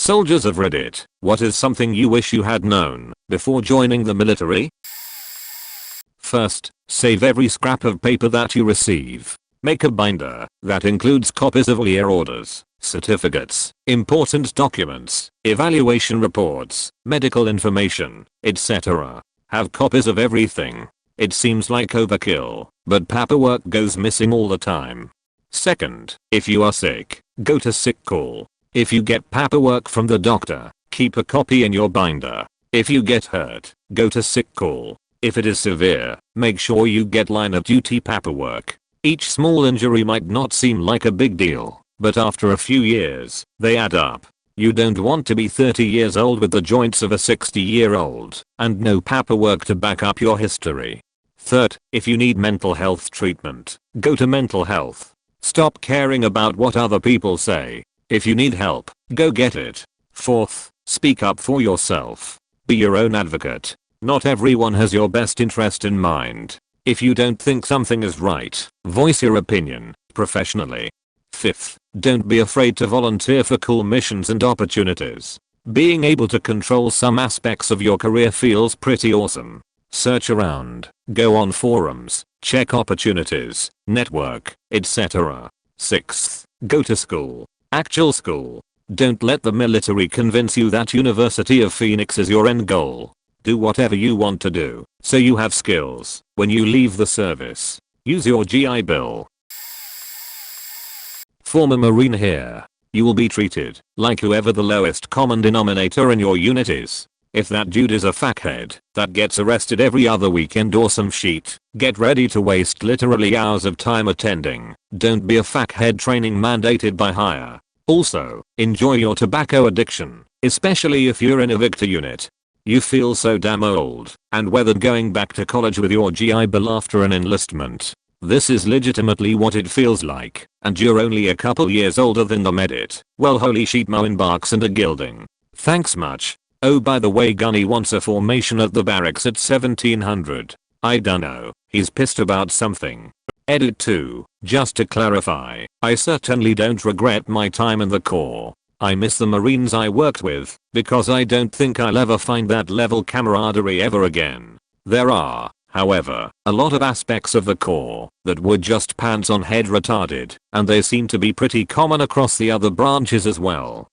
Soldiers of Reddit, what is something you wish you had known before joining the military? First, save every scrap of paper that you receive. Make a binder that includes copies of all your orders, certificates, important documents, evaluation reports, medical information, etc. Have copies of everything. It seems like overkill, but paperwork goes missing all the time. Second, if you are sick, go to sick call. If you get paperwork from the doctor, keep a copy in your binder. If you get hurt, go to sick call. If it is severe, make sure you get line of duty paperwork. Each small injury might not seem like a big deal, but after a few years, they add up. You don't want to be 30 years old with the joints of a 60-year-old and no paperwork to back up your history. Third, if you need mental health treatment, go to mental health. Stop caring about what other people say. If you need help, go get it. Fourth, speak up for yourself. Be your own advocate. Not everyone has your best interest in mind. If you don't think something is right, voice your opinion, professionally. Fifth, don't be afraid to volunteer for cool missions and opportunities. Being able to control some aspects of your career feels pretty awesome. Search around, go on forums, check opportunities, network, etc. Sixth, go to school. Actual school. Don't let the military convince you that University of Phoenix is your end goal. Do whatever you want to do, so you have skills when you leave the service. Use your GI Bill. Former Marine here. You will be treated like whoever the lowest common denominator in your unit is. If that dude is a fuckhead that gets arrested every other weekend or some shit, get ready to waste literally hours of time attending. Don't be a fuckhead training mandated by hire. Also, enjoy your tobacco addiction, especially if you're in a Victor unit. You feel so damn old and weathered going back to college with your GI Bill after an enlistment. This is legitimately what it feels like, and you're only a couple years older than the medit. Well, holy shit, mo embarks and a gilding. Thanks much. Oh, by the way, Gunny wants a formation at the barracks at 1700. I dunno, he's pissed about something. Edit 2, just to clarify, I certainly don't regret my time in the Corps. I miss the Marines I worked with, because I don't think I'll ever find that level camaraderie ever again. There are, however, a lot of aspects of the Corps that were just pants on head retarded, and they seem to be pretty common across the other branches as well.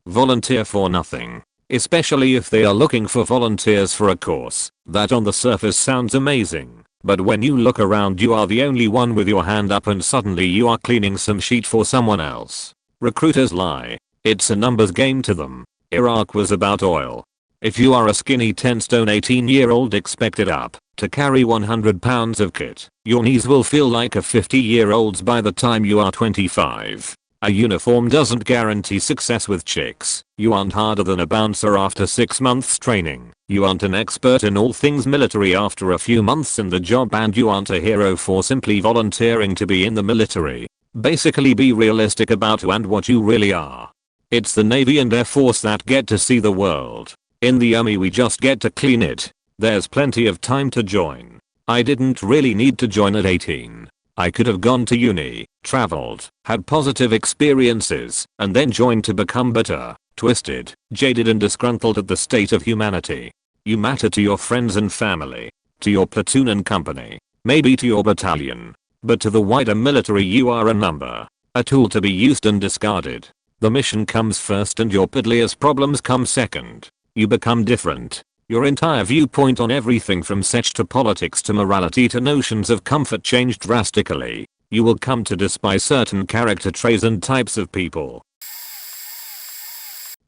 Volunteer for nothing. Especially if they are looking for volunteers for a course that on the surface sounds amazing, but when you look around you are the only one with your hand up and suddenly you are cleaning some sheet for someone else. Recruiters lie. It's a numbers game to them. Iraq was about oil. If you are a skinny 10-stone 18-year-old expected up to carry 100 pounds of kit, your knees will feel like a 50-year-old's by the time you are 25. A uniform doesn't guarantee success with chicks. You aren't harder than a bouncer after 6 months training. You aren't an expert in all things military after a few months in the job, and you aren't a hero for simply volunteering to be in the military. Basically, be realistic about who and what you really are. It's the Navy and Air Force that get to see the world. In the Army we just get to clean it. There's plenty of time to join. I didn't really need to join at 18. I could have gone to uni, traveled, had positive experiences, and then joined to become bitter, twisted, jaded and disgruntled at the state of humanity. You matter to your friends and family, to your platoon and company, maybe to your battalion, but to the wider military you are a number, a tool to be used and discarded. The mission comes first and your piddliest problems come second. You become different. Your entire viewpoint on everything from sex to politics to morality to notions of comfort change drastically. You will come to despise certain character traits and types of people.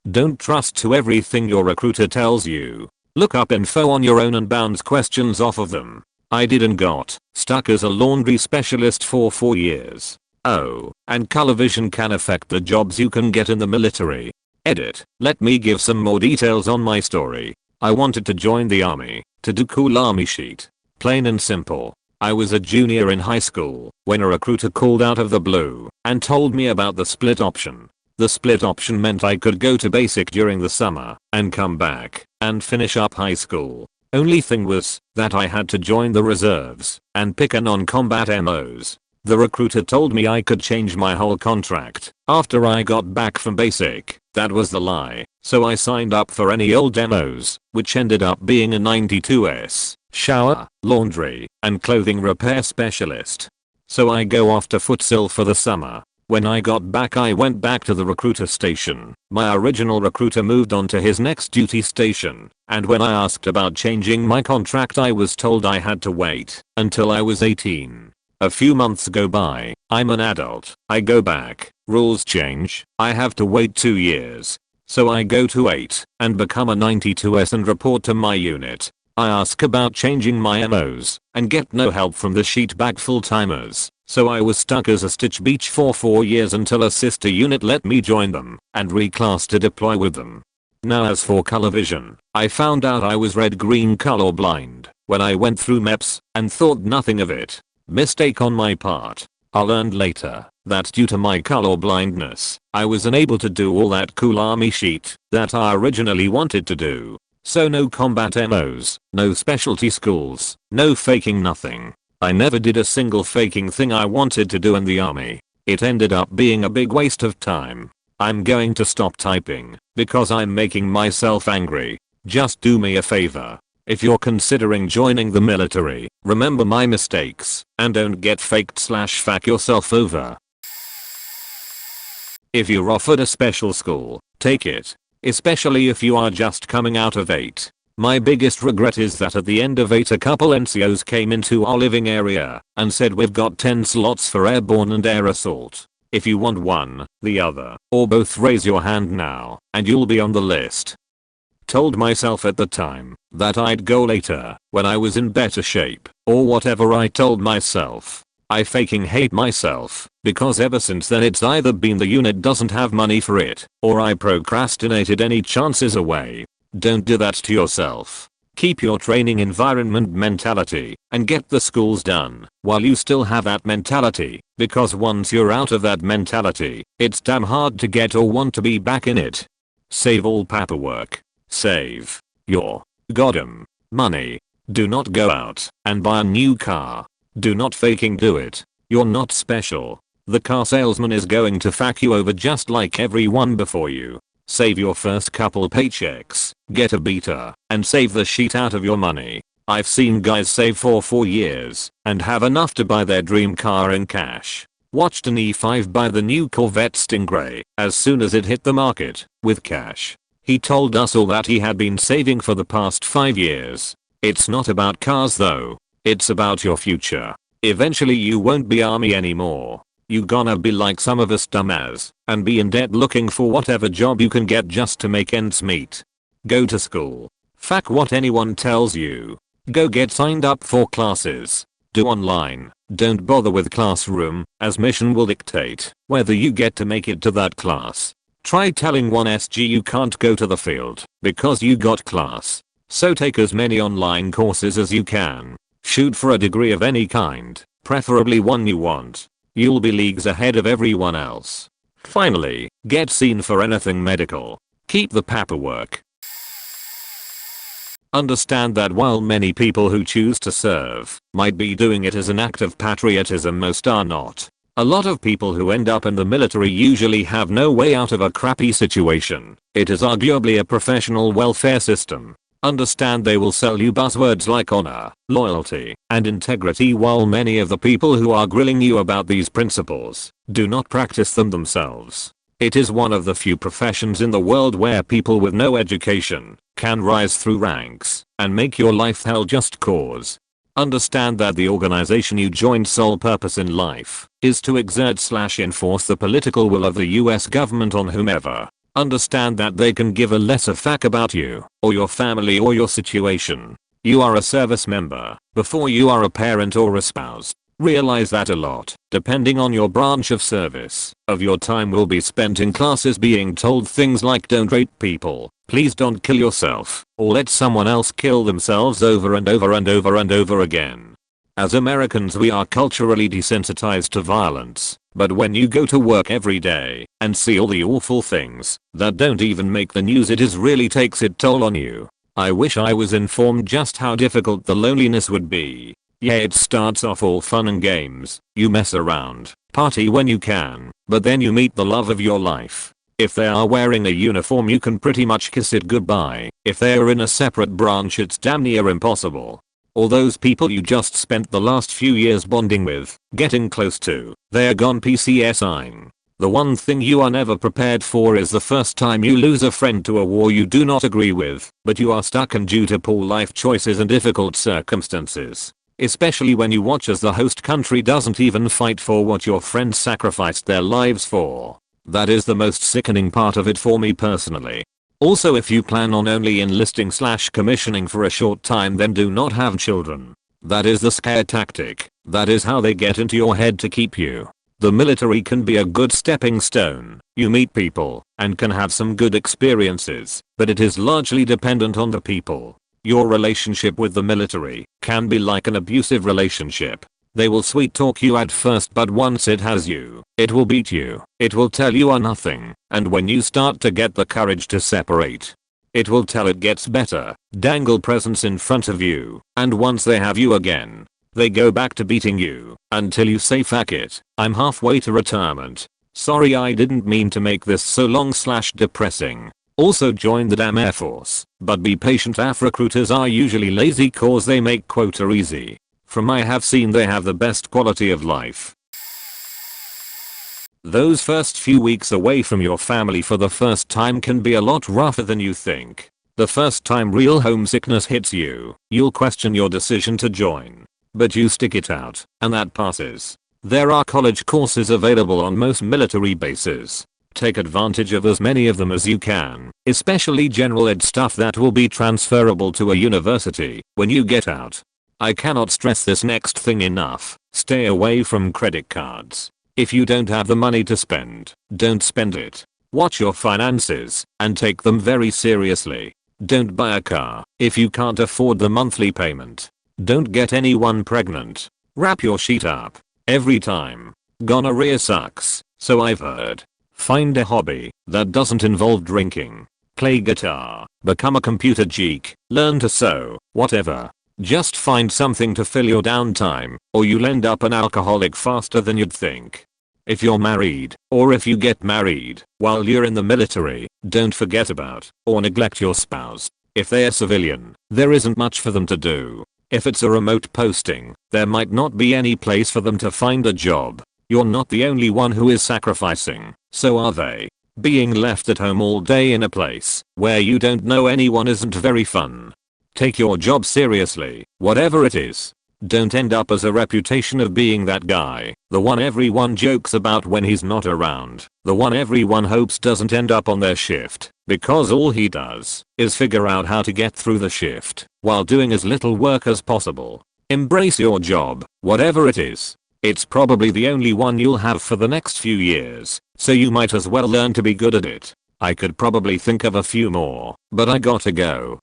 Don't trust to everything your recruiter tells you. Look up info on your own and bounce questions off of them. I did and got stuck as a laundry specialist for 4 years. Oh, and color vision can affect the jobs you can get in the military. Edit. Let me give some more details on my story. I wanted to join the army, to do cool army shit. Plain and simple. I was a junior in high school when a recruiter called out of the blue and told me about the split option. The split option meant I could go to basic during the summer and come back and finish up high school. Only thing was that I had to join the reserves and pick a non-combat MOs. The recruiter told me I could change my whole contract after I got back from basic. That was the lie. So I signed up for any old demos, which ended up being a 92S, shower, laundry, and clothing repair specialist. So I go off to Futsal for the summer. When I got back I went back to the recruiter station. My original recruiter moved on to his next duty station, and when I asked about changing my contract I was told I had to wait until I was 18. A few months go by, I'm an adult, I go back, rules change, I have to wait 2 years. So I go to 8 and become a 92S and report to my unit. I ask about changing my MOs and get no help from the sheetbag full-timers. So I was stuck as a Stitch Beach for 4 years until a sister unit let me join them and reclass to deploy with them. Now as for color vision, I found out I was red-green color blind when I went through MEPS and thought nothing of it. Mistake on my part. I learned later that due to my color blindness, I was unable to do all that cool army sheet that I originally wanted to do. So no combat MOs, no specialty schools, no faking nothing. I never did a single faking thing I wanted to do in the army. It ended up being a big waste of time. I'm going to stop typing because I'm making myself angry. Just do me a favor. If you're considering joining the military, remember my mistakes and don't get faked/fack yourself over. If you're offered a special school, take it. Especially if you are just coming out of 8. My biggest regret is that at the end of 8 a couple NCOs came into our living area and said we've got 10 slots for airborne and air assault. If you want one, the other, or both raise your hand now and you'll be on the list. Told myself at the time that I'd go later when I was in better shape or whatever I told myself. I faking hate myself because ever since then it's either been the unit doesn't have money for it or I procrastinated any chances away. Don't do that to yourself. Keep your training environment mentality and get the schools done while you still have that mentality, because once you're out of that mentality, it's damn hard to get or want to be back in it. Save all paperwork. Save your goddamn money. Do not go out and buy a new car. Do not faking do it. You're not special. The car salesman is going to fuck you over just like everyone before you. Save your first couple paychecks, get a beta, and save the shit out of your money. I've seen guys save for 4 years and have enough to buy their dream car in cash. Watched an E5 buy the new Corvette Stingray as soon as it hit the market with cash. He told us all that he had been saving for the past 5 years. It's not about cars though. It's about your future. Eventually you won't be army anymore. You gonna be like some of us dumbass and be in debt looking for whatever job you can get just to make ends meet. Go to school. Fuck what anyone tells you. Go get signed up for classes. Do online. Don't bother with classroom, as mission will dictate whether you get to make it to that class. Try telling 1SG you can't go to the field because you got class. So take as many online courses as you can. Shoot for a degree of any kind, preferably one you want. You'll be leagues ahead of everyone else. Finally, get seen for anything medical. Keep the paperwork. Understand that while many people who choose to serve might be doing it as an act of patriotism, most are not. A lot of people who end up in the military usually have no way out of a crappy situation. It is arguably a professional welfare system. Understand they will sell you buzzwords like honor, loyalty, and integrity, while many of the people who are grilling you about these principles do not practice them themselves. It is one of the few professions in the world where people with no education can rise through ranks and make your life hell just cause. Understand that the organization you joined sole purpose in life is to exert/enforce the political will of the US government on whomever. Understand that they can give a lesser fuck about you, or your family, or your situation. You are a service member before you are a parent or a spouse. Realize that a lot, depending on your branch of service, of your time will be spent in classes being told things like don't rape people, please don't kill yourself, or let someone else kill themselves over and over and over and over again. As Americans we are culturally desensitized to violence, but when you go to work every day and see all the awful things that don't even make the news, it really takes its toll on you. I wish I was informed just how difficult the loneliness would be. Yeah, it starts off all fun and games, you mess around, party when you can, but then you meet the love of your life. If they are wearing a uniform you can pretty much kiss it goodbye. If they are in a separate branch it's damn near impossible. All those people you just spent the last few years bonding with, getting close to, they are gone PCSing. The one thing you are never prepared for is the first time you lose a friend to a war you do not agree with, but you are stuck in due to poor life choices and difficult circumstances. Especially when you watch as the host country doesn't even fight for what your friends sacrificed their lives for. That is the most sickening part of it for me personally. Also, if you plan on only enlisting/commissioning for a short time, then do not have children. That is the scare tactic. That is how they get into your head to keep you. The military can be a good stepping stone. You meet people and can have some good experiences, but it is largely dependent on the people. Your relationship with the military can be like an abusive relationship. They will sweet talk you at first, but once it has you, it will beat you. It will tell you are nothing, and when you start to get the courage to separate, it will tell it gets better, dangle presents in front of you, and once they have you again, they go back to beating you until you say fuck it, I'm halfway to retirement. Sorry, I didn't mean to make this so long/depressing. Also join the damn Air Force, but be patient. AF recruiters are usually lazy cause they make quota easy. From I have seen they have the best quality of life. Those first few weeks away from your family for the first time can be a lot rougher than you think. The first time real homesickness hits you, you'll question your decision to join. But you stick it out, and that passes. There are college courses available on most military bases. Take advantage of as many of them as you can, especially general ed stuff that will be transferable to a university when you get out. I cannot stress this next thing enough. Stay away from credit cards. If you don't have the money to spend, don't spend it. Watch your finances and take them very seriously. Don't buy a car if you can't afford the monthly payment. Don't get anyone pregnant. Wrap your sheet up every time. Gonorrhea sucks, so I've heard. Find a hobby that doesn't involve drinking. Play guitar, become a computer geek, learn to sew, whatever. Just find something to fill your downtime, or you'll end up an alcoholic faster than you'd think. If you're married, or if you get married while you're in the military, don't forget about or neglect your spouse. If they're civilian, there isn't much for them to do. If it's a remote posting, there might not be any place for them to find a job. You're not the only one who is sacrificing, so are they. Being left at home all day in a place where you don't know anyone isn't very fun. Take your job seriously, whatever it is. Don't end up as a reputation of being that guy, the one everyone jokes about when he's not around, the one everyone hopes doesn't end up on their shift, because all he does is figure out how to get through the shift while doing as little work as possible. Embrace your job, whatever it is. It's probably the only one you'll have for the next few years, so you might as well learn to be good at it. I could probably think of a few more, but I gotta go.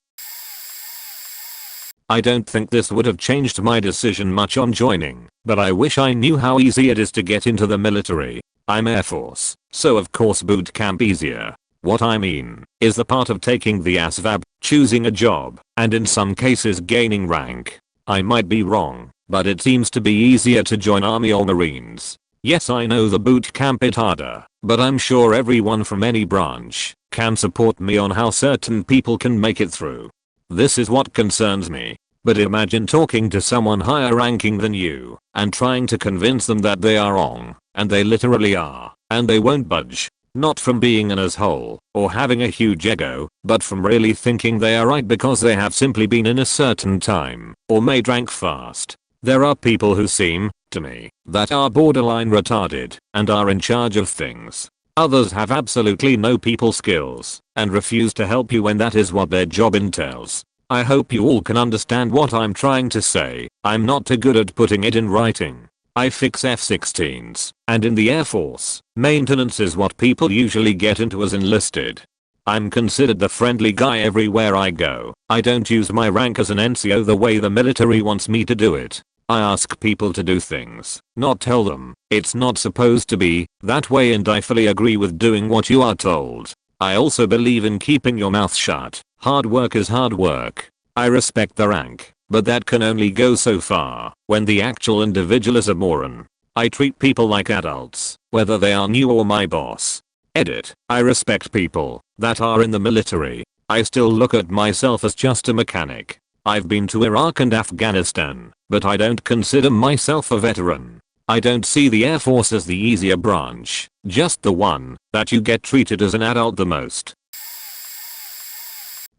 I don't think this would have changed my decision much on joining, but I wish I knew how easy it is to get into the military. I'm Air Force, so of course boot camp easier. What I mean is the part of taking the ASVAB, choosing a job, and in some cases gaining rank. I might be wrong, but it seems to be easier to join Army or Marines. Yes, I know the boot camp is harder, but I'm sure everyone from any branch can support me on how certain people can make it through. This is what concerns me. But imagine talking to someone higher ranking than you and trying to convince them that they are wrong, and they literally are, and they won't budge. Not from being an asshole or having a huge ego, but from really thinking they are right because they have simply been in a certain time or made rank fast. There are people who seem, to me, that are borderline retarded and are in charge of things. Others have absolutely no people skills and refuse to help you when that is what their job entails. I hope you all can understand what I'm trying to say. I'm not too good at putting it in writing. I fix F-16s, and in the Air Force, maintenance is what people usually get into as enlisted. I'm considered the friendly guy everywhere I go. I don't use my rank as an NCO the way the military wants me to do it. I ask people to do things, not tell them. It's not supposed to be that way, and I fully agree with doing what you are told. I also believe in keeping your mouth shut. Hard work is hard work. I respect the rank but that can only go so far when the actual individual is a moron. I treat people like adults, whether they are new or my boss. Edit. I respect people that are in the military. I still look at myself as just a mechanic. I've been to Iraq and Afghanistan, but I don't consider myself a veteran. I don't see the Air Force as the easier branch, just the one that you get treated as an adult the most.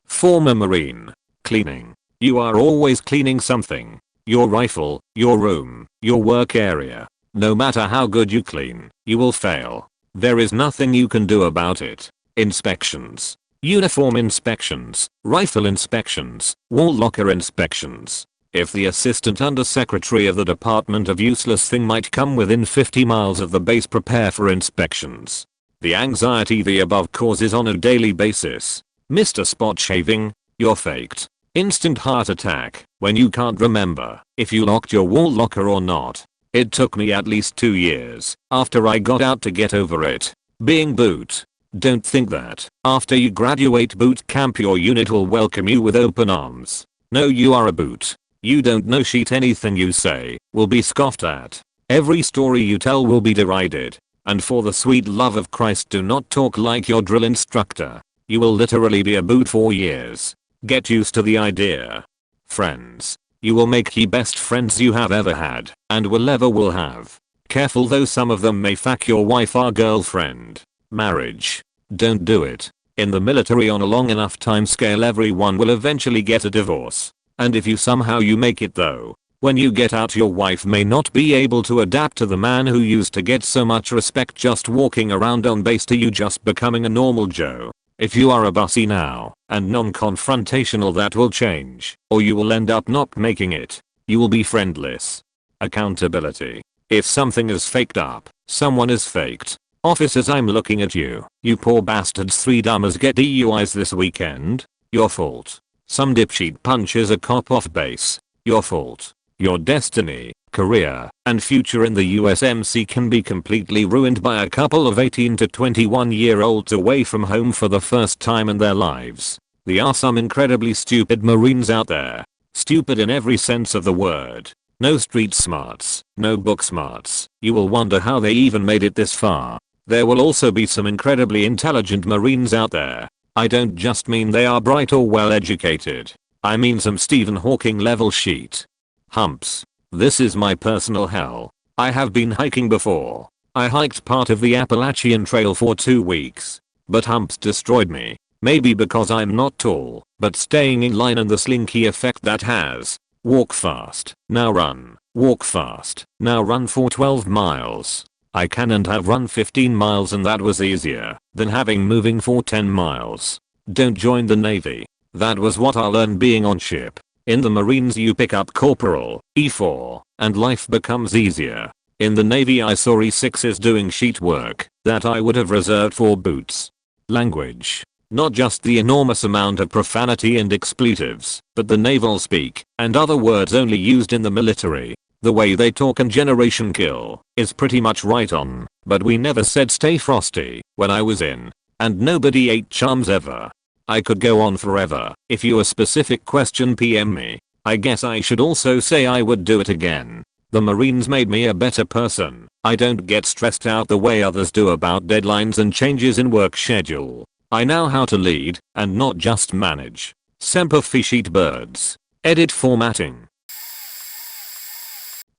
Former Marine. Cleaning. You are always cleaning something. Your rifle, your room, your work area. No matter how good you clean, you will fail. There is nothing you can do about it. Inspections. Uniform inspections, rifle inspections, wall locker inspections. If the assistant undersecretary of the department of useless thing might come within 50 miles of the base, prepare for inspections. The anxiety the above causes on a daily basis. Mr. Spot Shaving, you're faked. Instant heart attack when you can't remember if you locked your wall locker or not. It took me at least 2 years after I got out to get over it. Being boot. Don't think that after you graduate boot camp your unit will welcome you with open arms. No, you are a boot. You don't know shit. Anything you say will be scoffed at. Every story you tell will be derided. And for the sweet love of Christ, do not talk like your drill instructor. You will literally be a boot for years. Get used to the idea. Friends. You will make the best friends you have ever had and will have. Careful though, some of them may fuck your wife or girlfriend. Marriage. Don't do it. In the military, on a long enough time scale, everyone will eventually get a divorce. And if you somehow make it though, when you get out your wife may not be able to adapt to the man who used to get so much respect just walking around on base to you just becoming a normal Joe. If you are a bossy now and non-confrontational, that will change, or you will end up not making it. You will be friendless. Accountability. If something is faked up, someone is faked. Officers, I'm looking at you. You poor bastards. 3 dummers get DUIs this weekend. Your fault. Some dipshit punches a cop off base. Your fault. Your destiny, career, and future in the USMC can be completely ruined by a couple of 18 to 21-year-olds away from home for the first time in their lives. There are some incredibly stupid Marines out there. Stupid in every sense of the word. No street smarts, no book smarts. You will wonder how they even made it this far. There will also be some incredibly intelligent Marines out there. I don't just mean they are bright or well educated. I mean some Stephen Hawking level shit. Humps. This is my personal hell. I have been hiking before. I hiked part of the Appalachian Trail for 2 weeks. But humps destroyed me. Maybe because I'm not tall, but staying in line and the slinky effect that has. Walk fast, now run. Walk fast, now run for 12 miles. I can and have run 15 miles, and that was easier than moving for 10 miles. Don't join the Navy. That was what I learned being on ship. In the Marines you pick up Corporal, E4, and life becomes easier. In the Navy I saw E6s doing sheet work that I would have reserved for boots. Language. Not just the enormous amount of profanity and expletives, but the naval speak and other words only used in the military. The way they talk and Generation Kill is pretty much right on, but we never said stay frosty when I was in, and nobody ate chums ever. I could go on forever. If you a specific question, PM me. I guess I should also say I would do it again. The Marines made me a better person. I don't get stressed out the way others do about deadlines and changes in work schedule. I know how to lead and not just manage. Semper Fiat birds. Edit formatting.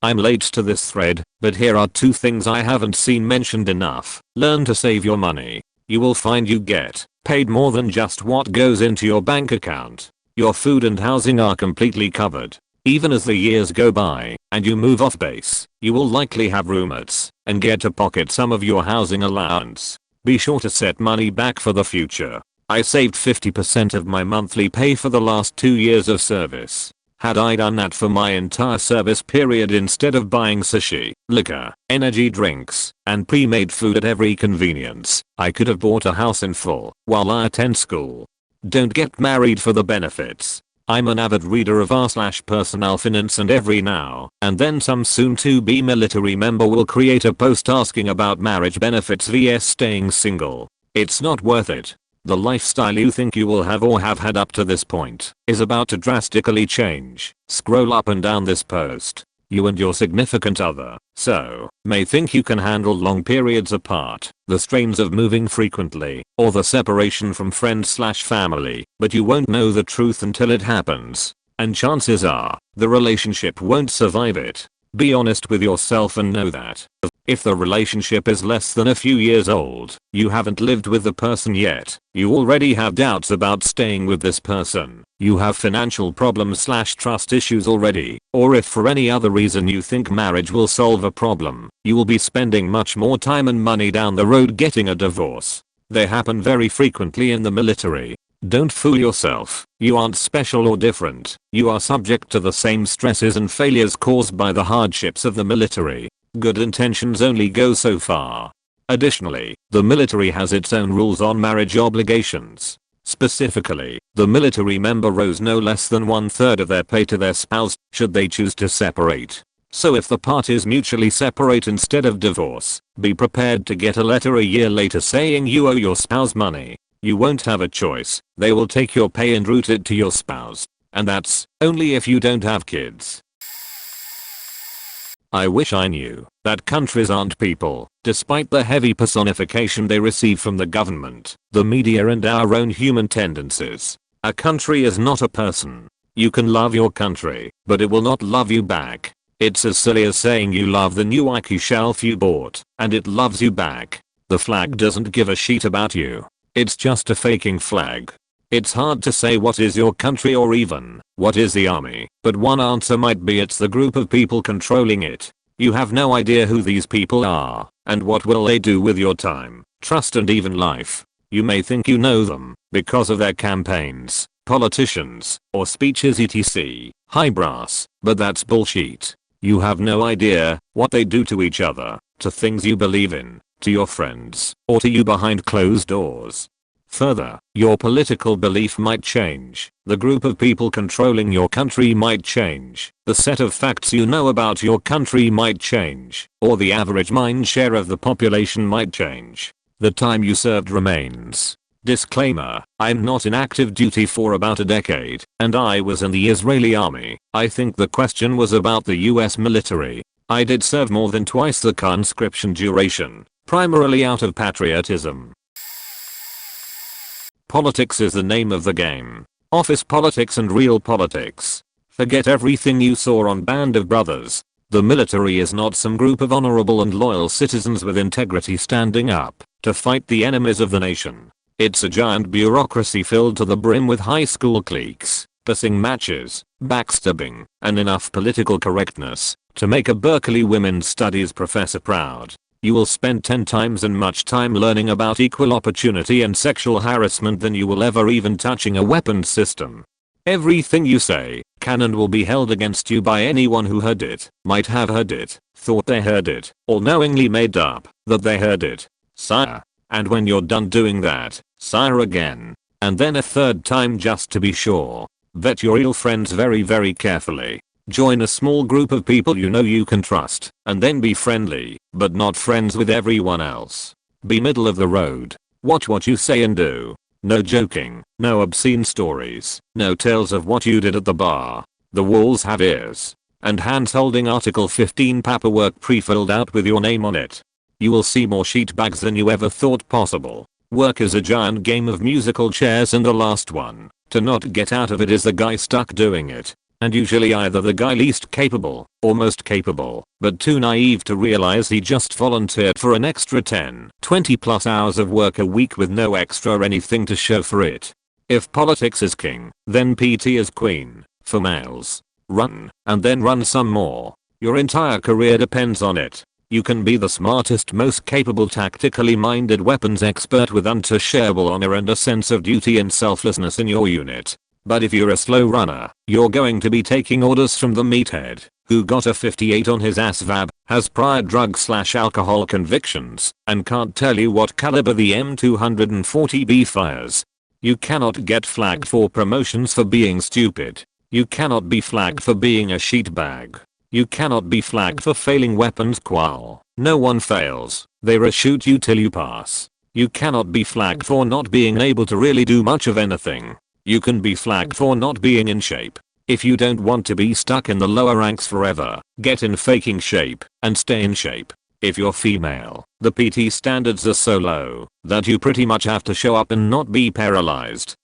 I'm late to this thread, but here are 2 things I haven't seen mentioned enough. Learn to save your money. You will find you get paid more than just what goes into your bank account. Your food and housing are completely covered. Even as the years go by and you move off base, you will likely have roommates and get to pocket some of your housing allowance. Be sure to set money back for the future. I saved 50% of my monthly pay for the last 2 years of service. Had I done that for my entire service period instead of buying sushi, liquor, energy drinks, and pre-made food at every convenience, I could have bought a house in full while I attend school. Don't get married for the benefits. I'm an avid reader of r/personal finance, and every now and then some soon-to-be military member will create a post asking about marriage benefits vs staying single. It's not worth it. The lifestyle you think you will have or have had up to this point is about to drastically change. Scroll up and down this post. You and your significant other may think you can handle long periods apart, the strains of moving frequently, or the separation from friends/family, but you won't know the truth until it happens. And chances are, the relationship won't survive it. Be honest with yourself and know that if the relationship is less than a few years old, you haven't lived with the person yet, you already have doubts about staying with this person, you have financial problems/trust issues already, or if for any other reason you think marriage will solve a problem, you will be spending much more time and money down the road getting a divorce. They happen very frequently in the military. Don't fool yourself, you aren't special or different, you are subject to the same stresses and failures caused by the hardships of the military. Good intentions only go so far. Additionally, the military has its own rules on marriage obligations. Specifically, the military member owes no less than 1/3 of their pay to their spouse, should they choose to separate. So if the parties mutually separate instead of divorce, be prepared to get a letter a year later saying you owe your spouse money. You won't have a choice, they will take your pay and route it to your spouse. And that's only if you don't have kids. I wish I knew that countries aren't people, despite the heavy personification they receive from the government, the media and our own human tendencies. A country is not a person. You can love your country, but it will not love you back. It's as silly as saying you love the new IKEA shelf you bought, and it loves you back. The flag doesn't give a shit about you. It's just a faking flag. It's hard to say what is your country or even what is the army, but one answer might be it's the group of people controlling it. You have no idea who these people are, and what will they do with your time, trust and even life. You may think you know them because of their campaigns, politicians, or speeches etc. High brass, but that's bullshit. You have no idea what they do to each other, to things you believe in, to your friends, or to you behind closed doors. Further, your political belief might change, the group of people controlling your country might change, the set of facts you know about your country might change, or the average mind share of the population might change. The time you served remains. Disclaimer, I'm not in active duty for about a decade, and I was in the Israeli army. I think the question was about the US military. I did serve more than twice the conscription duration, primarily out of patriotism. Politics is the name of the game. Office politics and real politics. Forget everything you saw on Band of Brothers. The military is not some group of honorable and loyal citizens with integrity standing up to fight the enemies of the nation. It's a giant bureaucracy filled to the brim with high school cliques, pissing matches, backstabbing, and enough political correctness to make a Berkeley women's studies professor proud. You will spend 10 times as much time learning about equal opportunity and sexual harassment than you will ever even touching a weapons system. Everything you say can and will be held against you by anyone who heard it, might have heard it, thought they heard it, or knowingly made up that they heard it. Sire. And when you're done doing that, sire again. And then a third time just to be sure. Vet your real friends very carefully. Join a small group of people you know you can trust, and then be friendly, but not friends with everyone else. Be middle of the road. Watch what you say and do. No joking, no obscene stories, no tales of what you did at the bar. The walls have ears. And hands holding Article 15 paperwork pre-filled out with your name on it. You will see more sheet bags than you ever thought possible. Work is a giant game of musical chairs and the last one to not get out of it is the guy stuck doing it. And usually either the guy least capable, or most capable, but too naive to realize he just volunteered for an extra 10, 20 plus hours of work a week with no extra anything to show for it. If politics is king, then PT is queen, for males. Run, and then run some more. Your entire career depends on it. You can be the smartest, most capable, tactically minded weapons expert with unshareable honor and a sense of duty and selflessness in your unit. But if you're a slow runner, you're going to be taking orders from the meathead, who got a 58 on his ASVAB, has prior drug/alcohol convictions, and can't tell you what caliber the M240B fires. You cannot get flagged for promotions for being stupid. You cannot be flagged for being a sheet bag. You cannot be flagged for failing weapons qual. No one fails. They reshoot you till you pass. You cannot be flagged for not being able to really do much of anything. You can be flagged for not being in shape. If you don't want to be stuck in the lower ranks forever, get in faking shape and stay in shape. If you're female, the PT standards are so low that you pretty much have to show up and not be paralyzed.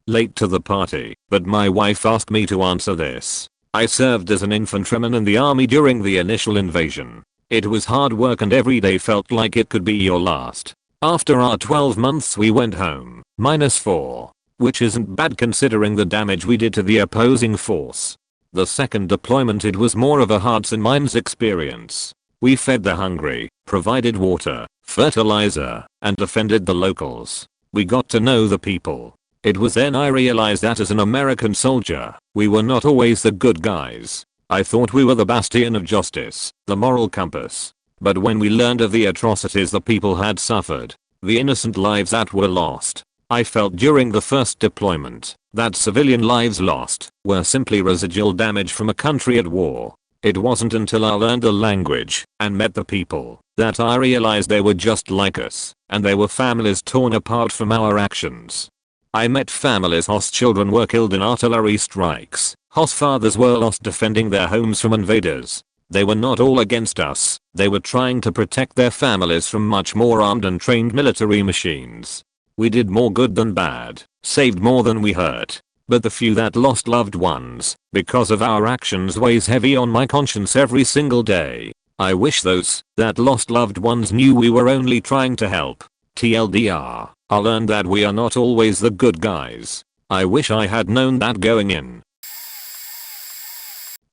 Late to the party, but my wife asked me to answer this. I served as an infantryman in the army during the initial invasion. It was hard work and every day felt like it could be your last. After our 12 months we went home, -4. Which isn't bad considering the damage we did to the opposing force. The second deployment it was more of a hearts and minds experience. We fed the hungry, provided water, fertilizer, and defended the locals. We got to know the people. It was then I realized that as an American soldier, we were not always the good guys. I thought we were the bastion of justice, the moral compass. But when we learned of the atrocities the people had suffered, the innocent lives that were lost, I felt during the first deployment that civilian lives lost were simply residual damage from a country at war. It wasn't until I learned the language and met the people that I realized they were just like us and they were families torn apart from our actions. I met families whose children were killed in artillery strikes, whose fathers were lost defending their homes from invaders. They were not all against us, they were trying to protect their families from much more armed and trained military machines. We did more good than bad, saved more than we hurt. But the few that lost loved ones because of our actions weighs heavy on my conscience every single day. I wish those that lost loved ones knew we were only trying to help. TLDR, I learned that we are not always the good guys. I wish I had known that going in.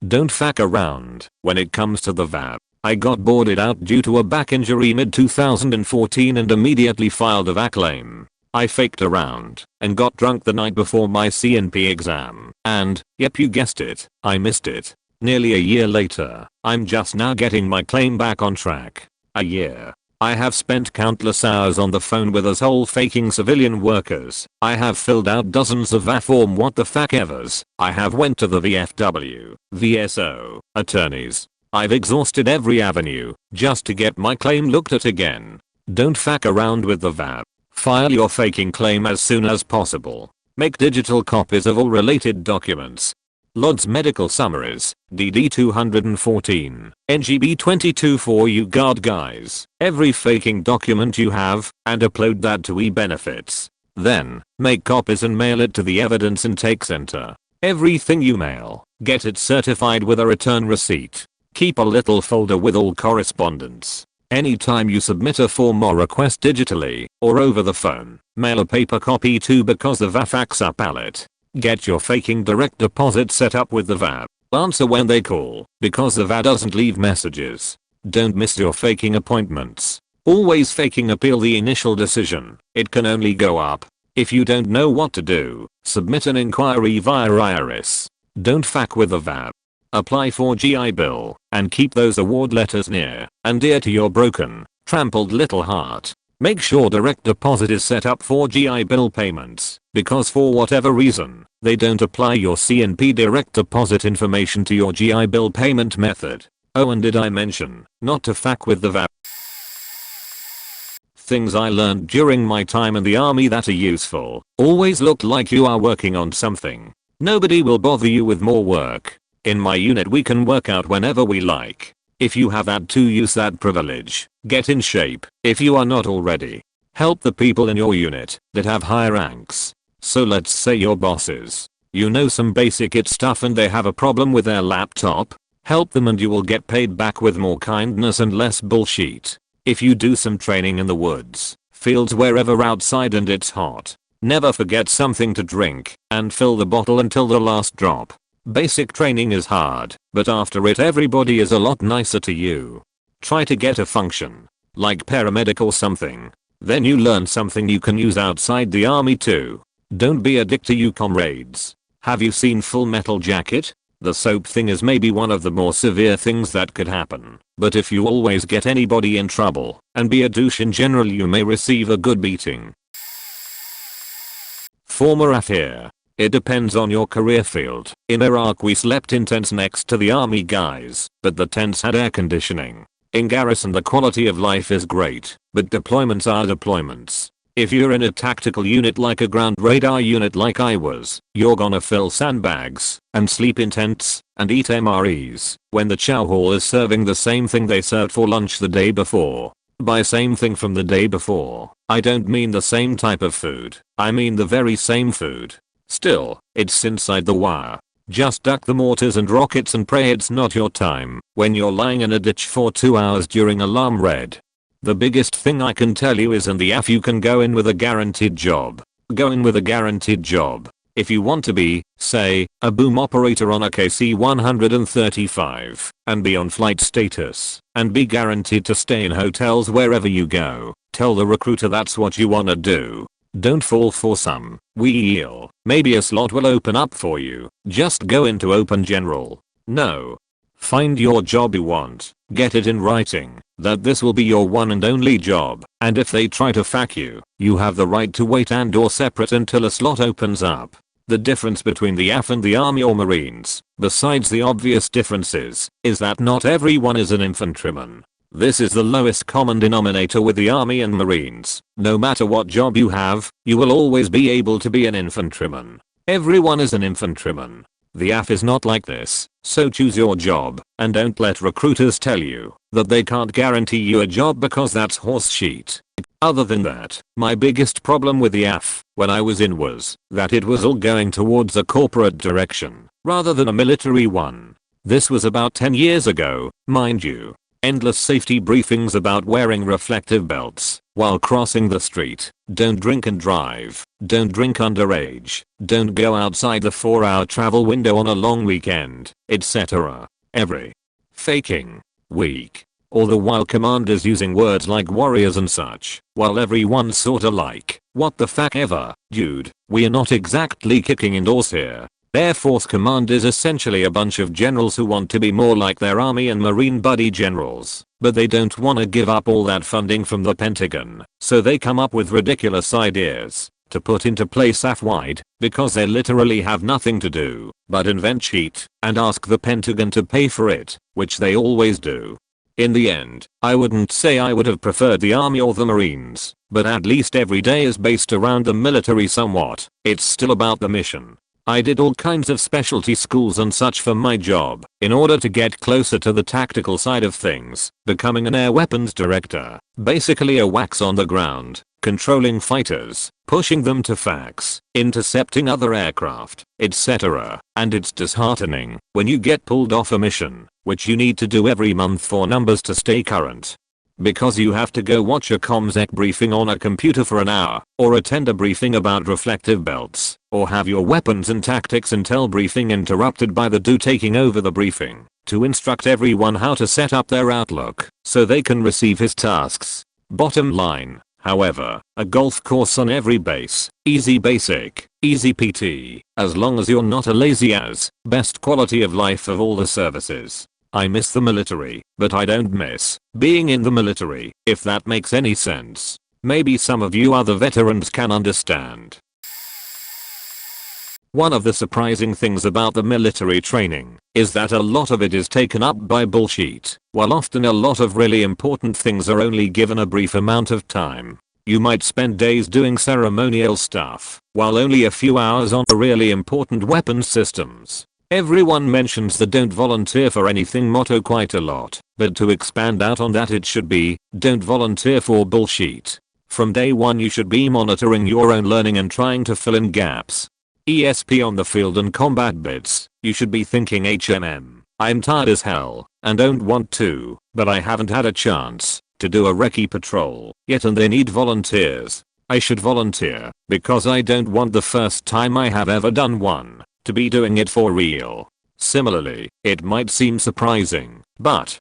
Don't fuck around when it comes to the VAB. I got boarded out due to a back injury mid-2014 and immediately filed a VAC claim. I faked around and got drunk the night before my CNP exam and, yep you guessed it, I missed it. Nearly a year later, I'm just now getting my claim back on track. A year. I have spent countless hours on the phone with us whole faking civilian workers. I have filled out dozens of VA form what the fuck evers. I have went to the VFW, VSO, attorneys. I've exhausted every avenue just to get my claim looked at again. Don't fuck around with the VAB. File your faking claim as soon as possible. Make digital copies of all related documents. LODS medical summaries, DD 214, NGB 22 for you guard guys. Every faking document you have, and upload that to eBenefits. Then, make copies and mail it to the evidence intake center. Everything you mail, get it certified with a return receipt. Keep a little folder with all correspondence. Anytime you submit a form or request digitally, or over the phone, mail a paper copy too because the VAFACs are pallet. Get your faking direct deposit set up with the VA. Answer when they call, because the VA doesn't leave messages. Don't miss your faking appointments. Always faking appeal the initial decision. It can only go up. If you don't know what to do, submit an inquiry via IRS. Don't fuck with the VA. Apply for GI Bill, and keep those award letters near and dear to your broken, trampled little heart. Make sure direct deposit is set up for GI Bill payments, because for whatever reason, they don't apply your CNP direct deposit information to your GI Bill payment method. Oh, and did I mention, not to fuck with the VAT. Things I learned during my time in the army that are useful. Always look like you are working on something. Nobody will bother you with more work. In my unit we can work out whenever we like. If you have had to use that privilege, get in shape if you are not already. Help the people in your unit that have higher ranks. So let's say your bosses. You know some basic IT stuff and they have a problem with their laptop. Help them and you will get paid back with more kindness and less bullshit. If you do some training in the woods, fields, wherever outside and it's hot, never forget something to drink and fill the bottle until the last drop. Basic training is hard, but after it everybody is a lot nicer to you. Try to get a function, like paramedic or something. Then you learn something you can use outside the army too. Don't be a dick to you comrades. Have you seen Full Metal Jacket? The soap thing is maybe one of the more severe things that could happen, but if you always get anybody in trouble and be a douche in general you may receive a good beating. Former AF here. It depends on your career field. In Iraq we slept in tents next to the army guys, but the tents had air conditioning. In garrison the quality of life is great, but deployments are deployments. If you're in a tactical unit like a ground radar unit like I was, you're gonna fill sandbags, and sleep in tents, and eat MREs, when the chow hall is serving the same thing they served for lunch the day before. By same thing from the day before, I don't mean the same type of food, I mean the very same food. Still, it's inside the wire. Just duck the mortars and rockets and pray it's not your time when you're lying in a ditch for 2 hours during alarm red. The biggest thing I can tell you is in the AF you can go in with a guaranteed job. Go in with a guaranteed job. If you want to be, say, a boom operator on a KC-135 and be on flight status and be guaranteed to stay in hotels wherever you go, tell the recruiter that's what you wanna do. Don't fall for some wheel. Maybe a slot will open up for you. Just go into open general. No. Find your job you want. Get it in writing that this will be your one and only job, and if they try to fuck you, you have the right to wait and or separate until a slot opens up. The difference between the AF and the Army or Marines, besides the obvious differences, is that not everyone is an infantryman. This is the lowest common denominator with the Army and Marines. No matter what job you have, you will always be able to be an infantryman. Everyone is an infantryman. The AF is not like this, so choose your job, and don't let recruiters tell you that they can't guarantee you a job because that's horse shit. Other than that, my biggest problem with the AF when I was in was that it was all going towards a corporate direction rather than a military one. This was about 10 years ago, mind you. Endless safety briefings about wearing reflective belts while crossing the street. Don't drink and drive. Don't drink underage. Don't go outside the 4-hour travel window on a long weekend, etc. Every faking week. All the while commanders using words like warriors and such, while everyone's sorta like, what the fuck ever, dude, we're not exactly kicking indoors here. Air Force Command is essentially a bunch of generals who want to be more like their Army and Marine buddy generals, but they don't want to give up all that funding from the Pentagon, so they come up with ridiculous ideas to put into place AF-wide, because they literally have nothing to do but invent cheat and ask the Pentagon to pay for it, which they always do. In the end, I wouldn't say I would have preferred the Army or the Marines, but at least every day is based around the military somewhat. It's still about the mission. I did all kinds of specialty schools and such for my job in order to get closer to the tactical side of things, becoming an air weapons director, basically a wax on the ground, controlling fighters, pushing them to facts, intercepting other aircraft, etc. And it's disheartening when you get pulled off a mission, which you need to do every month for numbers to stay current. Because you have to go watch a ComSec briefing on a computer for an hour, or attend a briefing about reflective belts, or have your weapons and tactics intel briefing interrupted by the dude taking over the briefing, to instruct everyone how to set up their outlook, so they can receive his tasks. Bottom line, however, a golf course on every base, easy basic, easy PT, as long as you're not a lazy ass, best quality of life of all the services. I miss the military, but I don't miss being in the military, if that makes any sense. Maybe some of you other veterans can understand. One of the surprising things about the military training is that a lot of it is taken up by bullshit, while often a lot of really important things are only given a brief amount of time. You might spend days doing ceremonial stuff, while only a few hours on really important weapons systems. Everyone mentions the don't volunteer for anything motto quite a lot, but to expand out on that it should be, don't volunteer for bullshit. From day one you should be monitoring your own learning and trying to fill in gaps. ESP on the field and combat bits, you should be thinking I'm tired as hell, and don't want to, but I haven't had a chance to do a recce patrol yet and they need volunteers. I should volunteer, because I don't want the first time I have ever done one to be doing it for real. Similarly, it might seem surprising, but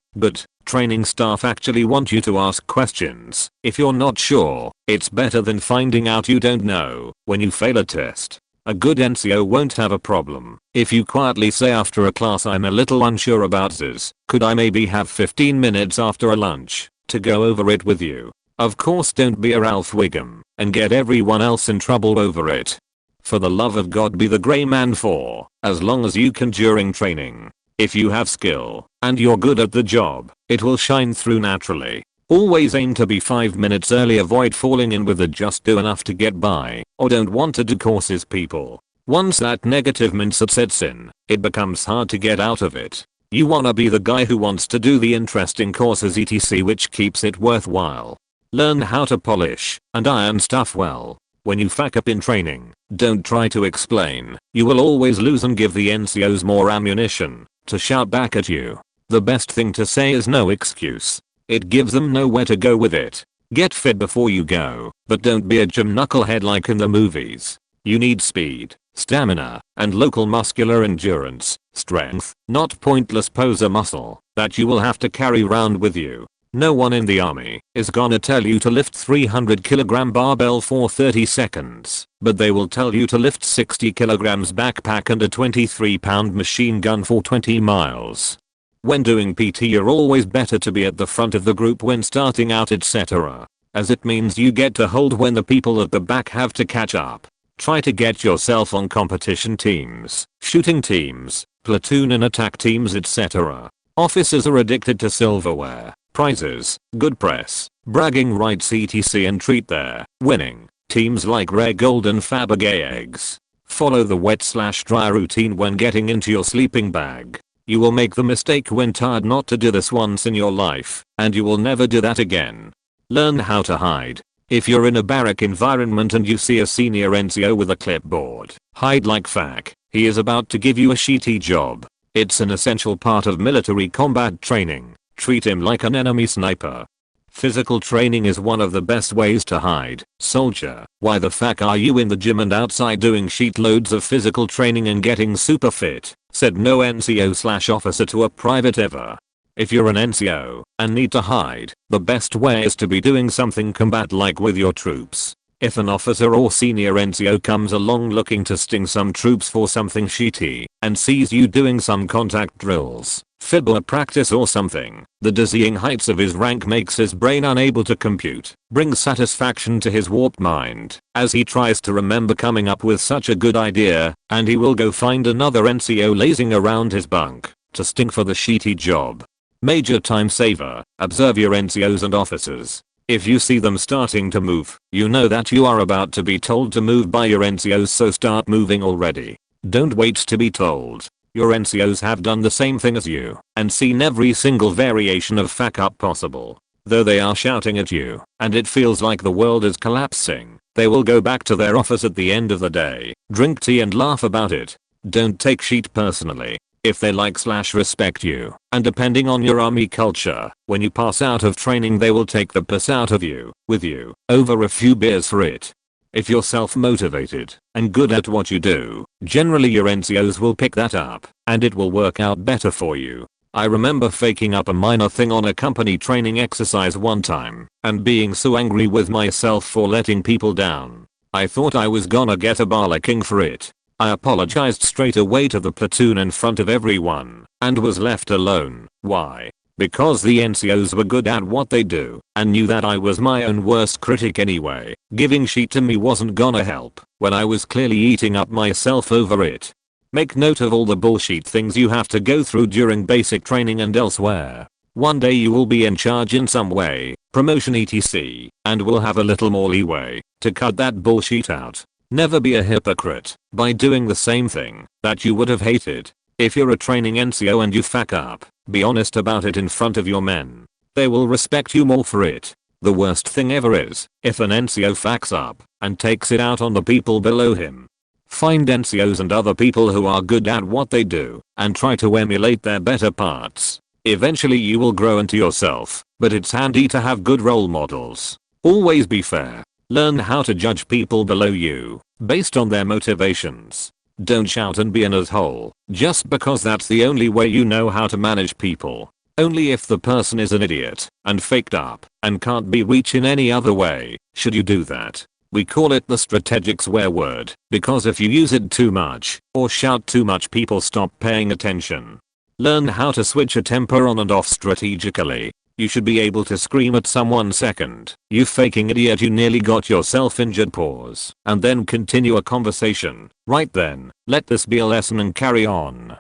training staff actually want you to ask questions. If you're not sure, it's better than finding out you don't know when you fail a test. A good NCO won't have a problem if you quietly say after a class I'm a little unsure about this, could I maybe have 15 minutes after a lunch to go over it with you? Of course don't be a Ralph Wiggum and get everyone else in trouble over it. For the love of God be the grey man for as long as you can during training. If you have skill, and you're good at the job, it will shine through naturally. Always aim to be 5 minutes early. Avoid falling in with the just do enough to get by or don't want to do courses people. Once that negative mindset sets in, it becomes hard to get out of it. You wanna be the guy who wants to do the interesting courses etc, which keeps it worthwhile. Learn how to polish and iron stuff well. When you fuck up in training, don't try to explain. You will always lose and give the NCOs more ammunition to shout back at you. The best thing to say is no excuse. It gives them nowhere to go with it. Get fit before you go, but don't be a gym knucklehead like in the movies. You need speed, stamina, and local muscular endurance, strength, not pointless poser muscle that you will have to carry around with you. No one in the army is gonna tell you to lift 300kg barbell for 30 seconds, but they will tell you to lift 60kg backpack and a 23-pound machine gun for 20 miles. When doing PT, you're always better to be at the front of the group when starting out etc, as it means you get to hold when the people at the back have to catch up. Try to get yourself on competition teams, shooting teams, platoon and attack teams etc. Officers are addicted to silverware, prizes, good press, bragging rights etc and treat their winning teams like rare gold and Fabergé eggs. Follow the wet/dry routine when getting into your sleeping bag. You will make the mistake when tired not to do this once in your life, and you will never do that again. Learn how to hide. If you're in a barrack environment and you see a senior NCO with a clipboard, hide like fuck. He is about to give you a shitty job. It's an essential part of military combat training. Treat him like an enemy sniper. Physical training is one of the best ways to hide. Soldier, why the fuck are you in the gym and outside doing shitloads of physical training and getting super fit? Said no NCO/officer to a private ever. If you're an NCO and need to hide, the best way is to be doing something combat-like with your troops. If an officer or senior NCO comes along looking to sting some troops for something shitty and sees you doing some contact drills, FIBA practice or something, the dizzying heights of his rank makes his brain unable to compute, brings satisfaction to his warped mind as he tries to remember coming up with such a good idea, and he will go find another NCO lazing around his bunk to sting for the shitty job. Major time saver, observe your NCOs and officers. If you see them starting to move, you know that you are about to be told to move by your NCOs, so start moving already. Don't wait to be told. Your NCOs have done the same thing as you and seen every single variation of fuck up possible. Though they are shouting at you and it feels like the world is collapsing, they will go back to their office at the end of the day, drink tea and laugh about it. Don't take shit personally. If they like/respect you, and depending on your army culture, when you pass out of training they will take the piss out of you, with you, over a few beers for it. If you're self-motivated and good at what you do, generally your NCOs will pick that up, and it will work out better for you. I remember faking up a minor thing on a company training exercise one time, and being so angry with myself for letting people down. I thought I was gonna get a barlacking for it. I apologized straight away to the platoon in front of everyone, and was left alone. Why? Because the NCOs were good at what they do, and knew that I was my own worst critic anyway. Giving shit to me wasn't gonna help, when I was clearly eating up myself over it. Make note of all the bullshit things you have to go through during basic training and elsewhere. One day you will be in charge in some way, promotion etc, and will have a little more leeway to cut that bullshit out. Never be a hypocrite by doing the same thing that you would have hated. If you're a training NCO and you fuck up, be honest about it in front of your men. They will respect you more for it. The worst thing ever is if an NCO fucks up and takes it out on the people below him. Find NCOs and other people who are good at what they do and try to emulate their better parts. Eventually you will grow into yourself, but it's handy to have good role models. Always be fair. Learn how to judge people below you based on their motivations. Don't shout and be an asshole just because that's the only way you know how to manage people. Only if the person is an idiot and faked up and can't be reached in any other way should you do that. We call it the strategic swear word because if you use it too much or shout too much, people stop paying attention. Learn how to switch a temper on and off strategically. You should be able to scream at someone second, "You faking idiot, you nearly got yourself injured," pause, and then continue a conversation. Right then, let this be a lesson and carry on.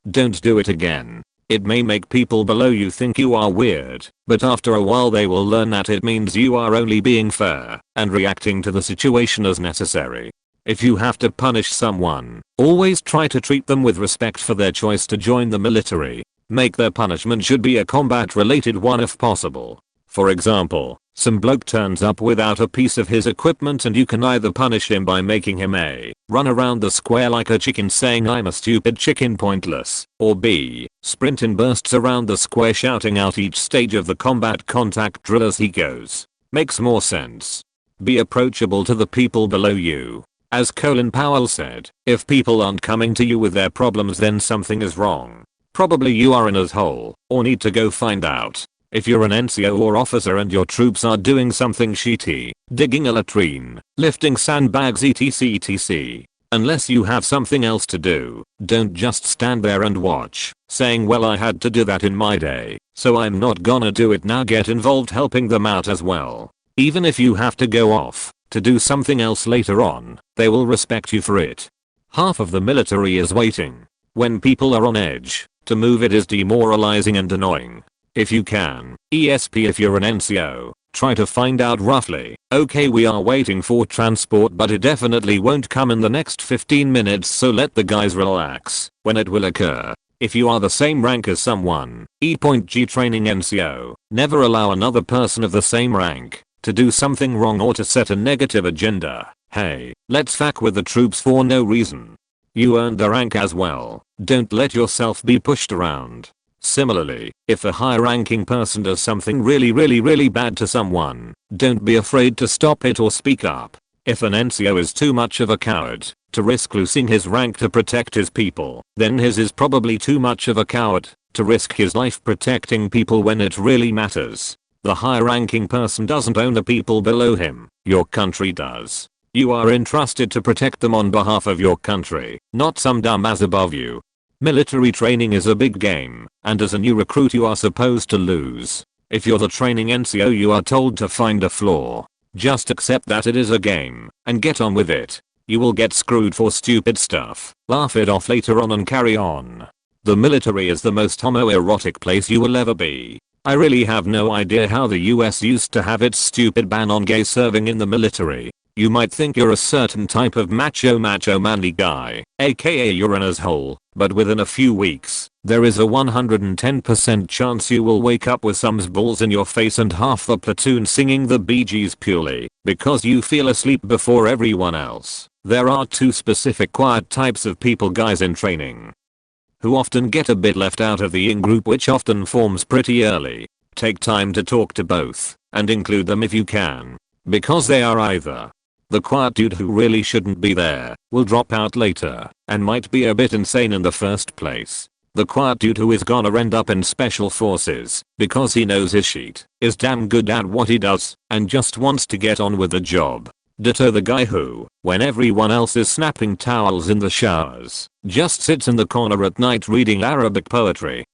Don't do it again. It may make people below you think you are weird, but after a while they will learn that it means you are only being fair and reacting to the situation as necessary. If you have to punish someone, always try to treat them with respect for their choice to join the military. Make their punishment should be a combat related one if possible. For example, some bloke turns up without a piece of his equipment and you can either punish him by making him A. run around the square like a chicken saying I'm a stupid chicken pointless, or B. sprint in bursts around the square shouting out each stage of the combat contact drill as he goes. Makes more sense. Be approachable to the people below you. As Colin Powell said, if people aren't coming to you with their problems then something is wrong. Probably you are in a hole, or need to go find out. If you're an NCO or officer and your troops are doing something shitty, digging a latrine, lifting sandbags etc. Unless you have something else to do, don't just stand there and watch, saying well I had to do that in my day, so I'm not gonna do it now. Get involved helping them out as well. Even if you have to go off to do something else later on, they will respect you for it. Half of the military is waiting. When people are on edge, to move it is demoralizing and annoying. If you can, ESP if you're an NCO, try to find out roughly, okay we are waiting for transport but it definitely won't come in the next 15 minutes so let the guys relax when it will occur. If you are the same rank as someone, E.G training NCO, never allow another person of the same rank to do something wrong or to set a negative agenda. Hey, let's fuck with the troops for no reason. You earned the rank as well, don't let yourself be pushed around. Similarly, if a high-ranking person does something really bad to someone, don't be afraid to stop it or speak up. If an NCO is too much of a coward to risk losing his rank to protect his people, then his is probably too much of a coward to risk his life protecting people when it really matters. The high-ranking person doesn't own the people below him, your country does. You are entrusted to protect them on behalf of your country, not some dumbass above you. Military training is a big game, and as a new recruit you are supposed to lose. If you're the training NCO you are told to find a flaw. Just accept that it is a game, and get on with it. You will get screwed for stupid stuff, laugh it off later on and carry on. The military is the most homoerotic place you will ever be. I really have no idea how the US used to have its stupid ban on gay serving in the military. You might think you're a certain type of macho manly guy, aka you're an asshole, but within a few weeks, there is a 110% chance you will wake up with some balls in your face and half the platoon singing the Bee Gees purely because you feel asleep before everyone else. There are two specific quiet types of people guys in training who often get a bit left out of the in-group which often forms pretty early. Take time to talk to both, and include them if you can, because they are either the quiet dude who really shouldn't be there, will drop out later, and might be a bit insane in the first place. The quiet dude who is gonna end up in special forces, because he knows his shit, is damn good at what he does, and just wants to get on with the job. Ditto the guy who, when everyone else is snapping towels in the showers, just sits in the corner at night reading Arabic poetry.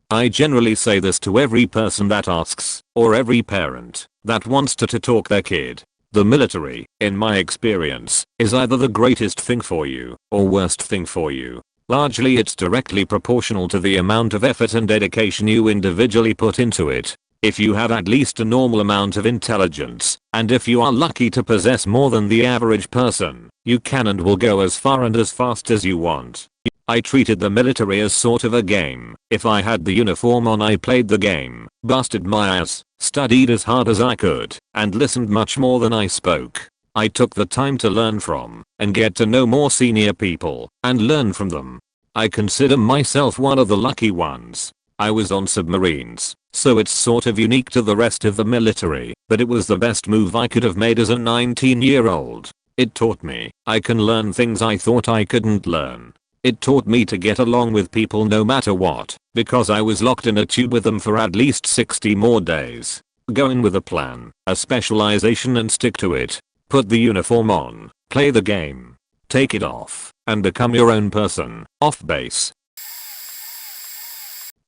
I generally say this to every person that asks, or every parent that wants to talk their kid. The military, in my experience, is either the greatest thing for you, or worst thing for you. Largely it's directly proportional to the amount of effort and dedication you individually put into it. If you have at least a normal amount of intelligence, and if you are lucky to possess more than the average person, you can and will go as far and as fast as you want. I treated the military as sort of a game. If I had the uniform on I played the game, busted my ass, studied as hard as I could, and listened much more than I spoke. I took the time to learn from, and get to know more senior people, and learn from them. I consider myself one of the lucky ones. I was on submarines, so it's sort of unique to the rest of the military, but it was the best move I could have made as a 19-year-old. It taught me I can learn things I thought I couldn't learn. It taught me to get along with people no matter what, because I was locked in a tube with them for at least 60 more days. Go in with a plan, a specialization and stick to it. Put the uniform on, play the game, take it off, and become your own person, off base.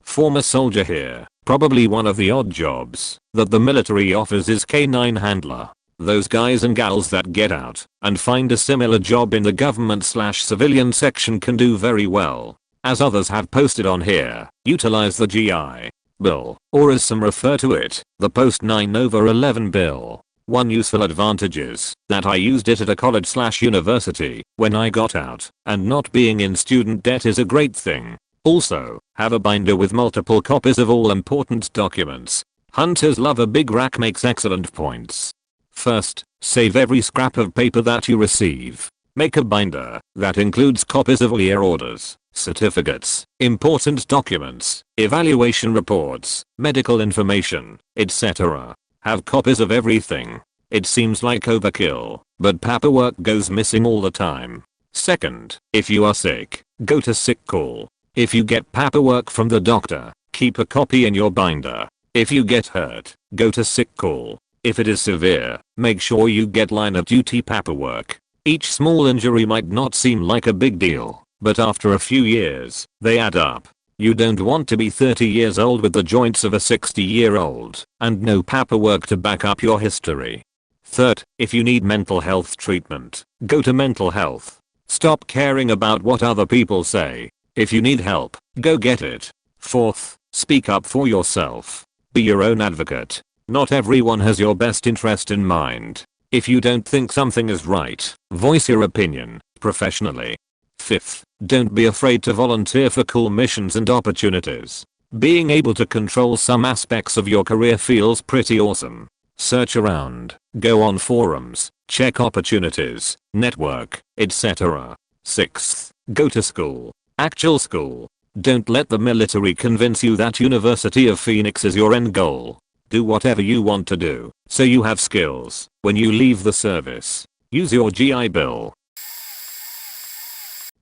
Former soldier here, probably one of the odd jobs that the military offers is K9 handler. Those guys and gals that get out and find a similar job in the government/civilian section can do very well. As others have posted on here, utilize the GI Bill, or as some refer to it, the post 9/11 bill. One useful advantage is that I used it at a college/university when I got out, and not being in student debt is a great thing. Also, have a binder with multiple copies of all important documents. Hunters love a big rack makes excellent points. First, save every scrap of paper that you receive. Make a binder that includes copies of all your orders, certificates, important documents, evaluation reports, medical information, etc. Have copies of everything. It seems like overkill, but paperwork goes missing all the time. Second, if you are sick, go to sick call. If you get paperwork from the doctor, keep a copy in your binder. If you get hurt, go to sick call. If it is severe, make sure you get line of duty paperwork. Each small injury might not seem like a big deal, but after a few years, they add up. You don't want to be 30 years old with the joints of a 60-year-old and no paperwork to back up your history. Third, if you need mental health treatment, go to mental health. Stop caring about what other people say. If you need help, go get it. Fourth, speak up for yourself. Be your own advocate. Not everyone has your best interest in mind. If you don't think something is right, voice your opinion professionally. Fifth, don't be afraid to volunteer for cool missions and opportunities. Being able to control some aspects of your career feels pretty awesome. Search around, go on forums, check opportunities, network, etc. Sixth, go to school. Actual school. Don't let the military convince you that University of Phoenix is your end goal. Do whatever you want to do, so you have skills when you leave the service. Use your GI Bill.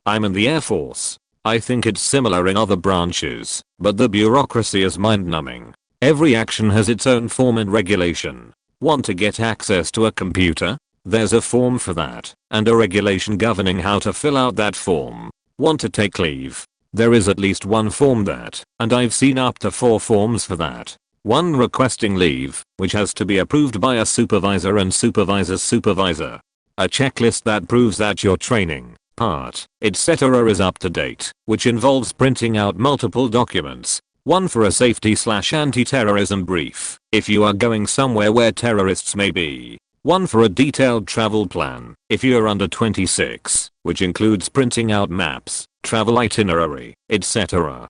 I'm in the Air Force. I think it's similar in other branches, but the bureaucracy is mind-numbing. Every action has its own form and regulation. Want to get access to a computer? There's a form for that, and a regulation governing how to fill out that form. Want to take leave? There is at least one form that, and I've seen up to 4 forms for that. One requesting leave, which has to be approved by a supervisor and supervisor's supervisor. A checklist that proves that your training, part, etc. is up to date, which involves printing out multiple documents. One for a safety/anti-terrorism brief, if you are going somewhere where terrorists may be. One for a detailed travel plan, if you're under 26, which includes printing out maps, travel itinerary, etc.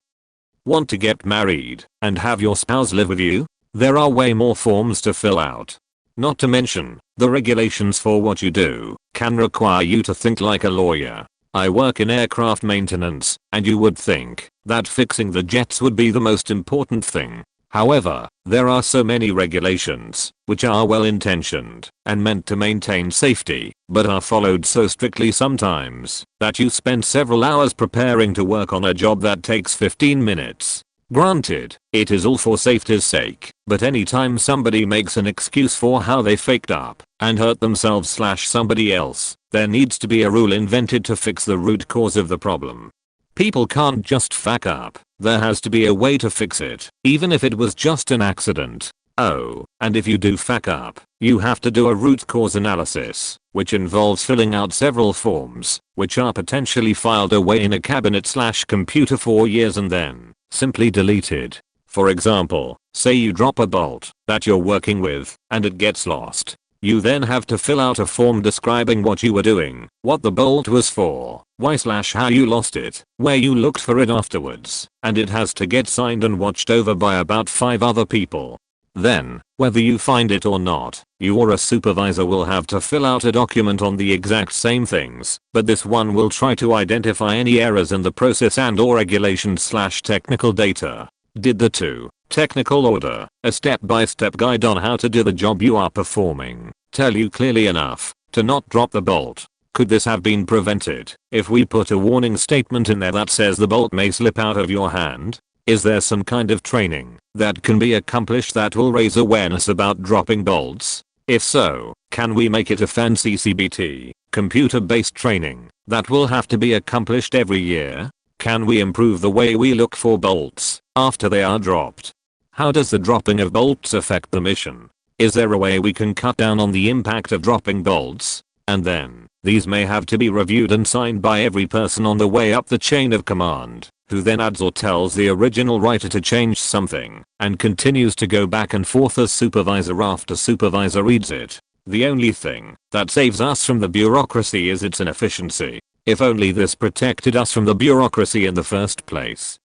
Want to get married and have your spouse live with you? There are way more forms to fill out. Not to mention, the regulations for what you do can require you to think like a lawyer. I work in aircraft maintenance, and you would think that fixing the jets would be the most important thing. However, there are so many regulations, which are well intentioned and meant to maintain safety, but are followed so strictly sometimes that you spend several hours preparing to work on a job that takes 15 minutes. Granted, it is all for safety's sake, but anytime somebody makes an excuse for how they faked up and hurt themselves/somebody else, there needs to be a rule invented to fix the root cause of the problem. People can't just fuck up. There has to be a way to fix it, even if it was just an accident. Oh, and if you do fuck up, you have to do a root cause analysis, which involves filling out several forms, which are potentially filed away in a cabinet/computer for years and then simply deleted. For example, say you drop a bolt that you're working with, and it gets lost. You then have to fill out a form describing what you were doing, what the bolt was for, why/how you lost it, where you looked for it afterwards, and it has to get signed and watched over by about 5 other people. Then, whether you find it or not, you or a supervisor will have to fill out a document on the exact same things, but this one will try to identify any errors in the process and/or regulations/technical data. Did the 2. Technical order, a step-by-step guide on how to do the job you are performing, tell you clearly enough to not drop the bolt? Could this have been prevented if we put a warning statement in there that says the bolt may slip out of your hand? Is there some kind of training that can be accomplished that will raise awareness about dropping bolts? If so, can we make it a fancy CBT, computer-based training, that will have to be accomplished every year? Can we improve the way we look for bolts after they are dropped? How does the dropping of bolts affect the mission? Is there a way we can cut down on the impact of dropping bolts? And then, these may have to be reviewed and signed by every person on the way up the chain of command. who then adds or tells the original writer to change something, and continues to go back and forth as supervisor after supervisor reads it. The only thing that saves us from the bureaucracy is its inefficiency. If only this protected us from the bureaucracy in the first place.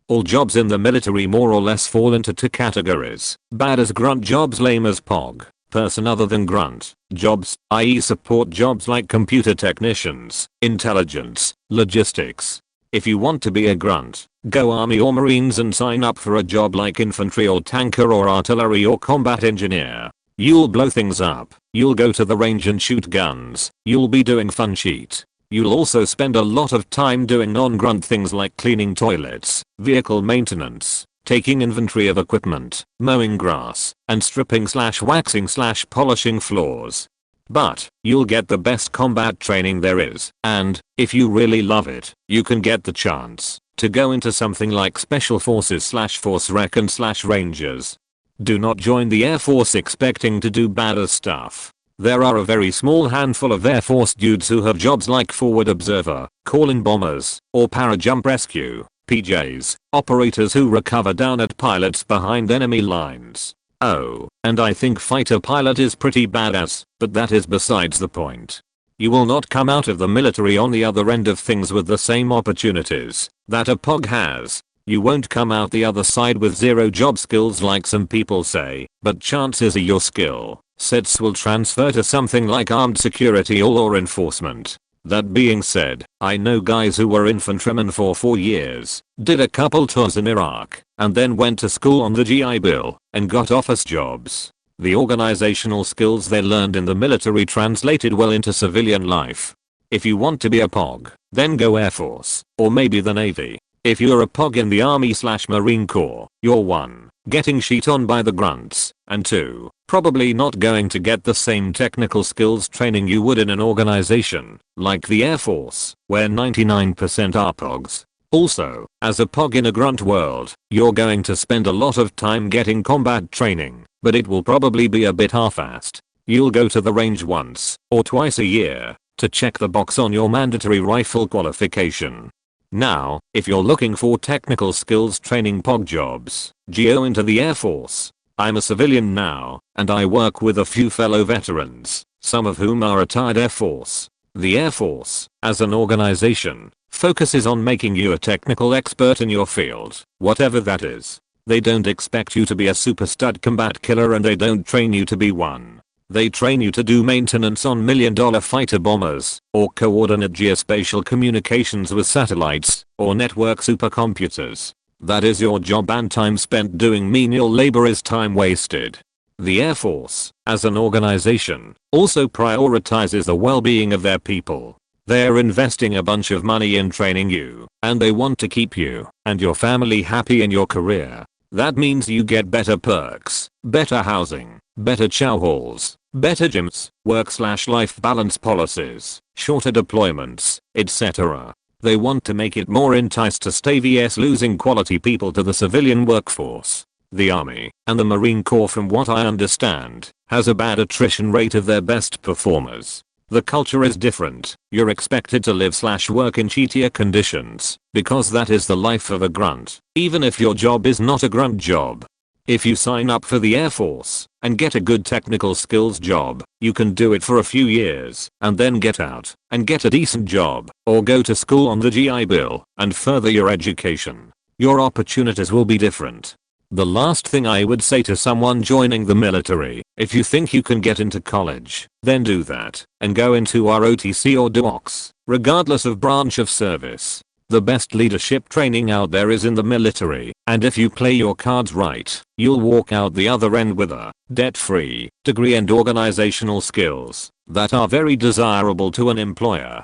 All jobs in the military more or less fall into two categories: bad as grunt jobs, lame as pog, person other than grunt jobs, i.e. support jobs like computer technicians, intelligence, logistics. If you want to be a grunt, go army or marines and sign up for a job like infantry or tanker or artillery or combat engineer. You'll blow things up, you'll go to the range and shoot guns, you'll be doing fun shit. You'll also spend a lot of time doing non-grunt things like cleaning toilets, vehicle maintenance, taking inventory of equipment, mowing grass, and stripping/waxing/polishing floors. But you'll get the best combat training there is, and if you really love it, you can get the chance to go into something like Special Forces/Force Recon/Rangers. Do not join the Air Force expecting to do badass stuff. There are a very small handful of Air Force dudes who have jobs like forward observer, calling bombers, or parajump rescue, PJs, operators who recover down at pilots behind enemy lines. Oh, and I think fighter pilot is pretty badass, but that is besides the point. You will not come out of the military on the other end of things with the same opportunities that a POG has. You won't come out the other side with zero job skills like some people say, but chances are your skill sets will transfer to something like armed security or law enforcement. That being said, I know guys who were infantrymen for 4 years, did a couple tours in Iraq, and then went to school on the GI Bill, and got office jobs. The organizational skills they learned in the military translated well into civilian life. If you want to be a POG, then go Air Force, or maybe the Navy. If you're a POG in the Army/Marine Corps, you're 1. Getting shit on by the grunts, and 2. Probably not going to get the same technical skills training you would in an organization like the Air Force, where 99% are POGs. Also, as a POG in a grunt world, you're going to spend a lot of time getting combat training, but it will probably be a bit half-assed. You'll go to the range once or twice a year to check the box on your mandatory rifle qualification. Now, if you're looking for technical skills training POG jobs, go into the Air Force. I'm a civilian now, and I work with a few fellow veterans, some of whom are retired Air Force. The Air Force, as an organization, focuses on making you a technical expert in your field, whatever that is. They don't expect you to be a super stud combat killer, and they don't train you to be one. They train you to do maintenance on $1,000,000 fighter bombers, or coordinate geospatial communications with satellites, or network supercomputers. That is your job, and time spent doing menial labor is time wasted. The Air Force, as an organization, also prioritizes the well-being of their people. They're investing a bunch of money in training you, and they want to keep you and your family happy in your career. That means you get better perks, better housing, better chow halls, better gyms, work/life balance policies, shorter deployments, etc. They want to make it more enticed to stay vs losing quality people to the civilian workforce. The Army and the Marine Corps, from what I understand, has a bad attrition rate of their best performers. The culture is different. You're expected to live/work in shittier conditions, because that is the life of a grunt, even if your job is not a grunt job. If you sign up for the Air Force and get a good technical skills job, you can do it for a few years and then get out and get a decent job, or go to school on the GI Bill and further your education. Your opportunities will be different. The last thing I would say to someone joining the military: if you think you can get into college, then do that and go into ROTC or DOCS, regardless of branch of service. The best leadership training out there is in the military, and if you play your cards right, you'll walk out the other end with a debt-free degree and organizational skills that are very desirable to an employer.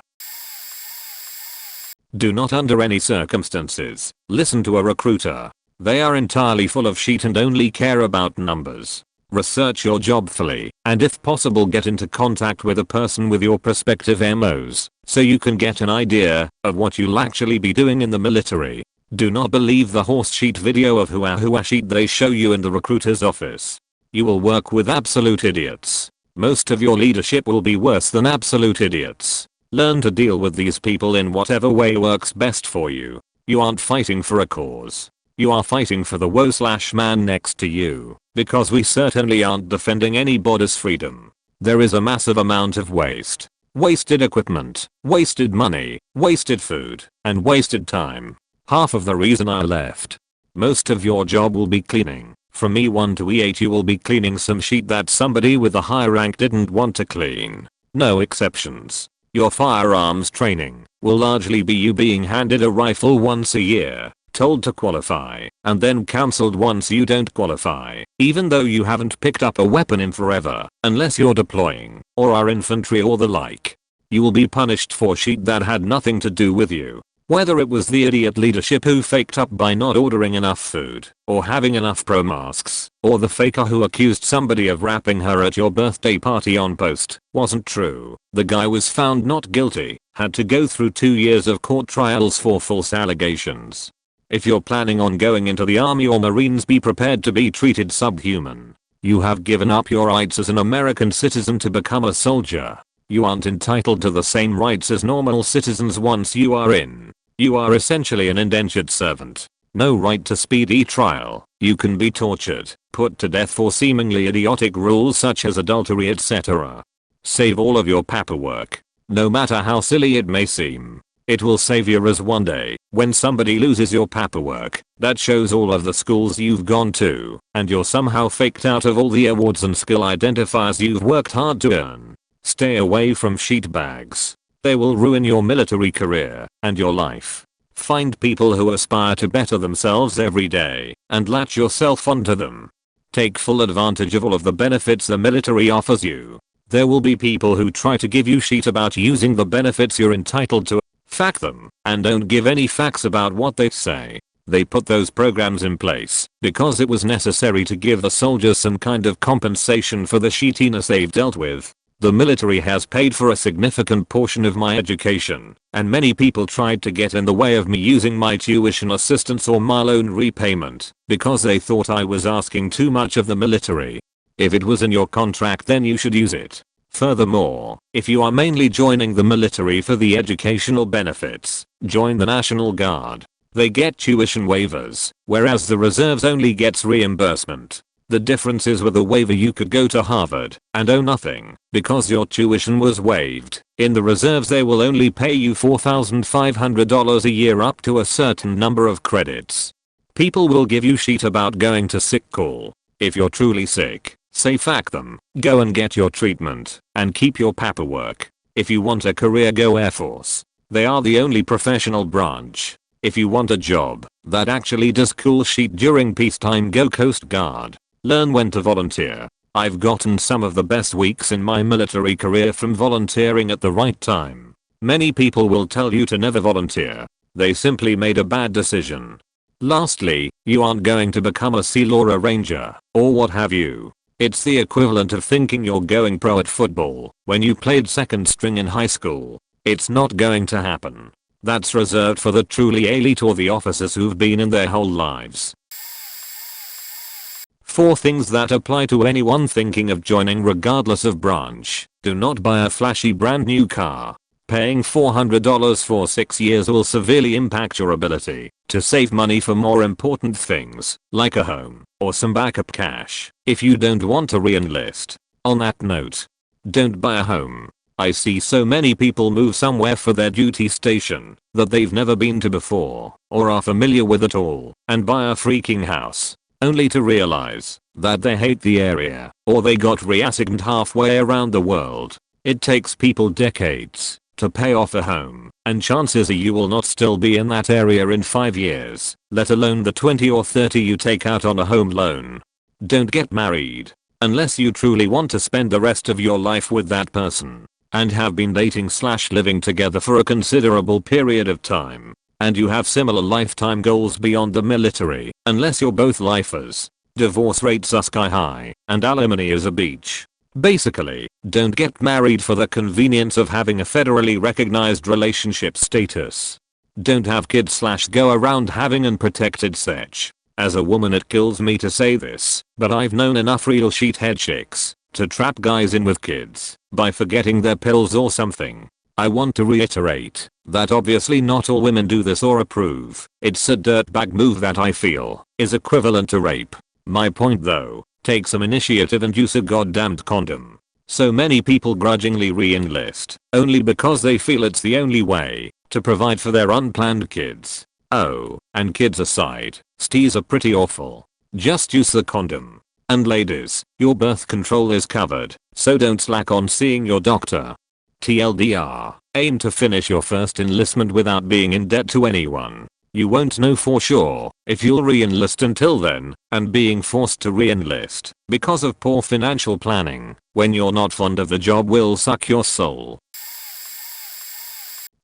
Do not under any circumstances listen to a recruiter. They are entirely full of shit and only care about numbers. Research your job fully, and if possible get into contact with a person with your prospective MOs, so you can get an idea of what you'll actually be doing in the military. Do not believe the horse sheet video of hua sheet they show you in the recruiter's office. You will work with absolute idiots. Most of your leadership will be worse than absolute idiots. Learn to deal with these people in whatever way works best for you. You aren't fighting for a cause. You are fighting for the woe/man next to you, because we certainly aren't defending anybody's freedom. There is a massive amount of waste. Wasted equipment, wasted money, wasted food, and wasted time. Half of the reason I left. Most of your job will be cleaning. From E1 to E8 you will be cleaning some sheet that somebody with a high rank didn't want to clean. No exceptions. Your firearms training will largely be you being handed a rifle once a year, told to qualify, and then cancelled once you don't qualify, even though you haven't picked up a weapon in forever, unless you're deploying, or are infantry or the like. You will be punished for shit that had nothing to do with you. Whether it was the idiot leadership who faked up by not ordering enough food, or having enough pro masks, or the faker who accused somebody of rapping her at your birthday party on post, wasn't true. The guy was found not guilty, had to go through 2 years of court trials for false allegations. If you're planning on going into the army or marines, be prepared to be treated subhuman. You have given up your rights as an American citizen to become a soldier. You aren't entitled to the same rights as normal citizens once you are in. You are essentially an indentured servant. No right to speedy trial. You can be tortured, put to death for seemingly idiotic rules such as adultery, etc. Save all of your paperwork. No matter how silly it may seem. It will save you, as one day, when somebody loses your paperwork, that shows all of the schools you've gone to, and you're somehow faked out of all the awards and skill identifiers you've worked hard to earn. Stay away from sheet bags. They will ruin your military career and your life. Find people who aspire to better themselves every day and latch yourself onto them. Take full advantage of all of the benefits the military offers you. There will be people who try to give you shit about using the benefits you're entitled to. Fact them, and don't give any facts about what they say. They put those programs in place because it was necessary to give the soldiers some kind of compensation for the shitiness they've dealt with. The military has paid for a significant portion of my education, and many people tried to get in the way of me using my tuition assistance or my loan repayment because they thought I was asking too much of the military. If it was in your contract, then you should use it. Furthermore, if you are mainly joining the military for the educational benefits, join the National Guard. They get tuition waivers, whereas the reserves only gets reimbursement. The difference is with a waiver you could go to Harvard and owe nothing because your tuition was waived. In the reserves they will only pay you $4,500 a year up to a certain number of credits. People will give you shit about going to sick call. If you're truly sick, say fuck them, go and get your treatment, and keep your paperwork. If you want a career, go Air Force. They are the only professional branch. If you want a job that actually does cool shit during peacetime, go Coast Guard. Learn when to volunteer. I've gotten some of the best weeks in my military career from volunteering at the right time. Many people will tell you to never volunteer. They simply made a bad decision. Lastly, you aren't going to become a SEAL or a Ranger, or what have you. It's the equivalent of thinking you're going pro at football when you played second string in high school. It's not going to happen. That's reserved for the truly elite or the officers who've been in their whole lives. 4 things that apply to anyone thinking of joining regardless of branch. Do not buy a flashy brand new car. Paying $400 for 6 years will severely impact your ability to save money for more important things, like a home or some backup cash, if you don't want to re-enlist. On that note, don't buy a home. I see so many people move somewhere for their duty station that they've never been to before or are familiar with at all and buy a freaking house, only to realize that they hate the area or they got reassigned halfway around the world. It takes people decades to pay off a home, and chances are you will not still be in that area in 5 years, let alone the 20 or 30 you take out on a home loan. Don't get married unless you truly want to spend the rest of your life with that person and have been dating/living together for a considerable period of time, and you have similar lifetime goals beyond the military. Unless you're both lifers, divorce rates are sky high and alimony is a beach. Basically, don't get married for the convenience of having a federally recognized relationship status. Don't have kids/go around having unprotected sex. As a woman, it kills me to say this, but I've known enough real sheethead chicks to trap guys in with kids by forgetting their pills or something. I want to reiterate that obviously not all women do this or approve. It's a dirtbag move that I feel is equivalent to rape. My point though, take some initiative and use a goddamned condom. So many people grudgingly re-enlist only because they feel it's the only way to provide for their unplanned kids. Oh, and kids aside, STIs are pretty awful. Just use the condom. And ladies, your birth control is covered, so don't slack on seeing your doctor. TLDR, aim to finish your first enlistment without being in debt to anyone. You won't know for sure if you'll re-enlist until then, and being forced to re-enlist because of poor financial planning when you're not fond of the job will suck your soul.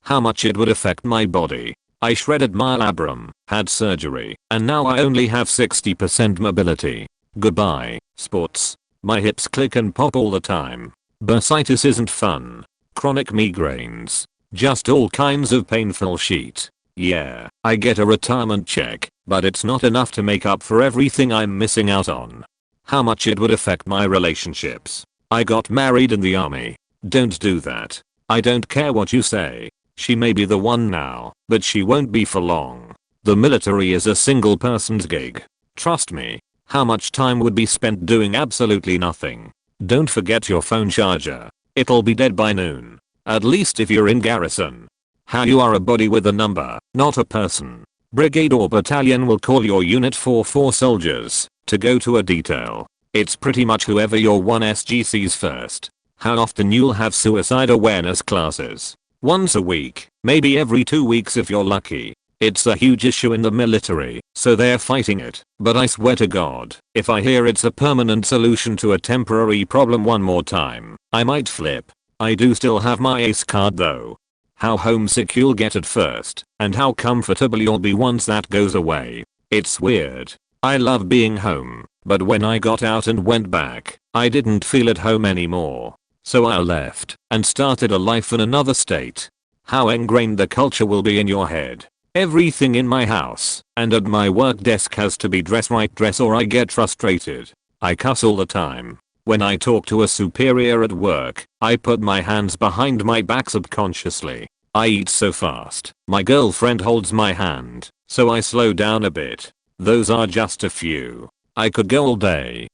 How much it would affect my body. I shredded my labrum, had surgery, and now I only have 60% mobility. Goodbye, sports. My hips click and pop all the time. Bursitis isn't fun. Chronic migraines. Just all kinds of painful shit. Yeah, I get a retirement check, but it's not enough to make up for everything I'm missing out on. How much it would affect my relationships. I got married in the army. Don't do that. I don't care what you say. She may be the one now, but she won't be for long. The military is a single person's gig. Trust me. How much time would be spent doing absolutely nothing? Don't forget your phone charger. It'll be dead by noon. At least if you're in garrison. How you are a body with a number, not a person. Brigade or battalion will call your unit for 4 soldiers to go to a detail. It's pretty much whoever your 1SG sees first. How often you'll have suicide awareness classes. Once a week, maybe every 2 weeks if you're lucky. It's a huge issue in the military, so they're fighting it. But I swear to God, if I hear it's a permanent solution to a temporary problem one more time, I might flip. I do still have my ACE card though. How homesick you'll get at first, and how comfortable you'll be once that goes away. It's weird. I love being home, but when I got out and went back, I didn't feel at home anymore. So I left and started a life in another state. How ingrained the culture will be in your head. Everything in my house and at my work desk has to be dress right dress or I get frustrated. I cuss all the time. When I talk to a superior at work, I put my hands behind my back subconsciously. I eat so fast. My girlfriend holds my hand, so I slow down a bit. Those are just a few. I could go all day.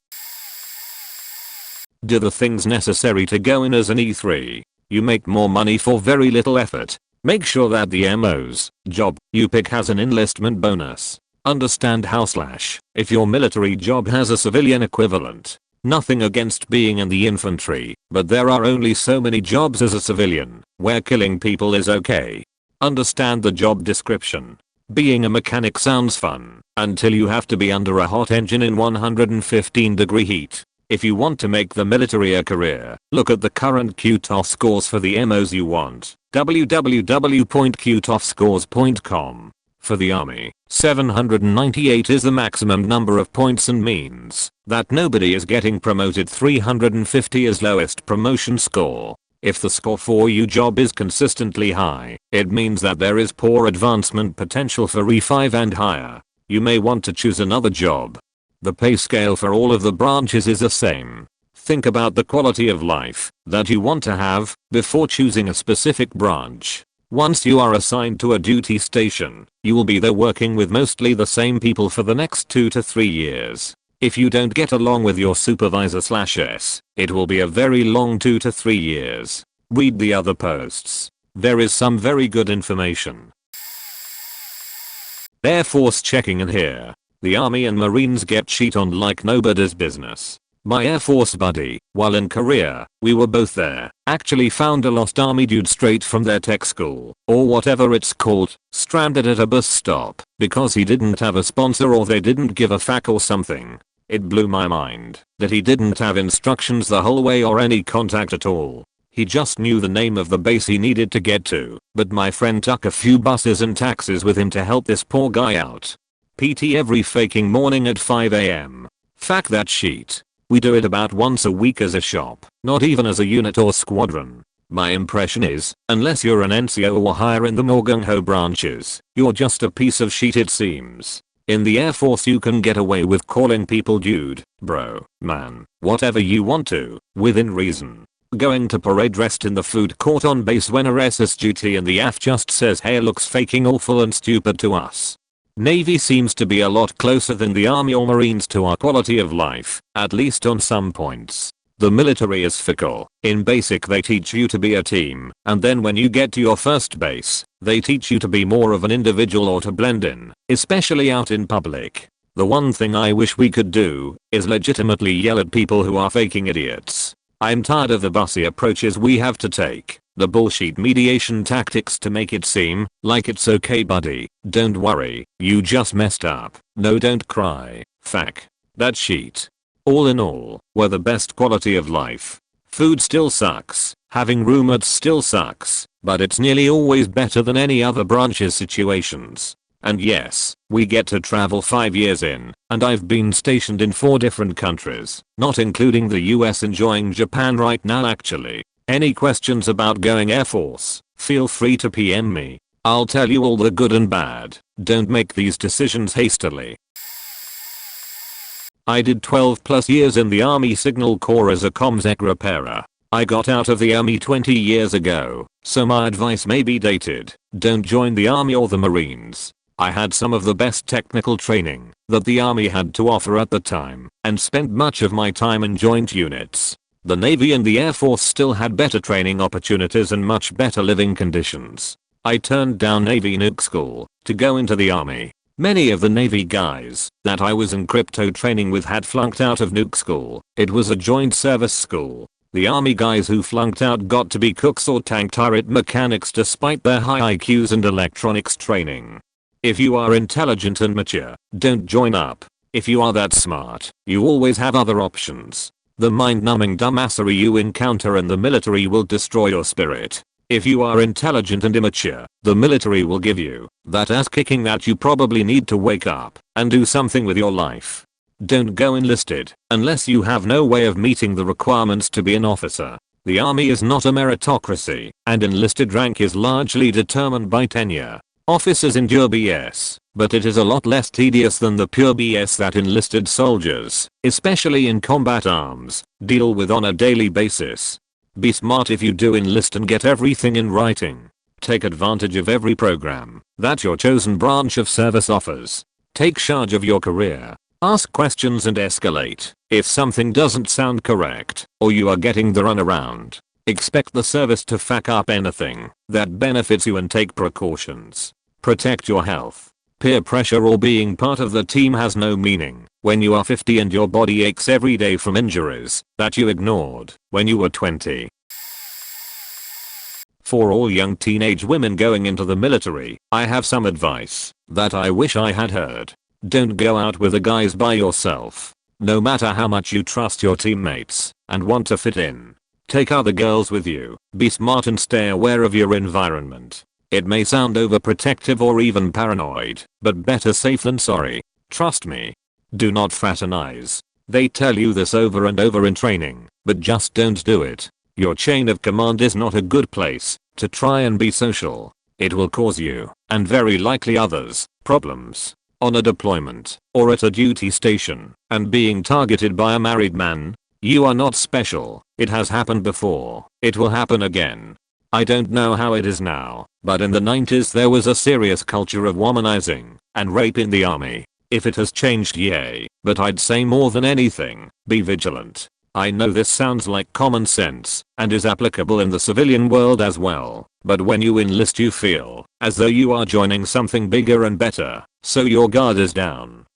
Do the things necessary to go in as an E3. You make more money for very little effort. Make sure that the MO's job you pick has an enlistment bonus. Understand how / if your military job has a civilian equivalent. Nothing against being in the infantry, but there are only so many jobs as a civilian where killing people is okay. Understand the job description. Being a mechanic sounds fun until you have to be under a hot engine in 115-degree heat. If you want to make the military a career, look at the current QTOF scores for the MOs you want. www.qtofscores.com. For the army, 798 is the maximum number of points and means that nobody is getting promoted. 350 is lowest promotion score. If the score for your job is consistently high, it means that there is poor advancement potential for E5 and higher. You may want to choose another job. The pay scale for all of the branches is the same. Think about the quality of life that you want to have before choosing a specific branch. Once you are assigned to a duty station, you will be there working with mostly the same people for the next 2 to 3 years. If you don't get along with your supervisor /S, it will be a very long 2 to 3 years. Read the other posts. There is some very good information. Air Force checking in here. The Army and Marines get cheat on like nobody's business. My Air Force buddy, while in Korea, we were both there, actually found a lost army dude straight from their tech school, or whatever it's called, stranded at a bus stop because he didn't have a sponsor or they didn't give a fuck or something. It blew my mind that he didn't have instructions the whole way or any contact at all. He just knew the name of the base he needed to get to, but my friend took a few buses and taxis with him to help this poor guy out. PT every faking morning at 5 AM. Fuck that shit. We do it about once a week as a shop, not even as a unit or squadron. My impression is, unless you're an NCO or higher in the more gung-ho branches, you're just a piece of shit it seems. In the Air Force you can get away with calling people dude, bro, man, whatever you want to, within reason. Going to parade dressed in the food court on base when a SS duty in the AF just says hey looks faking awful and stupid to us. Navy seems to be a lot closer than the Army or Marines to our quality of life, at least on some points. The military is fickle. In basic they teach you to be a team, and then when you get to your first base, they teach you to be more of an individual or to blend in, especially out in public. The one thing I wish we could do is legitimately yell at people who are faking idiots. I'm tired of the bossy approaches we have to take, the bullshit mediation tactics to make it seem like it's okay buddy, don't worry, you just messed up, no don't cry, fuck, that shit. All in all, we're the best quality of life. Food still sucks, having roommates still sucks, but it's nearly always better than any other branch's situations. And yes, we get to travel 5 years in, and I've been stationed in 4 different countries, not including the US, enjoying Japan right now actually. Any questions about going Air Force, feel free to PM me. I'll tell you all the good and bad. Don't make these decisions hastily. I did 12 plus years in the Army Signal Corps as a comsec repairer. I got out of the Army 20 years ago, so my advice may be dated. Don't join the Army or the Marines. I had some of the best technical training that the Army had to offer at the time, and spent much of my time in joint units. The Navy and the Air Force still had better training opportunities and much better living conditions. I turned down Navy nuke school to go into the Army. Many of the Navy guys that I was in crypto training with had flunked out of nuke school. It was a joint service school. The Army guys who flunked out got to be cooks or tank turret mechanics despite their high IQs and electronics training. If you are intelligent and mature, don't join up. If you are that smart, you always have other options. The mind-numbing dumbassery you encounter in the military will destroy your spirit. If you are intelligent and immature, the military will give you that ass kicking that you probably need to wake up and do something with your life. Don't go enlisted unless you have no way of meeting the requirements to be an officer. The Army is not a meritocracy, and enlisted rank is largely determined by tenure. Officers endure BS, but it is a lot less tedious than the pure BS that enlisted soldiers, especially in combat arms, deal with on a daily basis. Be smart if you do enlist and get everything in writing. Take advantage of every program that your chosen branch of service offers. Take charge of your career. Ask questions and escalate if something doesn't sound correct or you are getting the runaround. Expect the service to fuck up anything that benefits you and take precautions. Protect your health. Peer pressure or being part of the team has no meaning when you are 50 and your body aches every day from injuries that you ignored when you were 20. For all young teenage women going into the military, I have some advice that I wish I had heard. Don't go out with the guys by yourself. No matter how much you trust your teammates and want to fit in, take other girls with you. Be smart and stay aware of your environment. It may sound overprotective or even paranoid, but better safe than sorry. Trust me. Do not fraternize. They tell you this over and over in training, but just don't do it. Your chain of command is not a good place to try and be social. It will cause you, and very likely others, problems. On a deployment, or at a duty station, and being targeted by a married man. You are not special. It has happened before. It will happen again. I don't know how it is now, but in the 90s there was a serious culture of womanizing and rape in the Army. If it has changed, yay, but I'd say more than anything, be vigilant. I know this sounds like common sense and is applicable in the civilian world as well, but when you enlist you feel as though you are joining something bigger and better, so your guard is down.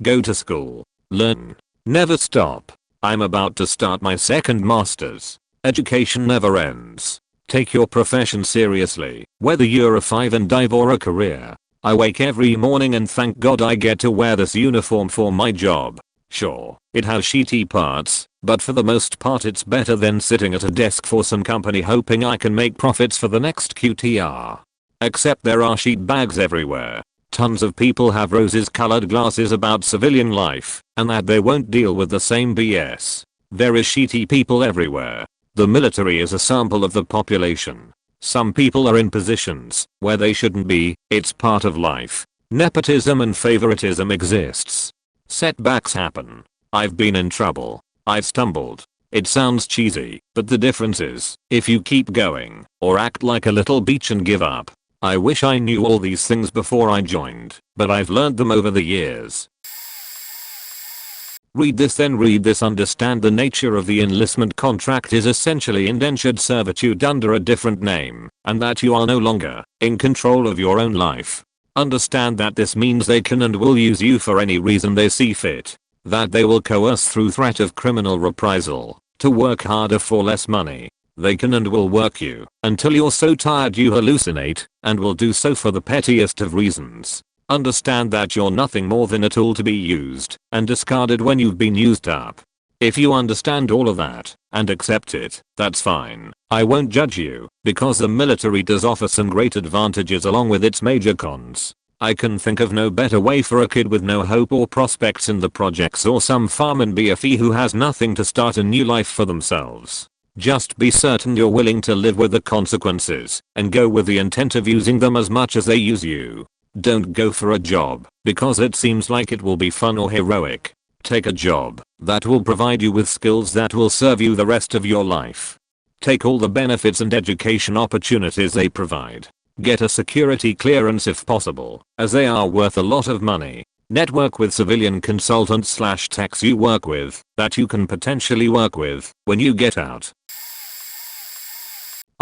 Go to school. Learn. Never stop. I'm about to start my second master's. Education never ends. Take your profession seriously, whether you're a 5 and dive or a career. I wake every morning and thank God I get to wear this uniform for my job. Sure, it has shitty parts, but for the most part it's better than sitting at a desk for some company hoping I can make profits for the next QTR. Except there are sheet bags everywhere. Tons of people have roses-colored glasses about civilian life, and that they won't deal with the same BS. There is shitty people everywhere. The military is a sample of the population. Some people are in positions where they shouldn't be. It's part of life. Nepotism and favoritism exists. Setbacks happen. I've been in trouble. I've stumbled. It sounds cheesy, but the difference is, if you keep going, or act like a little bitch and give up. I wish I knew all these things before I joined, but I've learned them over the years. Read this, then read this. Understand the nature of the enlistment contract is essentially indentured servitude under a different name, and that you are no longer in control of your own life. Understand that this means they can and will use you for any reason they see fit. That they will coerce through threat of criminal reprisal to work harder for less money. They can and will work you until you're so tired you hallucinate, and will do so for the pettiest of reasons. Understand that you're nothing more than a tool to be used and discarded when you've been used up. If you understand all of that and accept it, that's fine. I won't judge you, because the military does offer some great advantages along with its major cons. I can think of no better way for a kid with no hope or prospects in the projects or some farm and BFE who has nothing to start a new life for themselves. Just be certain you're willing to live with the consequences and go with the intent of using them as much as they use you. Don't go for a job because it seems like it will be fun or heroic. Take a job that will provide you with skills that will serve you the rest of your life. Take all the benefits and education opportunities they provide. Get a security clearance if possible, as they are worth a lot of money. Network with civilian consultants/techs you work with that you can potentially work with when you get out.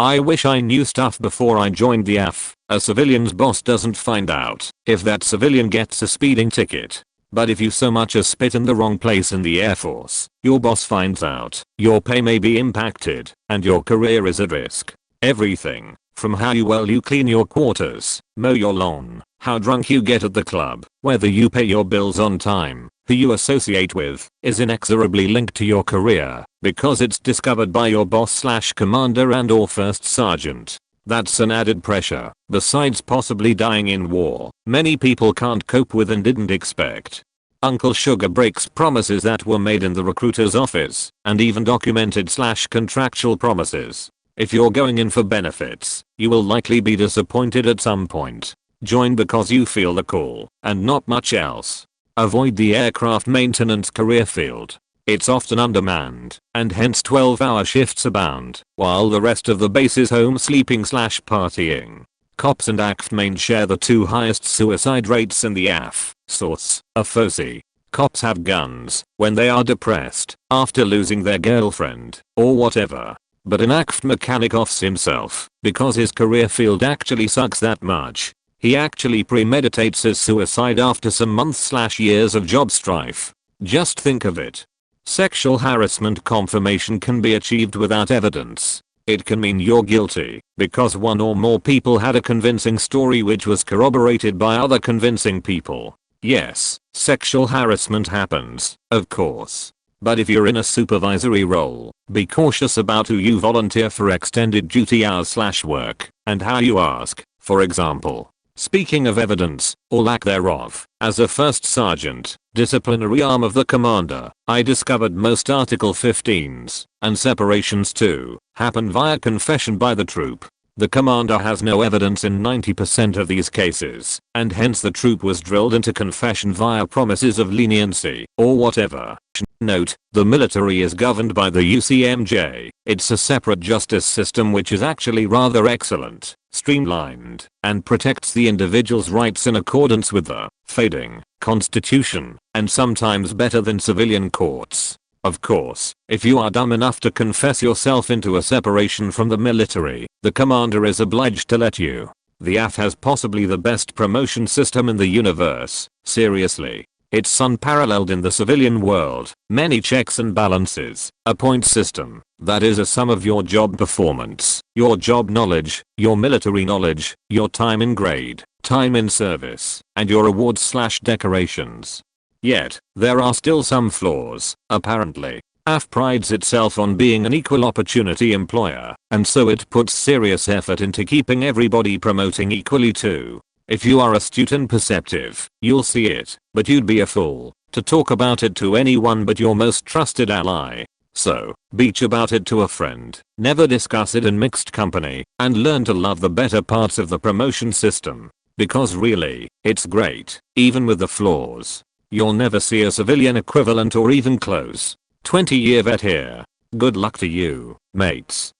I wish I knew stuff before I joined the AF. A civilian's boss doesn't find out if that civilian gets a speeding ticket. But if you so much as spit in the wrong place in the Air Force, your boss finds out. Your pay may be impacted, and your career is at risk. Everything, from how well you clean your quarters, mow your lawn, how drunk you get at the club, whether you pay your bills on time, who you associate with, is inexorably linked to your career, because it's discovered by your boss/commander and/or first sergeant. That's an added pressure, besides possibly dying in war, many people can't cope with and didn't expect. Uncle Sugar breaks promises that were made in the recruiter's office, and even documented/contractual promises. If you're going in for benefits, you will likely be disappointed at some point. Join because you feel the call, and not much else. Avoid the aircraft maintenance career field. It's often undermanned, and hence 12-hour shifts abound, while the rest of the base is home sleeping/partying. Cops and ACT main share the two highest suicide rates in the AF. Source: a FOSI. Cops have guns when they are depressed, after losing their girlfriend, or whatever. But an ACT mechanic offs himself, because his career field actually sucks that much. He actually premeditates his suicide after some months/years of job strife. Just think of it. Sexual harassment confirmation can be achieved without evidence. It can mean you're guilty because one or more people had a convincing story which was corroborated by other convincing people. Yes, sexual harassment happens, of course. But if you're in a supervisory role, be cautious about who you volunteer for extended duty hours/work, and how you ask, for example. Speaking of evidence, or lack thereof, as a first sergeant, disciplinary arm of the commander, I discovered most Article 15s, and separations too, happen via confession by the troop. The commander has no evidence in 90% of these cases, and hence the troop was drilled into confession via promises of leniency, or whatever. Note, the military is governed by the UCMJ. It's a separate justice system which is actually rather excellent, streamlined, and protects the individual's rights in accordance with the fading Constitution, and sometimes better than civilian courts. Of course, if you are dumb enough to confess yourself into a separation from the military, the commander is obliged to let you. The AF has possibly the best promotion system in the universe, seriously. It's unparalleled in the civilian world. Many checks and balances, a point system, that is a sum of your job performance, your job knowledge, your military knowledge, your time in grade, time in service, and your awards/decorations. Yet, there are still some flaws, apparently. AF prides itself on being an equal opportunity employer, and so it puts serious effort into keeping everybody promoting equally too. If you are astute and perceptive, you'll see it, but you'd be a fool to talk about it to anyone but your most trusted ally. So, beach about it to a friend, never discuss it in mixed company, and learn to love the better parts of the promotion system. Because really, it's great, even with the flaws. You'll never see a civilian equivalent or even close. 20-year vet here. Good luck to you, mates.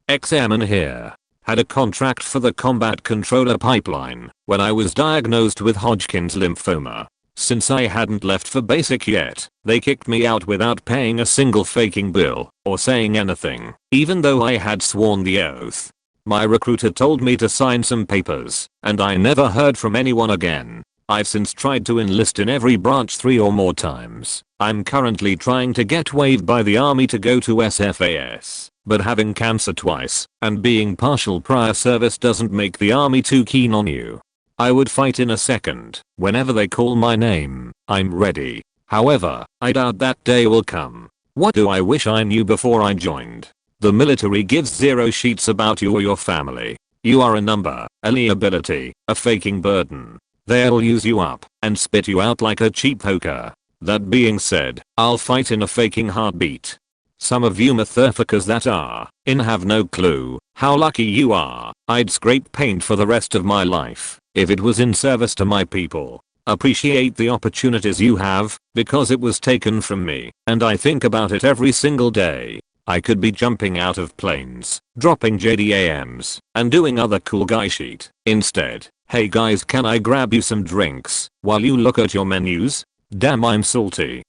XMN here. Had a contract for the combat controller pipeline when I was diagnosed with Hodgkin's lymphoma. Since I hadn't left for basic yet, they kicked me out without paying a single faking bill or saying anything, even though I had sworn the oath. My recruiter told me to sign some papers, and I never heard from anyone again. I've since tried to enlist in every branch 3 or more times. I'm currently trying to get waived by the army to go to SFAS, but having cancer twice and being partial prior service doesn't make the army too keen on you. I would fight in a second. Whenever they call my name, I'm ready. However, I doubt that day will come. What do I wish I knew before I joined? The military gives 0 sheets about you or your family. You are a number, a liability, a faking burden. They'll use you up and spit you out like a cheap poker. That being said, I'll fight in a faking heartbeat. Some of you motherfuckers that are in have no clue how lucky you are. I'd scrape paint for the rest of my life if it was in service to my people. Appreciate the opportunities you have because it was taken from me, and I think about it every single day. I could be jumping out of planes, dropping JDAMs, and doing other cool guy shit. Instead, hey guys, can I grab you some drinks while you look at your menus? Damn, I'm salty.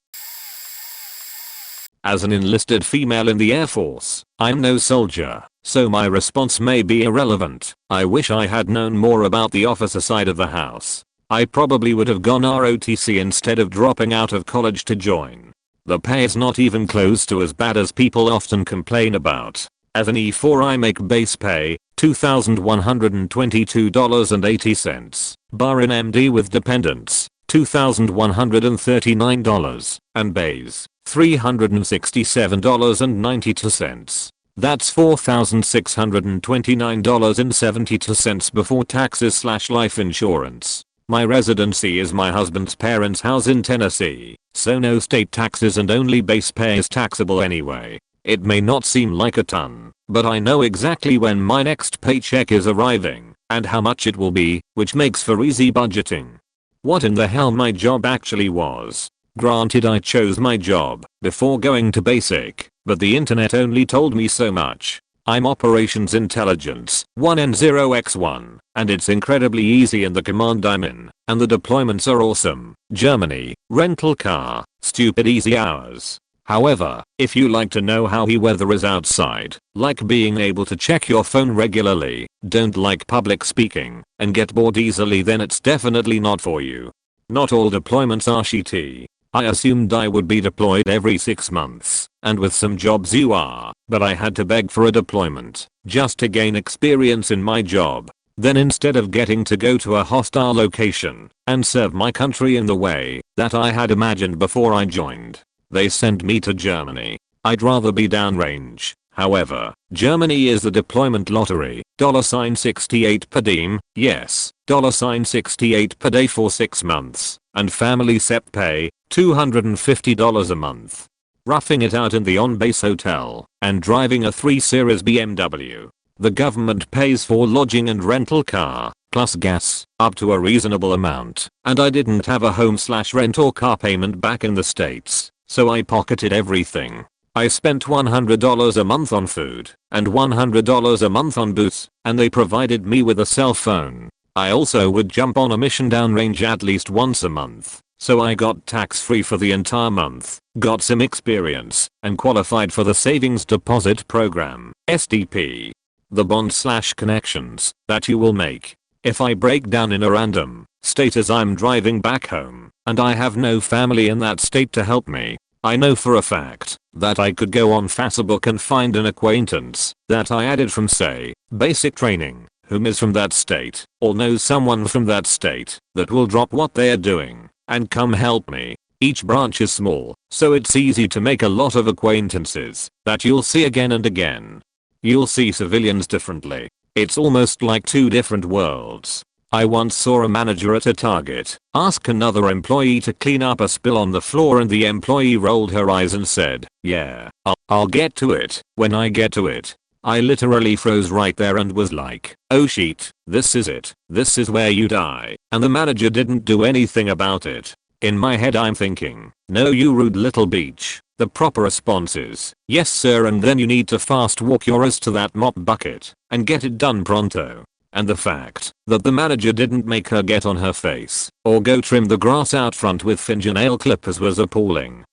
As an enlisted female in the Air Force, I'm no soldier, so my response may be irrelevant. I wish I had known more about the officer side of the house. I probably would have gone ROTC instead of dropping out of college to join. The pay is not even close to as bad as people often complain about. As an E4 I make base pay $2,122.80, bar in MD with dependents $2,139, and base $367.92. That's $4,629.72 before taxes / life insurance. My residency is my husband's parents' house in Tennessee, so no state taxes and only base pay is taxable anyway. It may not seem like a ton, but I know exactly when my next paycheck is arriving and how much it will be, which makes for easy budgeting. What in the hell my job actually was. Granted, I chose my job before going to basic, but the internet only told me so much. I'm Operations Intelligence 1N0X1, and it's incredibly easy in the command I'm in, and the deployments are awesome. Germany, rental car, stupid easy hours. However, if you like to know how the weather is outside, like being able to check your phone regularly, don't like public speaking, and get bored easily, then it's definitely not for you. Not all deployments are shitty. I assumed I would be deployed every 6 months, and with some jobs you are, but I had to beg for a deployment just to gain experience in my job. Then instead of getting to go to a hostile location and serve my country in the way that I had imagined before I joined, they sent me to Germany. I'd rather be downrange. However, Germany is the deployment lottery. $68 per diem, yes, $68 per day for 6 months, and family SEP pay, $250 a month. Roughing it out in the on-base hotel, and driving a 3 Series BMW. The government pays for lodging and rental car, plus gas, up to a reasonable amount, and I didn't have a home/rent or car payment back in the States, so I pocketed everything. I spent $100 a month on food, and $100 a month on booze, and they provided me with a cell phone. I also would jump on a mission downrange at least once a month, so I got tax-free for the entire month, got some experience, and qualified for the Savings Deposit Program, SDP. The bond/connections that you will make. If I break down in a random state as I'm driving back home, and I have no family in that state to help me, I know for a fact that I could go on Facebook and find an acquaintance that I added from, say, basic training, whom is from that state, or knows someone from that state that will drop what they're doing and come help me. Each branch is small, so it's easy to make a lot of acquaintances that you'll see again and again. You'll see civilians differently. It's almost like 2 different worlds. I once saw a manager at a Target ask another employee to clean up a spill on the floor, and the employee rolled her eyes and said, "Yeah, I'll get to it when I get to it." I literally froze right there and was like, oh shit, this is it. This is where you die. And the manager didn't do anything about it. In my head I'm thinking, no you rude little beach. The proper response is, yes sir, and then you need to fast walk your ass to that mop bucket and get it done pronto. And the fact that the manager didn't make her get on her face or go trim the grass out front with fingernail clippers was appalling.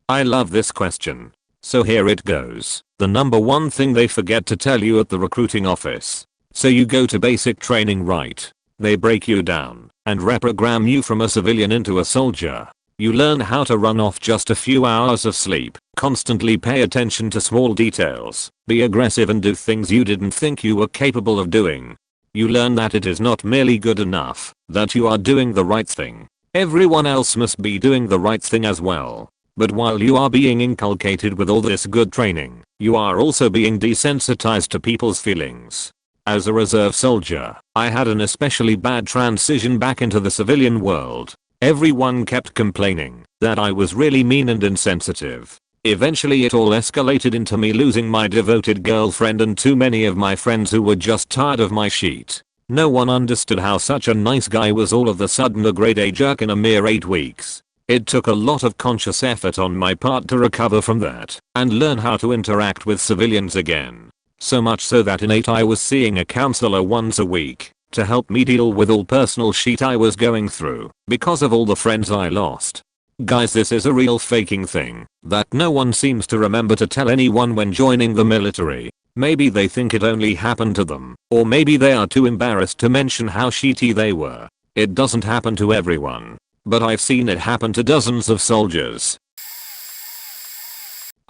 I love this question. So here it goes. The number one thing they forget to tell you at the recruiting office. So you go to basic training, right? They break you down and reprogram you from a civilian into a soldier. You learn how to run off just a few hours of sleep, constantly pay attention to small details, be aggressive and do things you didn't think you were capable of doing. You learn that it is not merely good enough, that you are doing the right thing. Everyone else must be doing the right thing as well. But while you are being inculcated with all this good training, you are also being desensitized to people's feelings. As a reserve soldier, I had an especially bad transition back into the civilian world. Everyone kept complaining that I was really mean and insensitive. Eventually it all escalated into me losing my devoted girlfriend and too many of my friends who were just tired of my shit. No one understood how such a nice guy was all of a sudden a grade A jerk in a mere 8 weeks. It took a lot of conscious effort on my part to recover from that and learn how to interact with civilians again. So much so that in 8 I was seeing a counselor once a week to help me deal with all personal shit I was going through because of all the friends I lost. Guys, this is a real faking thing that no one seems to remember to tell anyone when joining the military. Maybe they think it only happened to them, or maybe they are too embarrassed to mention how shitty they were. It doesn't happen to everyone, but I've seen it happen to dozens of soldiers.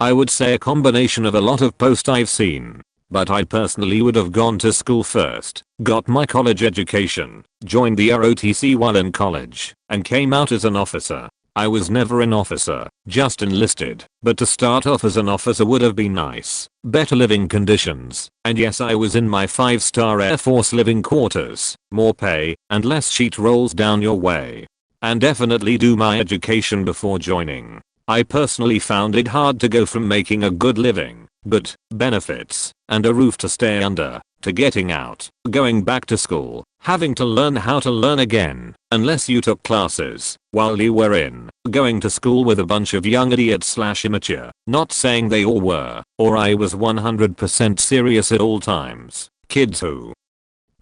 I would say a combination of a lot of posts I've seen. But I personally would have gone to school first, got my college education, joined the ROTC while in college, and came out as an officer. I was never an officer, just enlisted, but to start off as an officer would have been nice. Better living conditions, and yes, I was in my 5-star Air Force living quarters, more pay, and less sheet rolls down your way. And definitely do my education before joining. I personally found it hard to go from making a good living, but benefits, and a roof to stay under, to getting out, going back to school, having to learn how to learn again, unless you took classes while you were in, going to school with a bunch of young idiots / immature, not saying they all were, or I was 100% serious at all times, kids who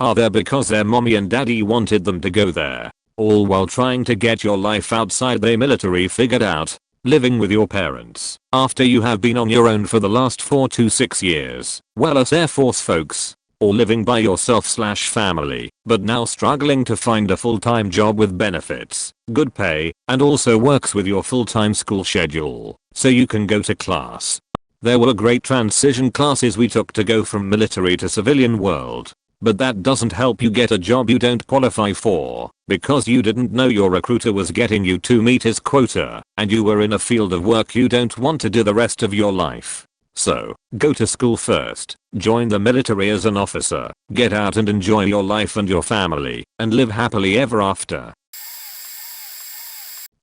are there because their mommy and daddy wanted them to go there, all while trying to get your life outside the military figured out. Living with your parents after you have been on your own for the last 4 to 6 years, well as Air Force folks, or living by yourself / family, but now struggling to find a full-time job with benefits, good pay, and also works with your full-time school schedule, so you can go to class. There were great transition classes we took to go from military to civilian world. But that doesn't help you get a job you don't qualify for, because you didn't know your recruiter was getting you to meet his quota, and you were in a field of work you don't want to do the rest of your life. So, go to school first, join the military as an officer, get out and enjoy your life and your family, and live happily ever after.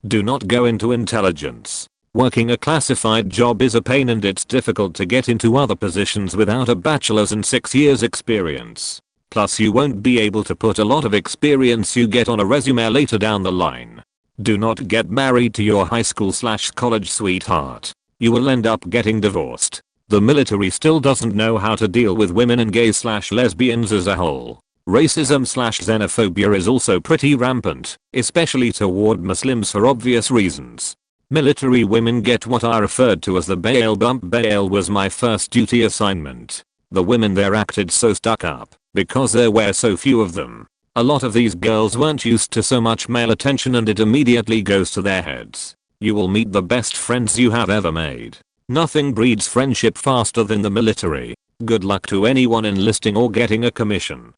Do not go into intelligence. Working a classified job is a pain and it's difficult to get into other positions without a bachelor's and 6 years experience. Plus you won't be able to put a lot of experience you get on a resume later down the line. Do not get married to your high school / college sweetheart. You will end up getting divorced. The military still doesn't know how to deal with women and gays / lesbians as a whole. Racism / xenophobia is also pretty rampant, especially toward Muslims for obvious reasons. Military women get what I referred to as the bail bump. Bail was my first duty assignment. The women there acted so stuck up because there were so few of them. A lot of these girls weren't used to so much male attention and it immediately goes to their heads. You will meet the best friends you have ever made. Nothing breeds friendship faster than the military. Good luck to anyone enlisting or getting a commission.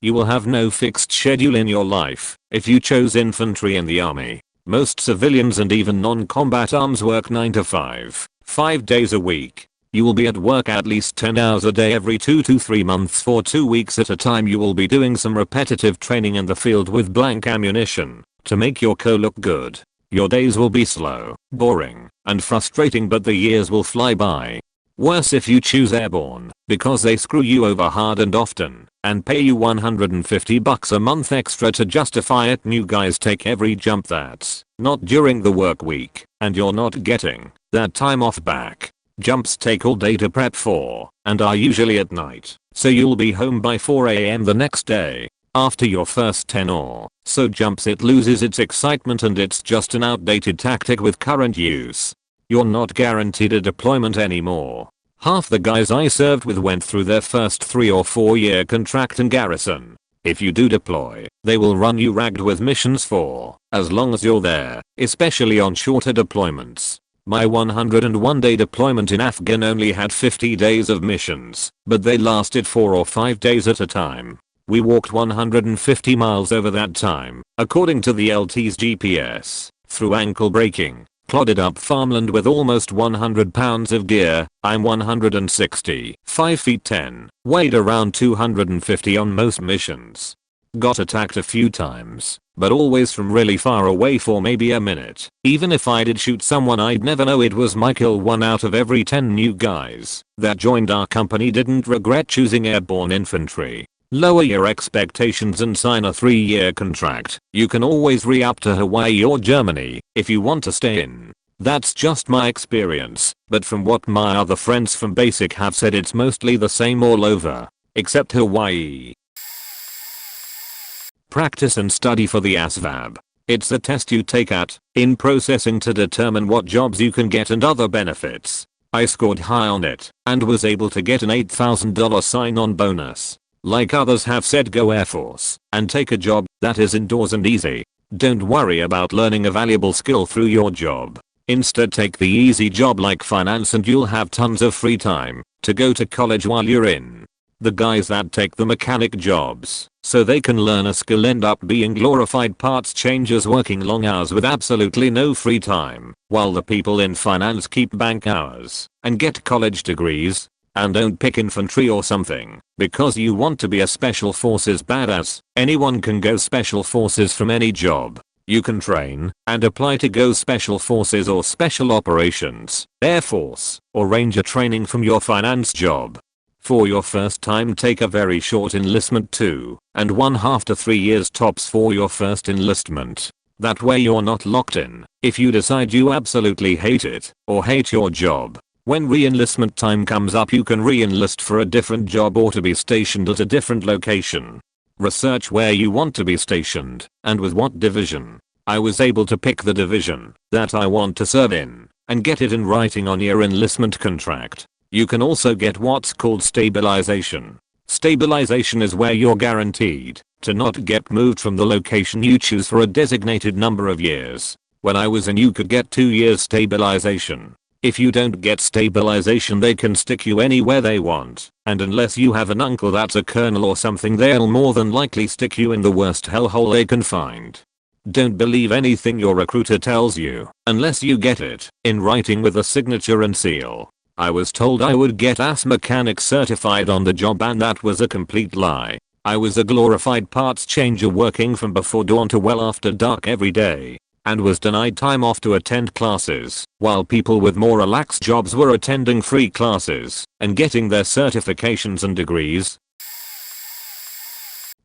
You will have no fixed schedule in your life if you chose infantry in the army. Most civilians and even non-combat arms work 9 to 5, 5 days a week. You will be at work at least 10 hours a day every 2 to 3 months for 2 weeks at a time. You will be doing some repetitive training in the field with blank ammunition to make your co look good. Your days will be slow, boring, and frustrating, but the years will fly by. Worse if you choose airborne, because they screw you over hard and often, and pay you $150 a month extra to justify it. New guys take every jump that's not during the work week, and you're not getting that time off back. Jumps take all day to prep for, and are usually at night, so you'll be home by 4 AM the next day. After your first 10 or so jumps it loses its excitement and it's just an outdated tactic with current use. You're not guaranteed a deployment anymore. Half the guys I served with went through their first 3 or 4 year contract in garrison. If you do deploy, they will run you ragged with missions for as long as you're there, especially on shorter deployments. My 101 day deployment in Afghan only had 50 days of missions, but they lasted 4 or 5 days at a time. We walked 150 miles over that time, according to the LT's GPS, through ankle breaking, plodded up farmland with almost 100 pounds of gear. I'm 160, 5 feet 10, weighed around 250 on most missions. Got attacked a few times, but always from really far away for maybe a minute. Even if I did shoot someone I'd never know it was my kill. 1 out of every 10 new guys that joined our company didn't regret choosing airborne infantry. Lower your expectations and sign a 3-year contract. You can always re-up to Hawaii or Germany if you want to stay in. That's just my experience, but from what my other friends from basic have said it's mostly the same all over, except Hawaii. Practice and study for the ASVAB. It's a test you take in processing to determine what jobs you can get and other benefits. I scored high on it and was able to get an $8,000 sign-on bonus. Like others have said, go Air Force and take a job that is indoors and easy. Don't worry about learning a valuable skill through your job. Instead take the easy job like finance and you'll have tons of free time to go to college while you're in. The guys that take the mechanic jobs so they can learn a skill end up being glorified parts changers working long hours with absolutely no free time, while the people in finance keep bank hours and get college degrees. And don't pick infantry or something because you want to be a special forces badass. Anyone can go special forces from any job. You can train and apply to go special forces or special operations, Air Force, or Ranger training from your finance job. For your first time take a very short enlistment 2.5 to 3 years tops for your first enlistment. That way you're not locked in if you decide you absolutely hate it or hate your job. When re-enlistment time comes up you can re-enlist for a different job or to be stationed at a different location. Research where you want to be stationed and with what division. I was able to pick the division that I want to serve in and get it in writing on your enlistment contract. You can also get what's called stabilization. Stabilization is where you're guaranteed to not get moved from the location you choose for a designated number of years. When I was in you could get 2 years stabilization. If you don't get stabilization they can stick you anywhere they want, and unless you have an uncle that's a colonel or something they'll more than likely stick you in the worst hellhole they can find. Don't believe anything your recruiter tells you unless you get it in writing with a signature and seal. I was told I would get AS mechanic certified on the job and that was a complete lie. I was a glorified parts changer working from before dawn to well after dark every day. And was denied time off to attend classes, while people with more relaxed jobs were attending free classes and getting their certifications and degrees.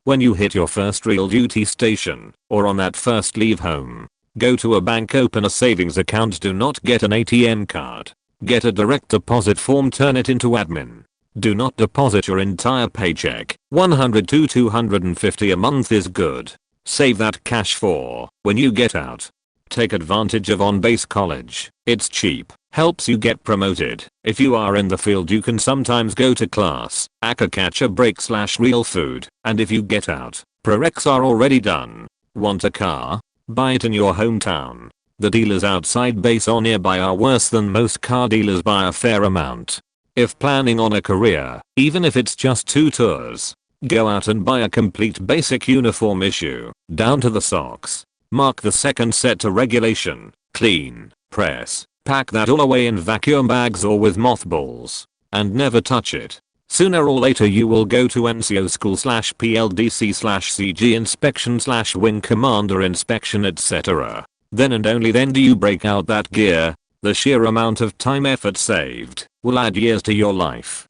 When you hit your first real duty station, or on that first leave home, go to a bank, open a savings account. Do not get an ATM card. Get a direct deposit form, turn it into admin. Do not deposit your entire paycheck. 100 to 250 a month is good. Save that cash for when you get out. Take advantage of on-base college. It's cheap, helps you get promoted. If you are in the field you can sometimes go to class, catch a break / real food, and if you get out, prereqs are already done. Want a car? Buy it in your hometown. The dealers outside base or nearby are worse than most car dealers by a fair amount. If planning on a career, even if it's just 2 tours, go out and buy a complete basic uniform issue, down to the socks. Mark the second set to regulation, clean, press, pack that all away in vacuum bags or with mothballs, and never touch it. Sooner or later you will go to NCO school /PLDC /CG inspection /wing commander inspection etc. Then and only then do you break out that gear. The sheer amount of time effort saved will add years to your life.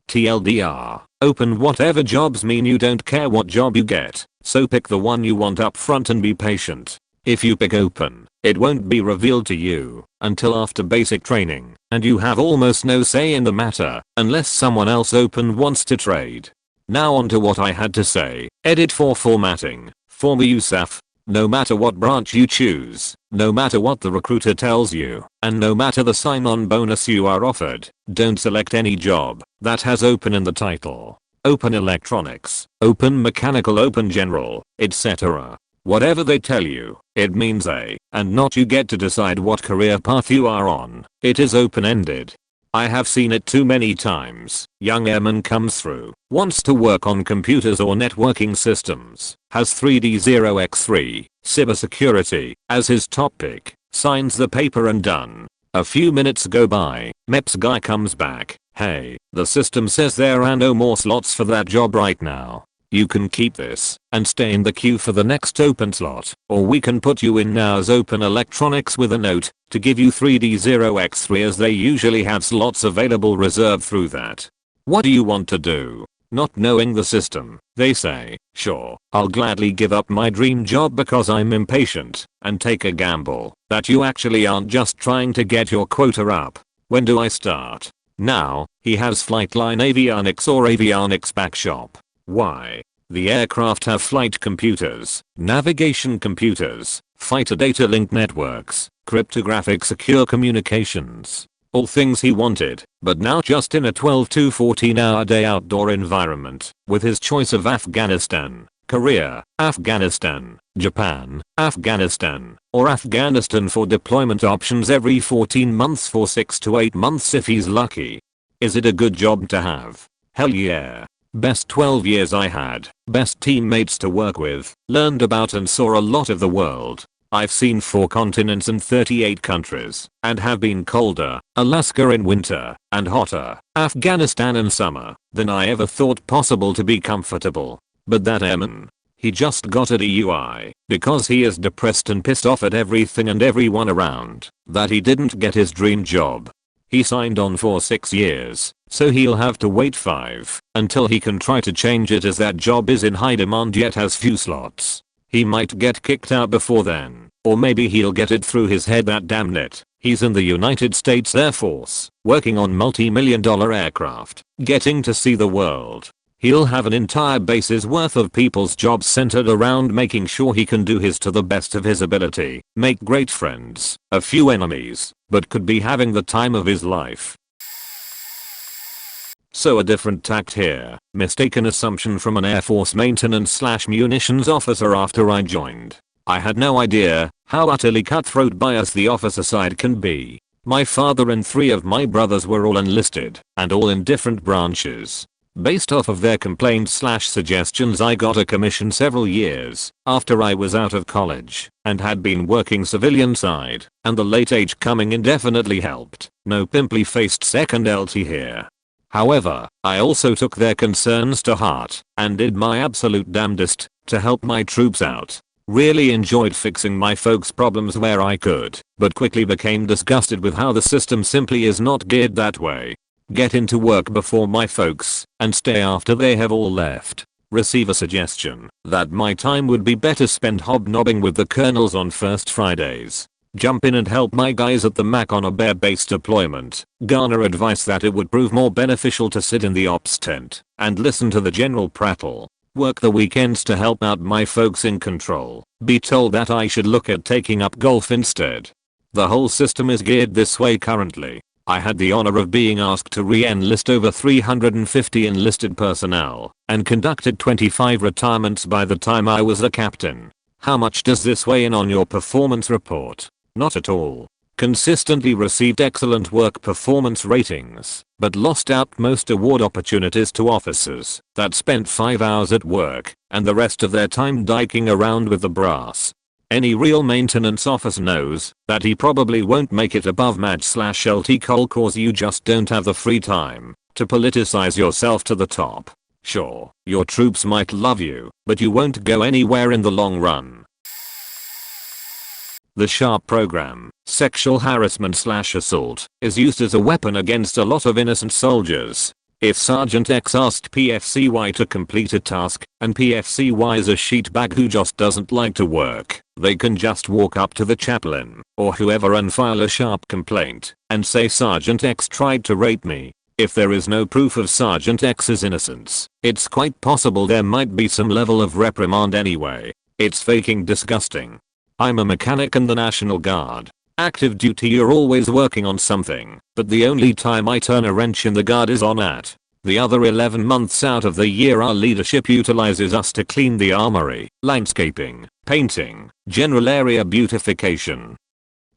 TLDR, open whatever jobs mean you don't care what job you get, so pick the one you want up front and be patient. If you pick open, it won't be revealed to you until after basic training, and you have almost no say in the matter unless someone else open wants to trade. Now on to what I had to say. Edit for formatting. Former USAF. No matter what branch you choose, no matter what the recruiter tells you, and no matter the sign-on bonus you are offered, don't select any job that has open in the title. Open electronics, open mechanical, open general, etc. Whatever they tell you, it means A, and not you get to decide what career path you are on. It is open-ended. I have seen it too many times. Young airman comes through, wants to work on computers or networking systems, has 3D0x3, cybersecurity, as his top pick, signs the paper and done. A few minutes go by, MEPS guy comes back, hey, the system says there are no more slots for that job right now. You can keep this and stay in the queue for the next open slot, or we can put you in now as open electronics with a note to give you 3D0x3 as they usually have slots available reserved through that. What do you want to do? Not knowing the system, they say, sure, I'll gladly give up my dream job because I'm impatient and take a gamble that you actually aren't just trying to get your quota up. When do I start? Now, he has flight line avionics or avionics back shop. Why? The aircraft have flight computers, navigation computers, fighter data link networks, cryptographic secure communications. All things he wanted, but now just in a 12 to 14 hour day outdoor environment, with his choice of Afghanistan, Korea, Afghanistan, Japan, Afghanistan, or Afghanistan for deployment options every 14 months for 6 to 8 months if he's lucky. Is it a good job to have? Hell yeah. Best 12 years I had, best teammates to work with, learned about and saw a lot of the world. I've seen 4 continents and 38 countries, and have been colder, Alaska in winter, and hotter, Afghanistan in summer, than I ever thought possible to be comfortable. But that airman, he just got a DUI, because he is depressed and pissed off at everything and everyone around, that he didn't get his dream job. He signed on for 6 years, so he'll have to wait 5 until he can try to change it as that job is in high demand yet has few slots. He might get kicked out before then, or maybe he'll get it through his head that damn it, he's in the United States Air Force, working on multi-million-dollar aircraft, getting to see the world. He'll have an entire base's worth of people's jobs centered around making sure he can do his to the best of his ability, make great friends, a few enemies, but could be having the time of his life. So a different tact here, mistaken assumption from an Air Force maintenance/munitions officer after I joined. I had no idea how utterly cutthroat bias the officer side can be. My father and 3 of my brothers were all enlisted, and all in different branches. Based off of their complaints/suggestions I got a commission several years after I was out of college and had been working civilian side, and the late age coming in definitely helped. No pimply faced second LT here. However, I also took their concerns to heart and did my absolute damnedest to help my troops out. Really enjoyed fixing my folks' problems where I could, but quickly became disgusted with how the system simply is not geared that way. Get into work before my folks and stay after they have all left. Receive a suggestion that my time would be better spent hobnobbing with the colonels on first Fridays. Jump in and help my guys at the MAC on a bear-based deployment. Garner advice that it would prove more beneficial to sit in the ops tent and listen to the general prattle. Work the weekends to help out my folks in control. Be told that I should look at taking up golf instead. The whole system is geared this way currently. I had the honor of being asked to re-enlist over 350 enlisted personnel and conducted 25 retirements by the time I was a captain. How much does this weigh in on your performance report? Not at all. Consistently received excellent work performance ratings, but lost out most award opportunities to officers that spent 5 hours at work and the rest of their time diking around with the brass. Any real maintenance officer knows that he probably won't make it above Maj/LT col cause you just don't have the free time to politicize yourself to the top. Sure, your troops might love you, but you won't go anywhere in the long run. The SHARP program, sexual harassment/assault, is used as a weapon against a lot of innocent soldiers. If Sergeant X asked PFCY to complete a task, and PFCY is a sheetbag who just doesn't like to work, they can just walk up to the chaplain, or whoever, and file a sharp complaint, and say Sergeant X tried to rape me. If there is no proof of Sergeant X's innocence, it's quite possible there might be some level of reprimand anyway. It's fucking disgusting. I'm a mechanic in the National Guard. Active duty, you're always working on something, but the only time I turn a wrench in the guard is on at. The other 11 months out of the year our leadership utilizes us to clean the armory, landscaping, painting, general area beautification.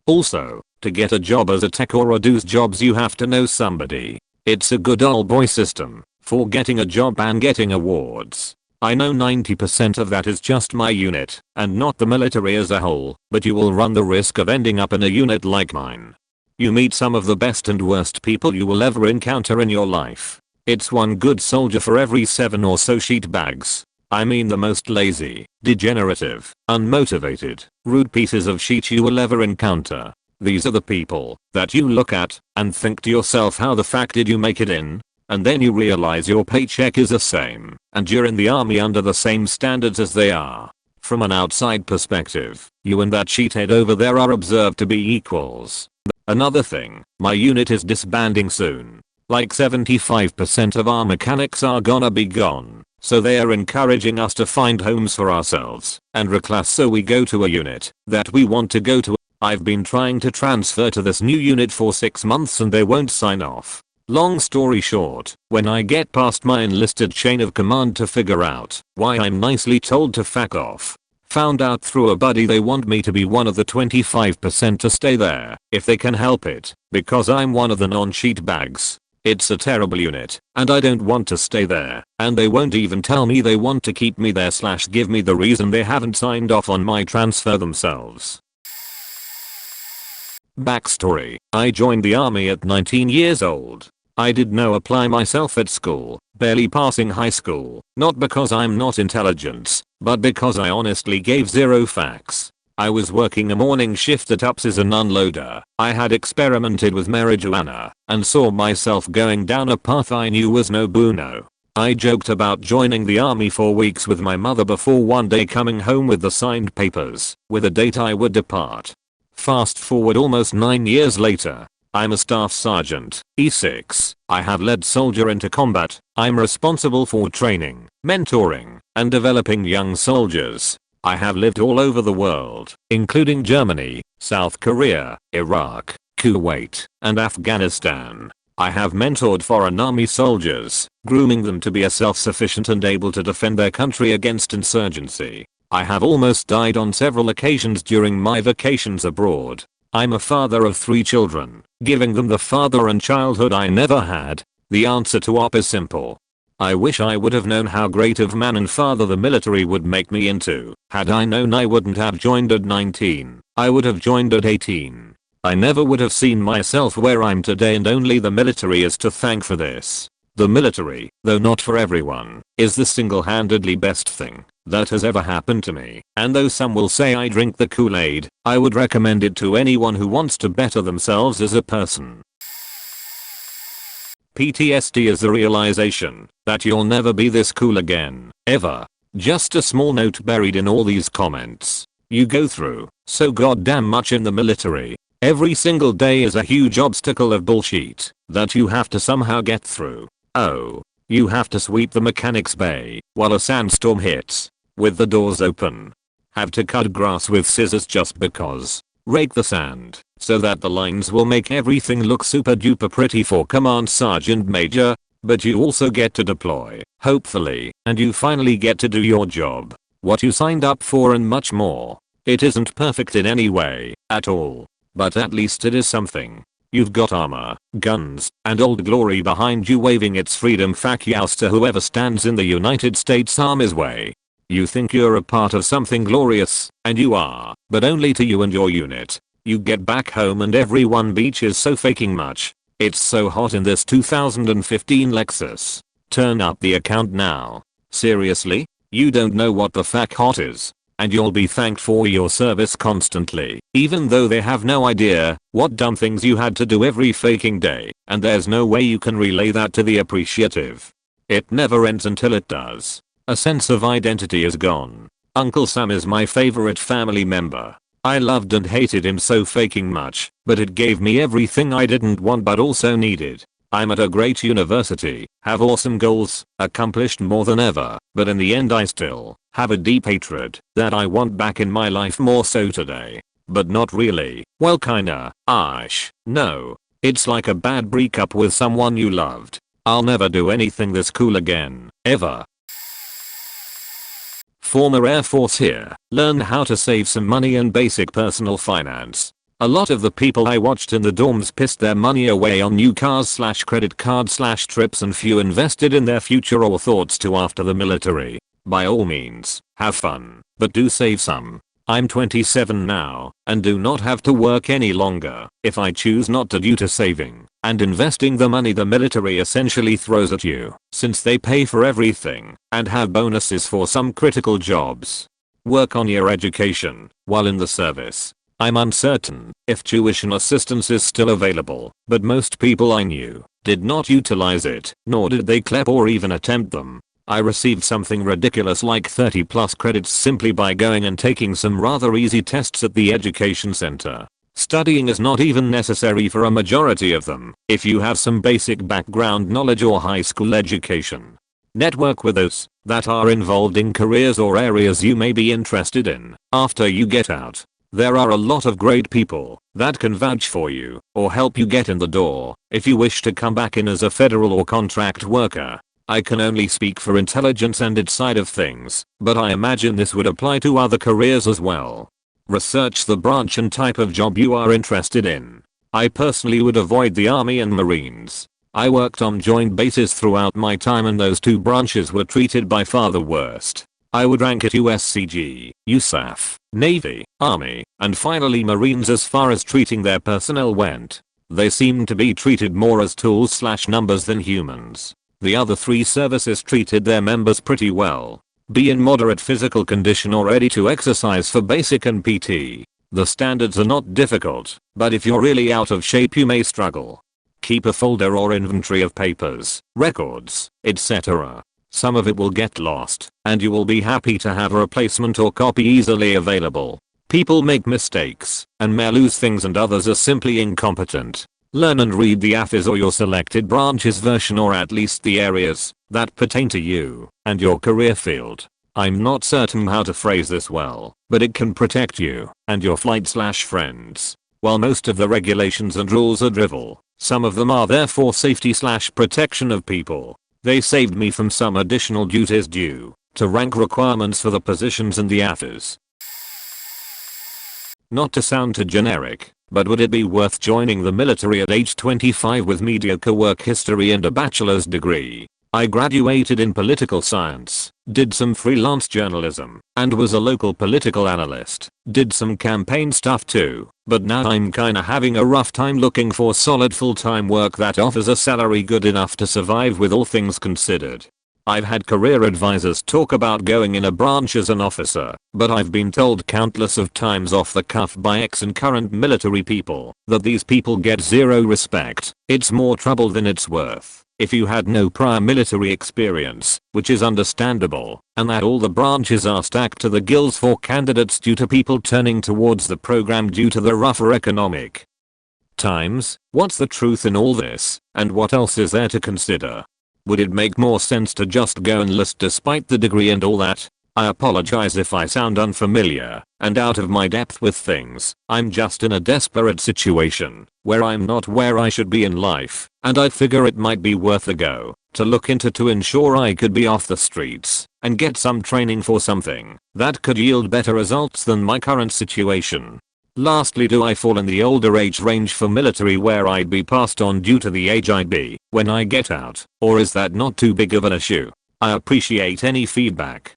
Also, to get a job as a tech or a dude's jobs you have to know somebody. It's a good old boy system for getting a job and getting awards. I know 90% of that is just my unit, and not the military as a whole, but you will run the risk of ending up in a unit like mine. You meet some of the best and worst people you will ever encounter in your life. It's one good soldier for every 7 or so sheet bags. I mean the most lazy, degenerative, unmotivated, rude pieces of shit you will ever encounter. These are the people that you look at and think to yourself, how the fuck did you make it in? And then you realize your paycheck is the same, and you're in the army under the same standards as they are. From an outside perspective, you and that sheethead over there are observed to be equals. Another thing, my unit is disbanding soon. Like 75% of our mechanics are gonna be gone, so they are encouraging us to find homes for ourselves and reclass so we go to a unit that we want to go to. I've been trying to transfer to this new unit for 6 months and they won't sign off. Long story short, when I get past my enlisted chain of command to figure out why I'm nicely told to fuck off, found out through a buddy they want me to be one of the 25% to stay there if they can help it, because I'm one of the non-sheet bags. It's a terrible unit, and I don't want to stay there, and they won't even tell me they want to keep me there / give me the reason they haven't signed off on my transfer themselves. Backstory: I joined the army at 19 years old. I did no apply myself at school, barely passing high school, not because I'm not intelligent, but because I honestly gave zero fucks. I was working a morning shift at UPS as an unloader. I had experimented with marijuana and saw myself going down a path I knew was no bueno. I joked about joining the army for weeks with my mother before one day coming home with the signed papers with a date I would depart. Fast forward almost 9 years later. I'm a staff sergeant, E6. I have led soldier into combat. I'm responsible for training, mentoring, and developing young soldiers. I have lived all over the world, including Germany, South Korea, Iraq, Kuwait, and Afghanistan. I have mentored foreign army soldiers, grooming them to be self-sufficient and able to defend their country against insurgency. I have almost died on several occasions during my vacations abroad. I'm a father of 3 children, giving them the father and childhood I never had. The answer to OP is simple. I wish I would have known how great of man and father the military would make me into. Had I known, I wouldn't have joined at 19. I would have joined at 18. I never would have seen myself where I'm today, and only the military is to thank for this. The military, though not for everyone, is the single-handedly best thing that has ever happened to me, and though some will say I drink the Kool-Aid, I would recommend it to anyone who wants to better themselves as a person. PTSD is the realization that you'll never be this cool again, ever. Just a small note buried in all these comments. You go through so goddamn much in the military. Every single day is a huge obstacle of bullshit that you have to somehow get through. Oh, you have to sweep the mechanics bay while a sandstorm hits with the doors open. Have to cut grass with scissors just because. Rake the sand so that the lines will make everything look super duper pretty for Command Sergeant Major. But you also get to deploy, hopefully, and you finally get to do your job, what you signed up for, and much more. It isn't perfect in any way at all, but at least it is something. You've got armor, guns, and Old Glory behind you waving its freedom fuck yous to whoever stands in the United States Army's way. You think you're a part of something glorious, and you are, but only to you and your unit. You get back home and everyone beaches so fucking much. It's so hot in this 2015 Lexus. Turn up the account now. Seriously? You don't know what the fuck hot is? and you'll be thanked for your service constantly, even though they have no idea what dumb things you had to do every faking day, and there's no way you can relay that to the appreciative. It never ends until it does. A sense of identity is gone. Uncle Sam is my favorite family member. I loved and hated him so faking much, but it gave me everything I didn't want but also needed. I'm at a great university, have awesome goals, accomplished more than ever, but in the end I still have a deep hatred that I want back in my life more so today. But not really. Well kinda. No. It's like a bad breakup with someone you loved. I'll never do anything this cool again, ever. Former Air Force here, learned how to save some money and basic personal finance. A lot of the people I watched in the dorms pissed their money away on new cars / credit card / trips, and few invested in their future or thoughts to after the military. By all means, have fun, but do save some. I'm 27 now, and do not have to work any longer if I choose not to due to saving and investing the money the military essentially throws at you, since they pay for everything and have bonuses for some critical jobs. Work on your education while in the service. I'm uncertain if tuition assistance is still available, but most people I knew did not utilize it, nor did they clap or even attempt them. I received something ridiculous like 30 plus credits simply by going and taking some rather easy tests at the education center. Studying is not even necessary for a majority of them if you have some basic background knowledge or high school education. Network with those that are involved in careers or areas you may be interested in after you get out. There are a lot of great people that can vouch for you or help you get in the door if you wish to come back in as a federal or contract worker. I can only speak for intelligence and its side of things, but I imagine this would apply to other careers as well. Research the branch and type of job you are interested in. I personally would avoid the Army and Marines. I worked on joint bases throughout my time and those two branches were treated by far the worst. I would rank it USCG, USAF, Navy, Army, and finally Marines as far as treating their personnel went. They seemed to be treated more as tools / numbers than humans. The other three services treated their members pretty well. Be in moderate physical condition or ready to exercise for basic and PT. The standards are not difficult, but if you're really out of shape you may struggle. Keep a folder or inventory of papers, records, etc. Some of it will get lost, and you will be happy to have a replacement or copy easily available. People make mistakes and may lose things, and others are simply incompetent. Learn and read the AFIS or your selected branch's version, or at least the areas that pertain to you and your career field. I'm not certain how to phrase this well, but it can protect you and your flight / friends. While most of the regulations and rules are drivel, some of them are there for safety / protection of people. They saved me from some additional duties due to rank requirements for the positions in the AFIS. Not to sound too generic, but would it be worth joining the military at age 25 with mediocre work history and a bachelor's degree? I graduated in political science, did some freelance journalism, and was a local political analyst. Did some campaign stuff too, but now I'm kinda having a rough time looking for solid full-time work that offers a salary good enough to survive with all things considered. I've had career advisors talk about going in a branch as an officer, but I've been told countless of times off the cuff by ex and current military people that these people get zero respect. It's more trouble than it's worth if you had no prior military experience, which is understandable, and that all the branches are stacked to the gills for candidates due to people turning towards the program due to the rougher economic times. What's the truth in all this, and what else is there to consider? Would it make more sense to just go enlist despite the degree and all that? I apologize if I sound unfamiliar and out of my depth with things. I'm just in a desperate situation where I'm not where I should be in life, and I figure it might be worth a go to look into to ensure I could be off the streets and get some training for something that could yield better results than my current situation. Lastly, do I fall in the older age range for military where I'd be passed on due to the age I'd be when I get out, or is that not too big of an issue? I appreciate any feedback.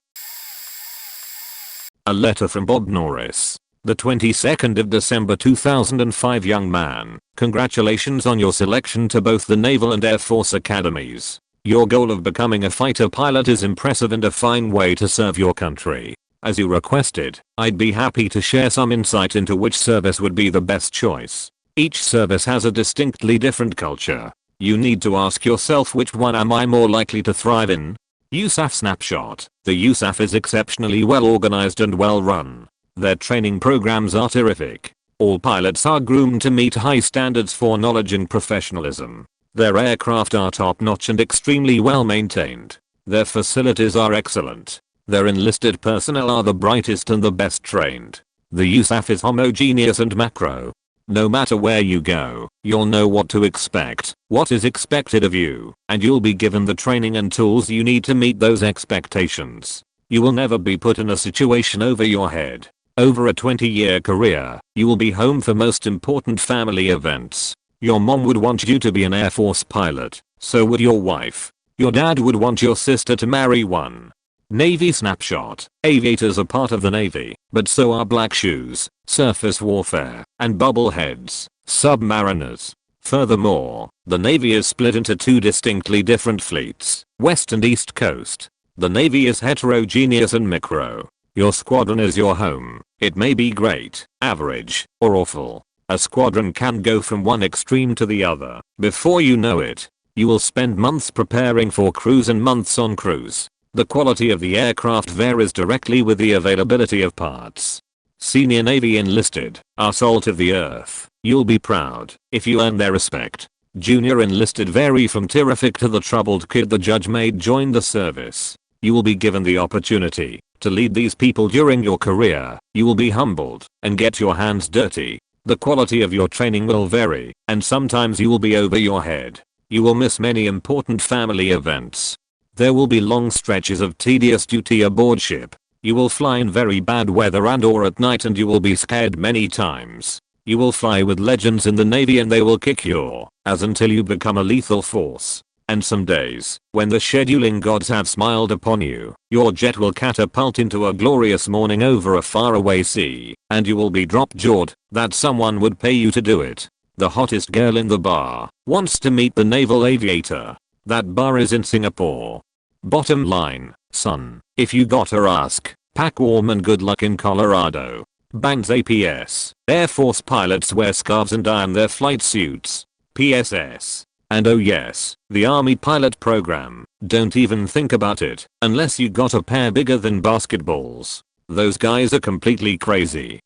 A letter from Bob Norris. The 22nd of December 2005. Young man, congratulations on your selection to both the Naval and Air Force Academies. Your goal of becoming a fighter pilot is impressive and a fine way to serve your country. As you requested, I'd be happy to share some insight into which service would be the best choice. Each service has a distinctly different culture. You need to ask yourself, which one am I more likely to thrive in? USAF Snapshot. The USAF is exceptionally well organized and well run. Their training programs are terrific. All pilots are groomed to meet high standards for knowledge and professionalism. Their aircraft are top-notch and extremely well maintained. Their facilities are excellent. Their enlisted personnel are the brightest and the best trained. The USAF is homogeneous and macro. No matter where you go, you'll know what to expect, what is expected of you, and you'll be given the training and tools you need to meet those expectations. You will never be put in a situation over your head. Over a 20-year career, you will be home for most important family events. Your mom would want you to be an Air Force pilot, so would your wife. Your dad would want your sister to marry one. Navy Snapshot. Aviators are part of the Navy, but so are black shoes, surface warfare, and bubbleheads, submariners. Furthermore, the Navy is split into two distinctly different fleets, West and East Coast. The Navy is heterogeneous and micro. Your squadron is your home. It may be great, average, or awful. A squadron can go from one extreme to the other. Before you know it, you will spend months preparing for cruise and months on cruise. The quality of the aircraft varies directly with the availability of parts. Senior Navy enlisted are salt of the earth. You'll be proud if you earn their respect. Junior enlisted vary from terrific to the troubled kid the judge made join the service. You will be given the opportunity to lead these people during your career. You will be humbled and get your hands dirty. The quality of your training will vary, and sometimes you will be over your head. You will miss many important family events. There will be long stretches of tedious duty aboard ship. You will fly in very bad weather and or at night, and you will be scared many times. You will fly with legends in the Navy and they will kick your ass until you become a lethal force. And some days, when the scheduling gods have smiled upon you, your jet will catapult into a glorious morning over a faraway sea, and you will be drop-jawed that someone would pay you to do it. The hottest girl in the bar wants to meet the naval aviator. That bar is in Singapore. Bottom line, son, if you gotta ask, pack warm and good luck in Colorado. Bands APS. Air Force pilots wear scarves and iron their flight suits. PSS. And oh yes, the Army pilot program. Don't even think about it unless you got a pair bigger than basketballs. Those guys are completely crazy.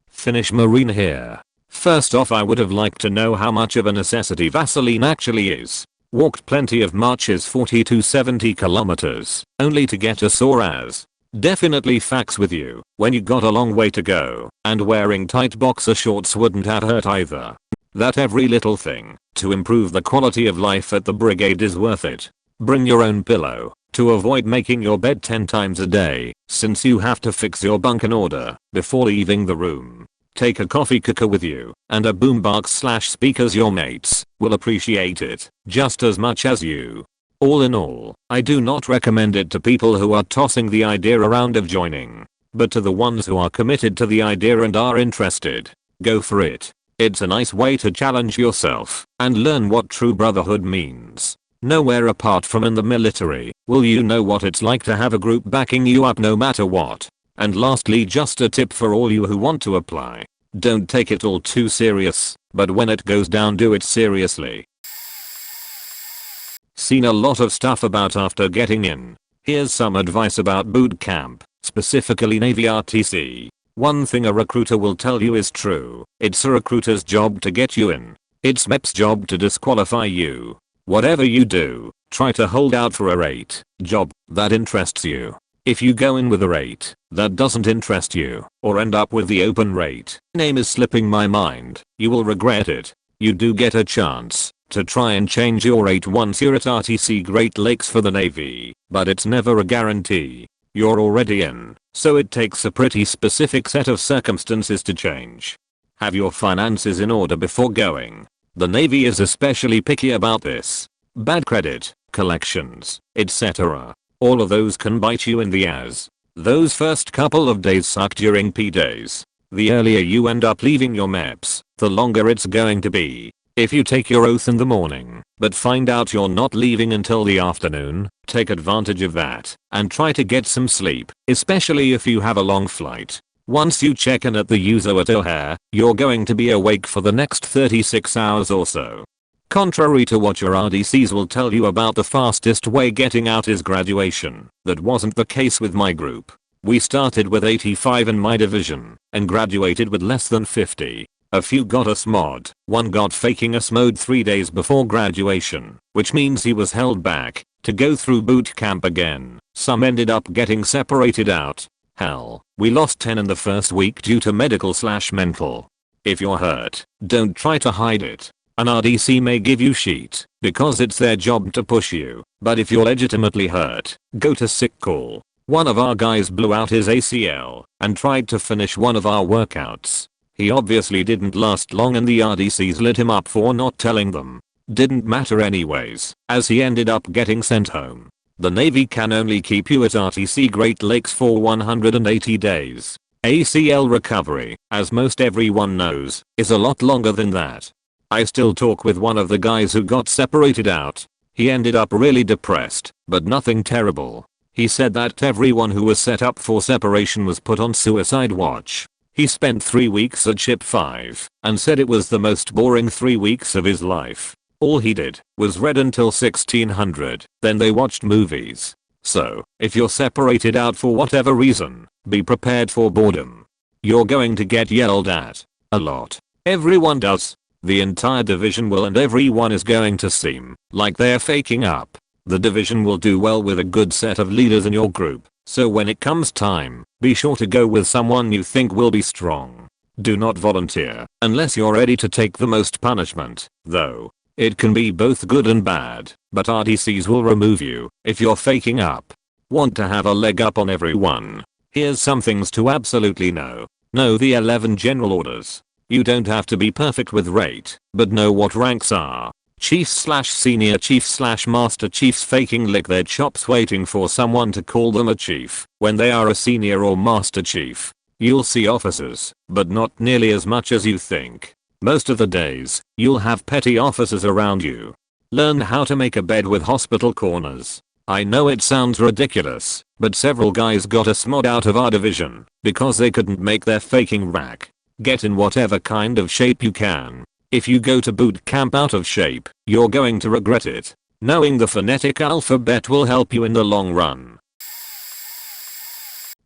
Finish Marine here. First off, I would have liked to know how much of a necessity Vaseline actually is. Walked plenty of marches 40 to 70 kilometers, only to get a sore ass. Definitely facts with you, when you got a long way to go, and wearing tight boxer shorts wouldn't have hurt either. That every little thing, to improve the quality of life at the brigade is worth it. Bring your own pillow, to avoid making your bed 10 times a day, since you have to fix your bunk in order, before leaving the room. Take a coffee cooker with you, and a boombox/speakers. Your mates will appreciate it just as much as you. All in all, I do not recommend it to people who are tossing the idea around of joining. But to the ones who are committed to the idea and are interested, go for it. It's a nice way to challenge yourself and learn what true brotherhood means. Nowhere apart from in the military will you know what it's like to have a group backing you up no matter what. And lastly, just a tip for all you who want to apply. Don't take it all too serious, but when it goes down, do it seriously. Seen a lot of stuff about after getting in. Here's some advice about boot camp, specifically Navy RTC. One thing a recruiter will tell you is true. It's a recruiter's job to get you in. It's MEP's job to disqualify you. Whatever you do, try to hold out for a rate job that interests you. If you go in with a rate that doesn't interest you, or end up with the open rate name is slipping my mind, you will regret it. You do get a chance to try and change your rate once you're at RTC Great Lakes for the Navy, but it's never a guarantee. You're already in, so it takes a pretty specific set of circumstances to change. Have your finances in order before going. The Navy is especially picky about this. Bad credit, collections, etc. All of those can bite you in the ass. Those first couple of days suck during P days. The earlier you end up leaving your MEPS, the longer it's going to be. If you take your oath in the morning, but find out you're not leaving until the afternoon, take advantage of that and try to get some sleep, especially if you have a long flight. Once you check in at the youre at O'Hare, you're going to be awake for the next 36 hours or so. Contrary to what your RDCs will tell you about the fastest way getting out is graduation, that wasn't the case with my group. We started with 85 in my division and graduated with less than 50. A few got us mod, one got faking us mode 3 days before graduation, which means he was held back to go through boot camp again. Some ended up getting separated out. Hell, we lost 10 in the first week due to medical/mental. If you're hurt, don't try to hide it. An RDC may give you shit because it's their job to push you, but if you're legitimately hurt, go to sick call. One of our guys blew out his ACL and tried to finish one of our workouts. He obviously didn't last long and the RDCs lit him up for not telling them. Didn't matter anyways, as he ended up getting sent home. The Navy can only keep you at RTC Great Lakes for 180 days. ACL recovery, as most everyone knows, is a lot longer than that. I still talk with one of the guys who got separated out. He ended up really depressed, but nothing terrible. He said that everyone who was set up for separation was put on suicide watch. He spent 3 weeks at ship 5 and said it was the most boring 3 weeks of his life. All he did was read until 1600, then they watched movies. So, if you're separated out for whatever reason, be prepared for boredom. You're going to get yelled at. A lot. Everyone does. The entire division will and everyone is going to seem like they're faking up. The division will do well with a good set of leaders in your group, so when it comes time, be sure to go with someone you think will be strong. Do not volunteer unless you're ready to take the most punishment, though. It can be both good and bad, but RDCs will remove you if you're faking up. Want to have a leg up on everyone? Here's some things to absolutely know. Know the 11 general orders. You don't have to be perfect with rate, but know what ranks are. Chiefs/senior chiefs/master chiefs faking lick their chops waiting for someone to call them a chief when they are a senior or master chief. You'll see officers, but not nearly as much as you think. Most of the days, you'll have petty officers around you. Learn how to make a bed with hospital corners. I know it sounds ridiculous, but several guys got a smod out of our division because they couldn't make their faking rack. Get in whatever kind of shape you can. If you go to boot camp out of shape, you're going to regret it. Knowing the phonetic alphabet will help you in the long run.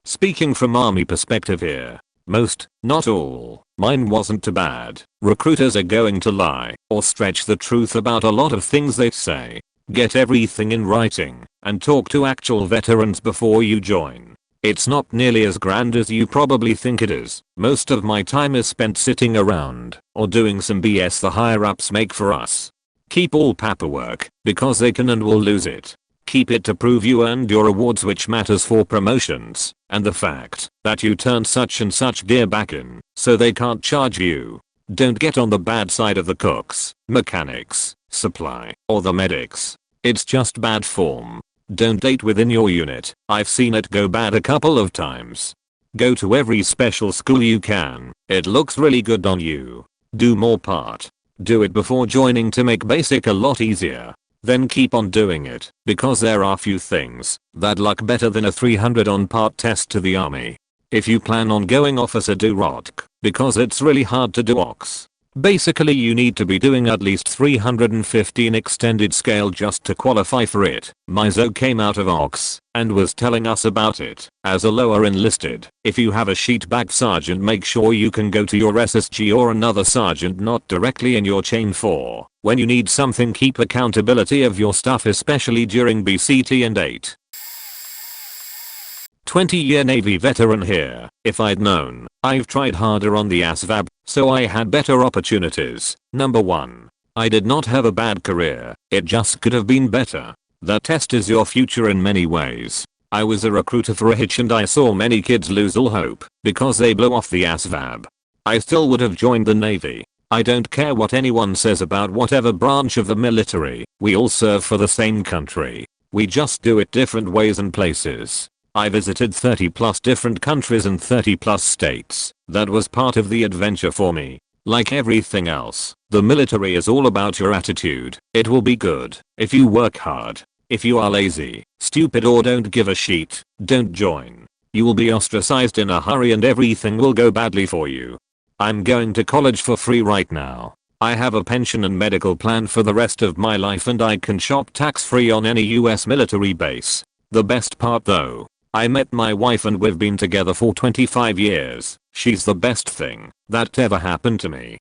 Speaking from army perspective here. Most, not all, mine wasn't too bad. Recruiters are going to lie or stretch the truth about a lot of things they say. Get everything in writing and talk to actual veterans before you join. It's not nearly as grand as you probably think it is. Most of my time is spent sitting around or doing some BS the higher ups make for us. Keep all paperwork because they can and will lose it. Keep it to prove you earned your awards, which matters for promotions, and the fact that you turned such and such gear back in so they can't charge you. Don't get on the bad side of the cooks, mechanics, supply, or the medics. It's just bad form. Don't date within your unit. I've seen it go bad a couple of times. Go to every special school you can. It looks really good on you. Do more part. Do it before joining to make basic a lot easier. Then keep on doing it because there are few things that luck better than a 300 on part test to the army. If you plan on going officer, do ROTC because it's really hard to do OX. Basically you need to be doing at least 315 extended scale just to qualify for it. Mizo came out of OX and was telling us about it as a lower enlisted. If you have a sheet bag sergeant, make sure you can go to your SSG or another sergeant not directly in your chain 4. When you need something, keep accountability of your stuff, especially during BCT and 8. 20-year Navy veteran here. If I'd known, I've tried harder on the ASVAB, so I had better opportunities. Number 1. I did not have a bad career, it just could have been better. That test is your future in many ways. I was a recruiter for a hitch and I saw many kids lose all hope because they blew off the ASVAB. I still would have joined the Navy. I don't care what anyone says about whatever branch of the military, we all serve for the same country. We just do it different ways and places. I visited 30 plus different countries and 30 plus states. That was part of the adventure for me. Like everything else, the military is all about your attitude. It will be good if you work hard. If you are lazy, stupid or don't give a shit, don't join. You will be ostracized in a hurry and everything will go badly for you. I'm going to college for free right now. I have a pension and medical plan for the rest of my life and I can shop tax-free on any US military base. The best part though, I met my wife and we've been together for 25 years. She's the best thing that ever happened to me.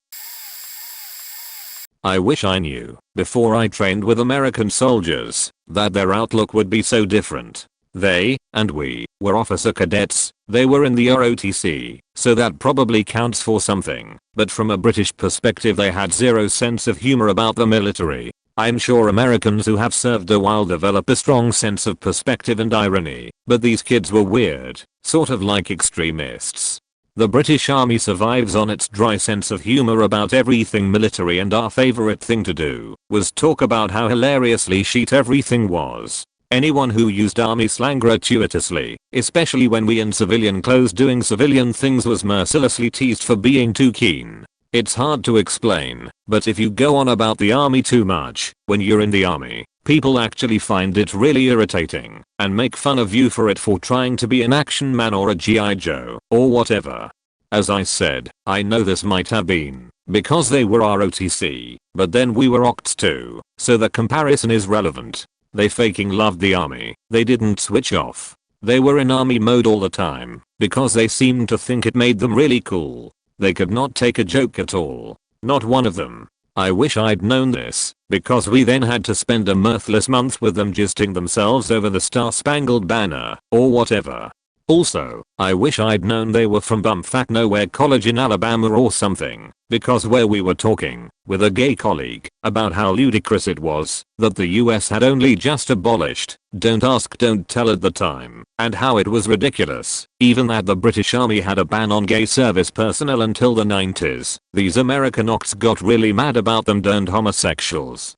I wish I knew, before I trained with American soldiers, that their outlook would be so different. They, and we, were officer cadets. They were in the ROTC, so that probably counts for something, but from a British perspective they had zero sense of humor about the military. I'm sure Americans who have served a while develop a strong sense of perspective and irony, but these kids were weird, sort of like extremists. The British Army survives on its dry sense of humor about everything military, and our favorite thing to do was talk about how hilariously shit everything was. Anyone who used army slang gratuitously, especially when we in civilian clothes doing civilian things, was mercilessly teased for being too keen. It's hard to explain, but if you go on about the army too much when you're in the army, people actually find it really irritating and make fun of you for it, for trying to be an action man or a GI Joe or whatever. As I said, I know this might have been because they were ROTC, but then we were OCTs too, so the comparison is relevant. They faking loved the army. They didn't switch off. They were in army mode all the time because they seemed to think it made them really cool. They could not take a joke at all. Not one of them. I wish I'd known this, because we then had to spend a mirthless month with them gisting themselves over the Star-Spangled Banner, or whatever. Also, I wish I'd known they were from bumfuck nowhere college in Alabama or something, because where we were talking with a gay colleague about how ludicrous it was that the US had only just abolished Don't Ask Don't Tell at the time, and how it was ridiculous even that the British Army had a ban on gay service personnel until the 90s. These American octs got really mad about them darned homosexuals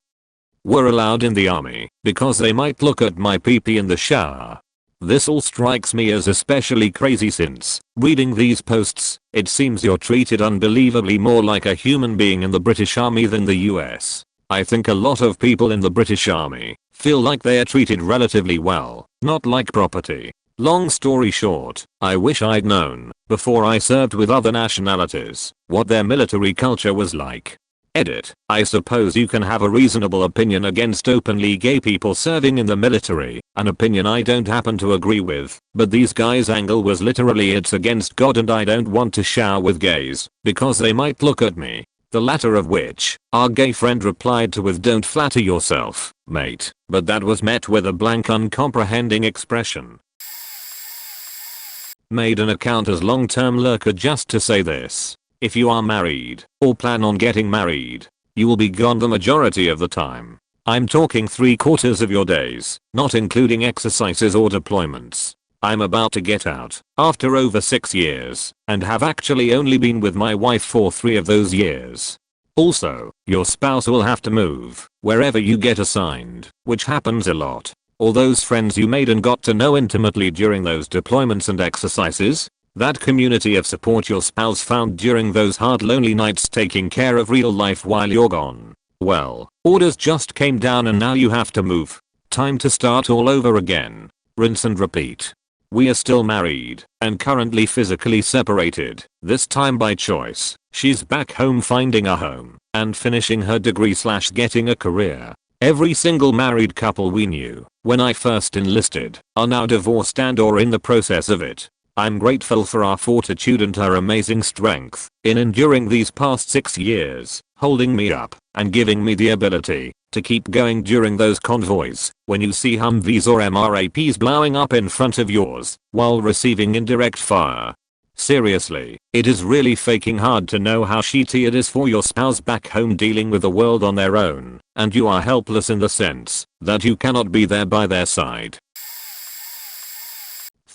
were allowed in the army because they might look at my pee-pee in the shower. This all strikes me as especially crazy since, reading these posts, it seems you're treated unbelievably more like a human being in the British Army than the US. I think a lot of people in the British Army feel like they are treated relatively well, not like property. Long story short, I wish I'd known, before I served with other nationalities, what their military culture was like. Edit. I suppose you can have a reasonable opinion against openly gay people serving in the military, an opinion I don't happen to agree with, but these guys' angle was literally it's against God and I don't want to shower with gays, because they might look at me. The latter of which, our gay friend replied to with don't flatter yourself, mate, but that was met with a blank uncomprehending expression. Made an account as long-term lurker just to say this. If you are married, or plan on getting married, you will be gone the majority of the time. I'm talking 3/4 of your days, not including exercises or deployments. I'm about to get out, after over 6 years, and have actually only been with my wife for 3 of those years. Also, your spouse will have to move, wherever you get assigned, which happens a lot. All those friends you made and got to know intimately during those deployments and exercises, that community of support your spouse found during those hard lonely nights taking care of real life while you're gone. Well, orders just came down and now you have to move. Time to start all over again. Rinse and repeat. We are still married and currently physically separated, this time by choice. She's back home finding a home and finishing her degree/getting a career. Every single married couple we knew when I first enlisted are now divorced and or in the process of it. I'm grateful for our fortitude and her amazing strength in enduring these past 6 years, holding me up and giving me the ability to keep going during those convoys when you see Humvees or MRAPs blowing up in front of yours while receiving indirect fire. Seriously, it is really faking hard to know how shitty it is for your spouse back home dealing with the world on their own, and you are helpless in the sense that you cannot be there by their side.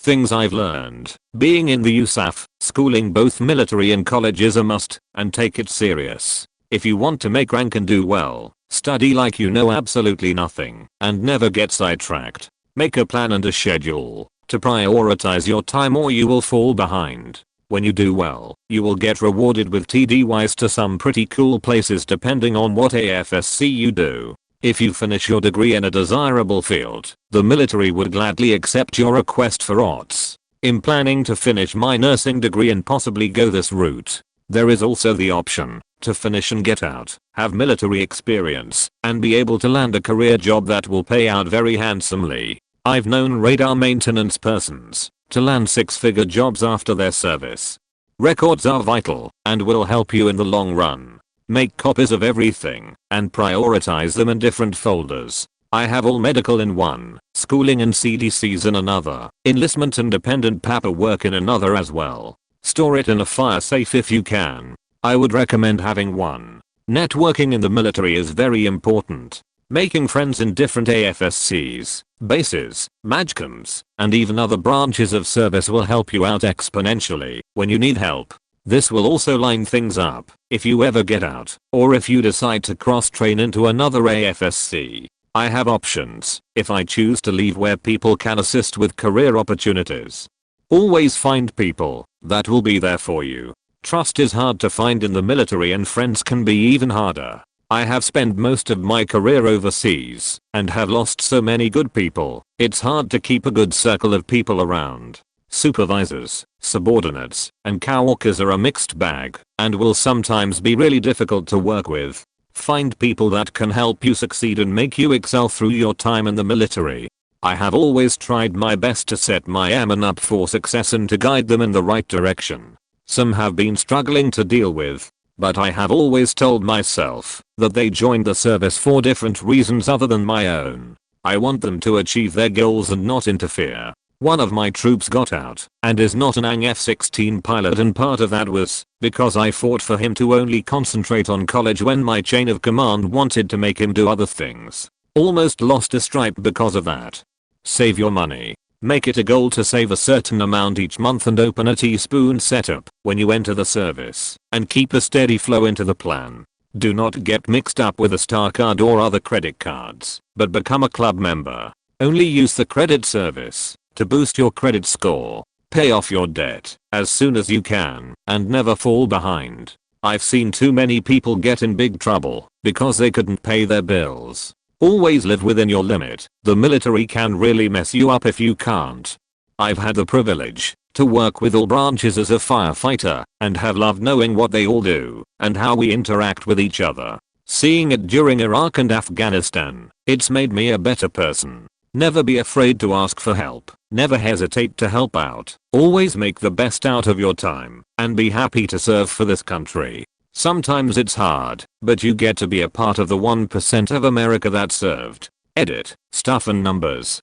Things I've learned. Being in the USAF, schooling both military and college is a must, and take it serious. If you want to make rank and do well, study like you know absolutely nothing, and never get sidetracked. Make a plan and a schedule to prioritize your time or you will fall behind. When you do well, you will get rewarded with TDYs to some pretty cool places depending on what AFSC you do. If you finish your degree in a desirable field, the military would gladly accept your request for OTS. I'm planning to finish my nursing degree and possibly go this route. There is also the option to finish and get out, have military experience, and be able to land a career job that will pay out very handsomely. I've known radar maintenance persons to land six-figure jobs after their service. Records are vital and will help you in the long run. Make copies of everything and prioritize them in different folders. I have all medical in one, schooling and CDCs in another, enlistment and dependent paperwork in another as well. Store it in a fire safe if you can. I would recommend having one. Networking in the military is very important. Making friends in different AFSCs, bases, MAJCOMs, and even other branches of service will help you out exponentially when you need help. This will also line things up if you ever get out or if you decide to cross-train into another AFSC. I have options if I choose to leave where people can assist with career opportunities. Always find people that will be there for you. Trust is hard to find in the military and friends can be even harder. I have spent most of my career overseas and have lost so many good people. It's hard to keep a good circle of people around. Supervisors, subordinates, and coworkers are a mixed bag and will sometimes be really difficult to work with. Find people that can help you succeed and make you excel through your time in the military. I have always tried my best to set my airmen up for success and to guide them in the right direction. Some have been struggling to deal with, but I have always told myself that they joined the service for different reasons other than my own. I want them to achieve their goals and not interfere. One of my troops got out and is not an ANG F-16 pilot, and part of that was because I fought for him to only concentrate on college when my chain of command wanted to make him do other things. Almost lost a stripe because of that. Save your money. Make it a goal to save a certain amount each month and open a teaspoon setup when you enter the service and keep a steady flow into the plan. Do not get mixed up with a Star card or other credit cards, but become a club member. Only use the credit service to boost your credit score. Pay off your debt as soon as you can and never fall behind. I've seen too many people get in big trouble because they couldn't pay their bills. Always live within your limit. The military can really mess you up if you can't. I've had the privilege to work with all branches as a firefighter and have loved knowing what they all do and how we interact with each other. Seeing it during Iraq and Afghanistan, it's made me a better person. Never be afraid to ask for help. Never hesitate to help out. Always make the best out of your time and be happy to serve for this country. Sometimes it's hard, but you get to be a part of the 1% of America that served. Edit, stuff and numbers.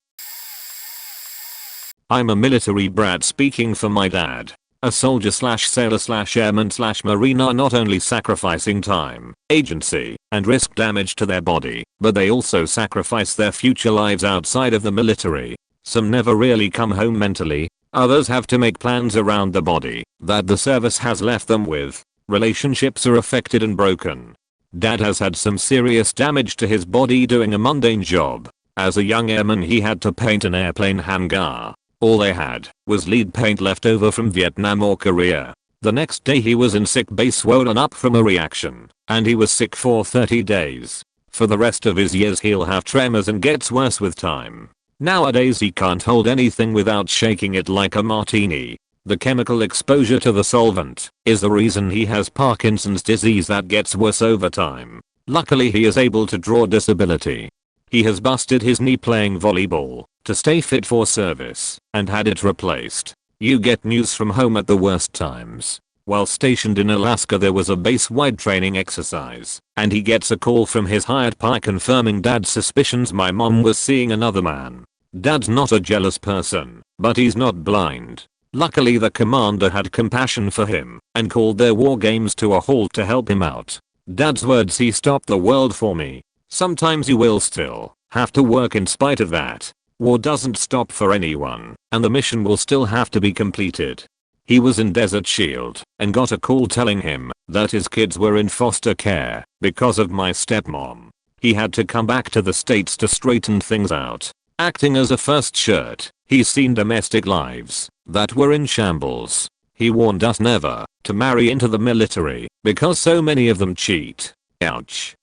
I'm a military brat speaking for my dad. A soldier slash sailor slash airman slash marine are not only sacrificing time, agency, and risk damage to their body, but they also sacrifice their future lives outside of the military. Some never really come home mentally. Others have to make plans around the body that the service has left them with. Relationships are affected and broken. Dad has had some serious damage to his body doing a mundane job. As a young airman, he had to paint an airplane hangar. All they had was lead paint left over from Vietnam or Korea. The next day he was in sick bay swollen up from a reaction, and he was sick for 30 days. For the rest of his years he'll have tremors and gets worse with time. Nowadays he can't hold anything without shaking it like a martini. The chemical exposure to the solvent is the reason he has Parkinson's disease that gets worse over time. Luckily he is able to draw disability. He has busted his knee playing volleyball to stay fit for service and had it replaced. You get news from home at the worst times. While stationed in Alaska there was a base-wide training exercise and he gets a call from his hired PI confirming Dad's suspicions my mom was seeing another man. Dad's not a jealous person, but he's not blind. Luckily the commander had compassion for him and called their war games to a halt to help him out. Dad's words, he stopped the world for me. Sometimes you will still have to work in spite of that. War doesn't stop for anyone and the mission will still have to be completed. He was in Desert Shield and got a call telling him that his kids were in foster care because of my stepmom. He had to come back to the States to straighten things out. Acting as a first shirt, he's seen domestic lives that were in shambles. He warned us never to marry into the military because so many of them cheat. Ouch.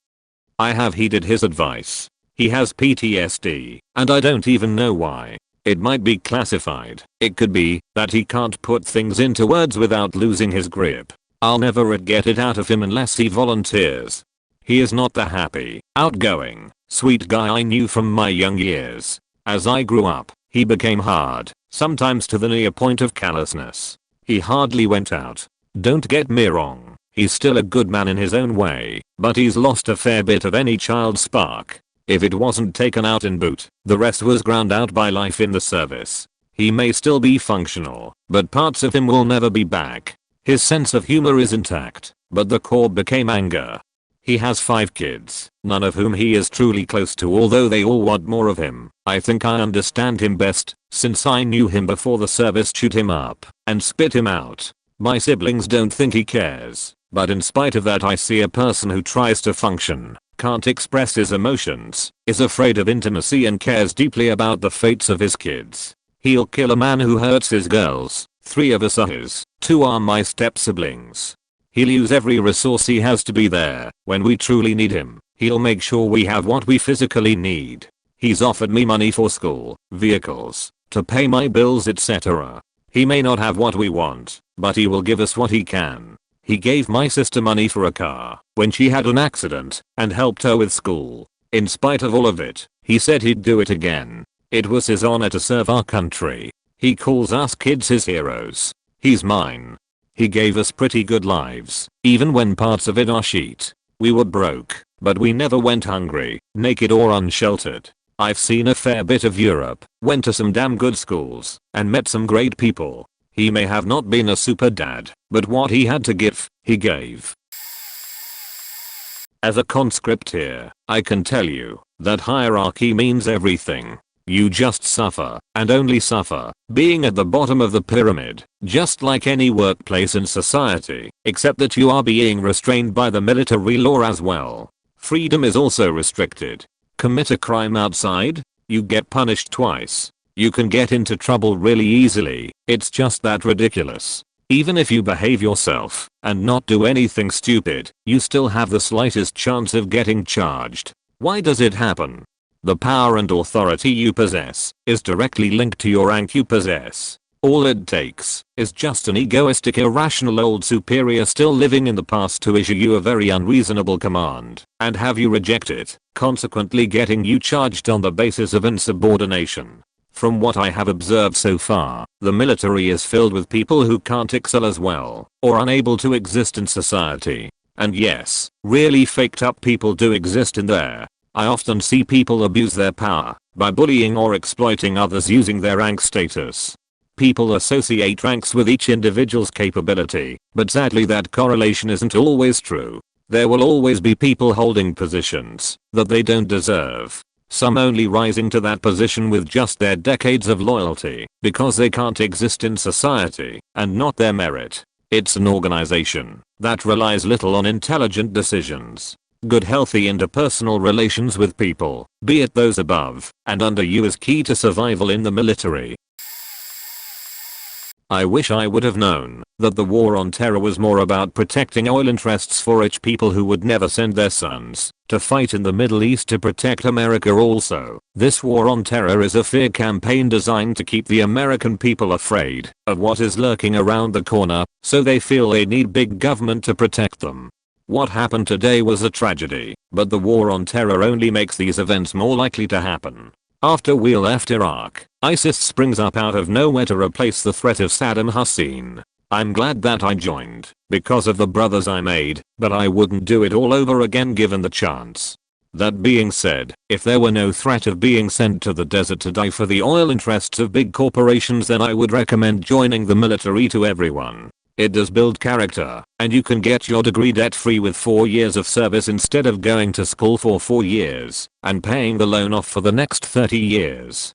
I have heeded his advice. He has PTSD, and I don't even know why. It might be classified. It could be that he can't put things into words without losing his grip. I'll never get it out of him unless he volunteers. He is not the happy, outgoing, sweet guy I knew from my young years. As I grew up, he became hard, sometimes to the near point of callousness. He hardly went out. Don't get me wrong, he's still a good man in his own way, but he's lost a fair bit of any child spark. If it wasn't taken out in boot, the rest was ground out by life in the service. He may still be functional, but parts of him will never be back. His sense of humor is intact, but the core became anger. He has 5 kids, none of whom he is truly close to, although they all want more of him. I think I understand him best, since I knew him before the service chewed him up and spit him out. My siblings don't think he cares, but in spite of that I see a person who tries to function, can't express his emotions, is afraid of intimacy and cares deeply about the fates of his kids. He'll kill a man who hurts his girls. 3 of us are his, 2 are my step siblings. He'll use every resource he has to be there when we truly need him. He'll make sure we have what we physically need. He's offered me money for school, vehicles, to pay my bills, etc. He may not have what we want, but he will give us what he can. He gave my sister money for a car when she had an accident and helped her with school. In spite of all of it, he said he'd do it again. It was his honor to serve our country. He calls us kids his heroes. He's mine. He gave us pretty good lives, even when parts of it are shit. We were broke, but we never went hungry, naked or unsheltered. I've seen a fair bit of Europe, went to some damn good schools, and met some great people. He may have not been a super dad, but what he had to give, he gave. As a conscript here, I can tell you that hierarchy means everything. You just suffer, and only suffer, being at the bottom of the pyramid, just like any workplace in society, except that you are being restrained by the military law as well. Freedom is also restricted. Commit a crime outside, you get punished twice. You can get into trouble really easily. It's just that ridiculous. Even if you behave yourself and not do anything stupid, you still have the slightest chance of getting charged. Why does it happen? The power and authority you possess is directly linked to your rank you possess. All it takes is just an egoistic, irrational old superior still living in the past to issue you a very unreasonable command and have you reject it, consequently getting you charged on the basis of insubordination. From what I have observed so far, the military is filled with people who can't excel as well or unable to exist in society. And yes, really faked up people do exist in there. I often see people abuse their power by bullying or exploiting others using their rank status. People associate ranks with each individual's capability, but sadly that correlation isn't always true. There will always be people holding positions that they don't deserve. Some only rising to that position with just their decades of loyalty because they can't exist in society and not their merit. It's an organization that relies little on intelligent decisions. Good healthy interpersonal relations with people, be it those above and under you, is key to survival in the military. I wish I would have known that the war on terror was more about protecting oil interests for rich people who would never send their sons to fight in the Middle East to protect America also. This war on terror is a fear campaign designed to keep the American people afraid of what is lurking around the corner, so they feel they need big government to protect them. What happened today was a tragedy, but the war on terror only makes these events more likely to happen. After we left Iraq, ISIS springs up out of nowhere to replace the threat of Saddam Hussein. I'm glad that I joined because of the brothers I made, but I wouldn't do it all over again given the chance. That being said, if there were no threat of being sent to the desert to die for the oil interests of big corporations, then I would recommend joining the military to everyone. It does build character, and you can get your degree debt-free with 4 years of service instead of going to school for 4 years and paying the loan off for the next 30 years.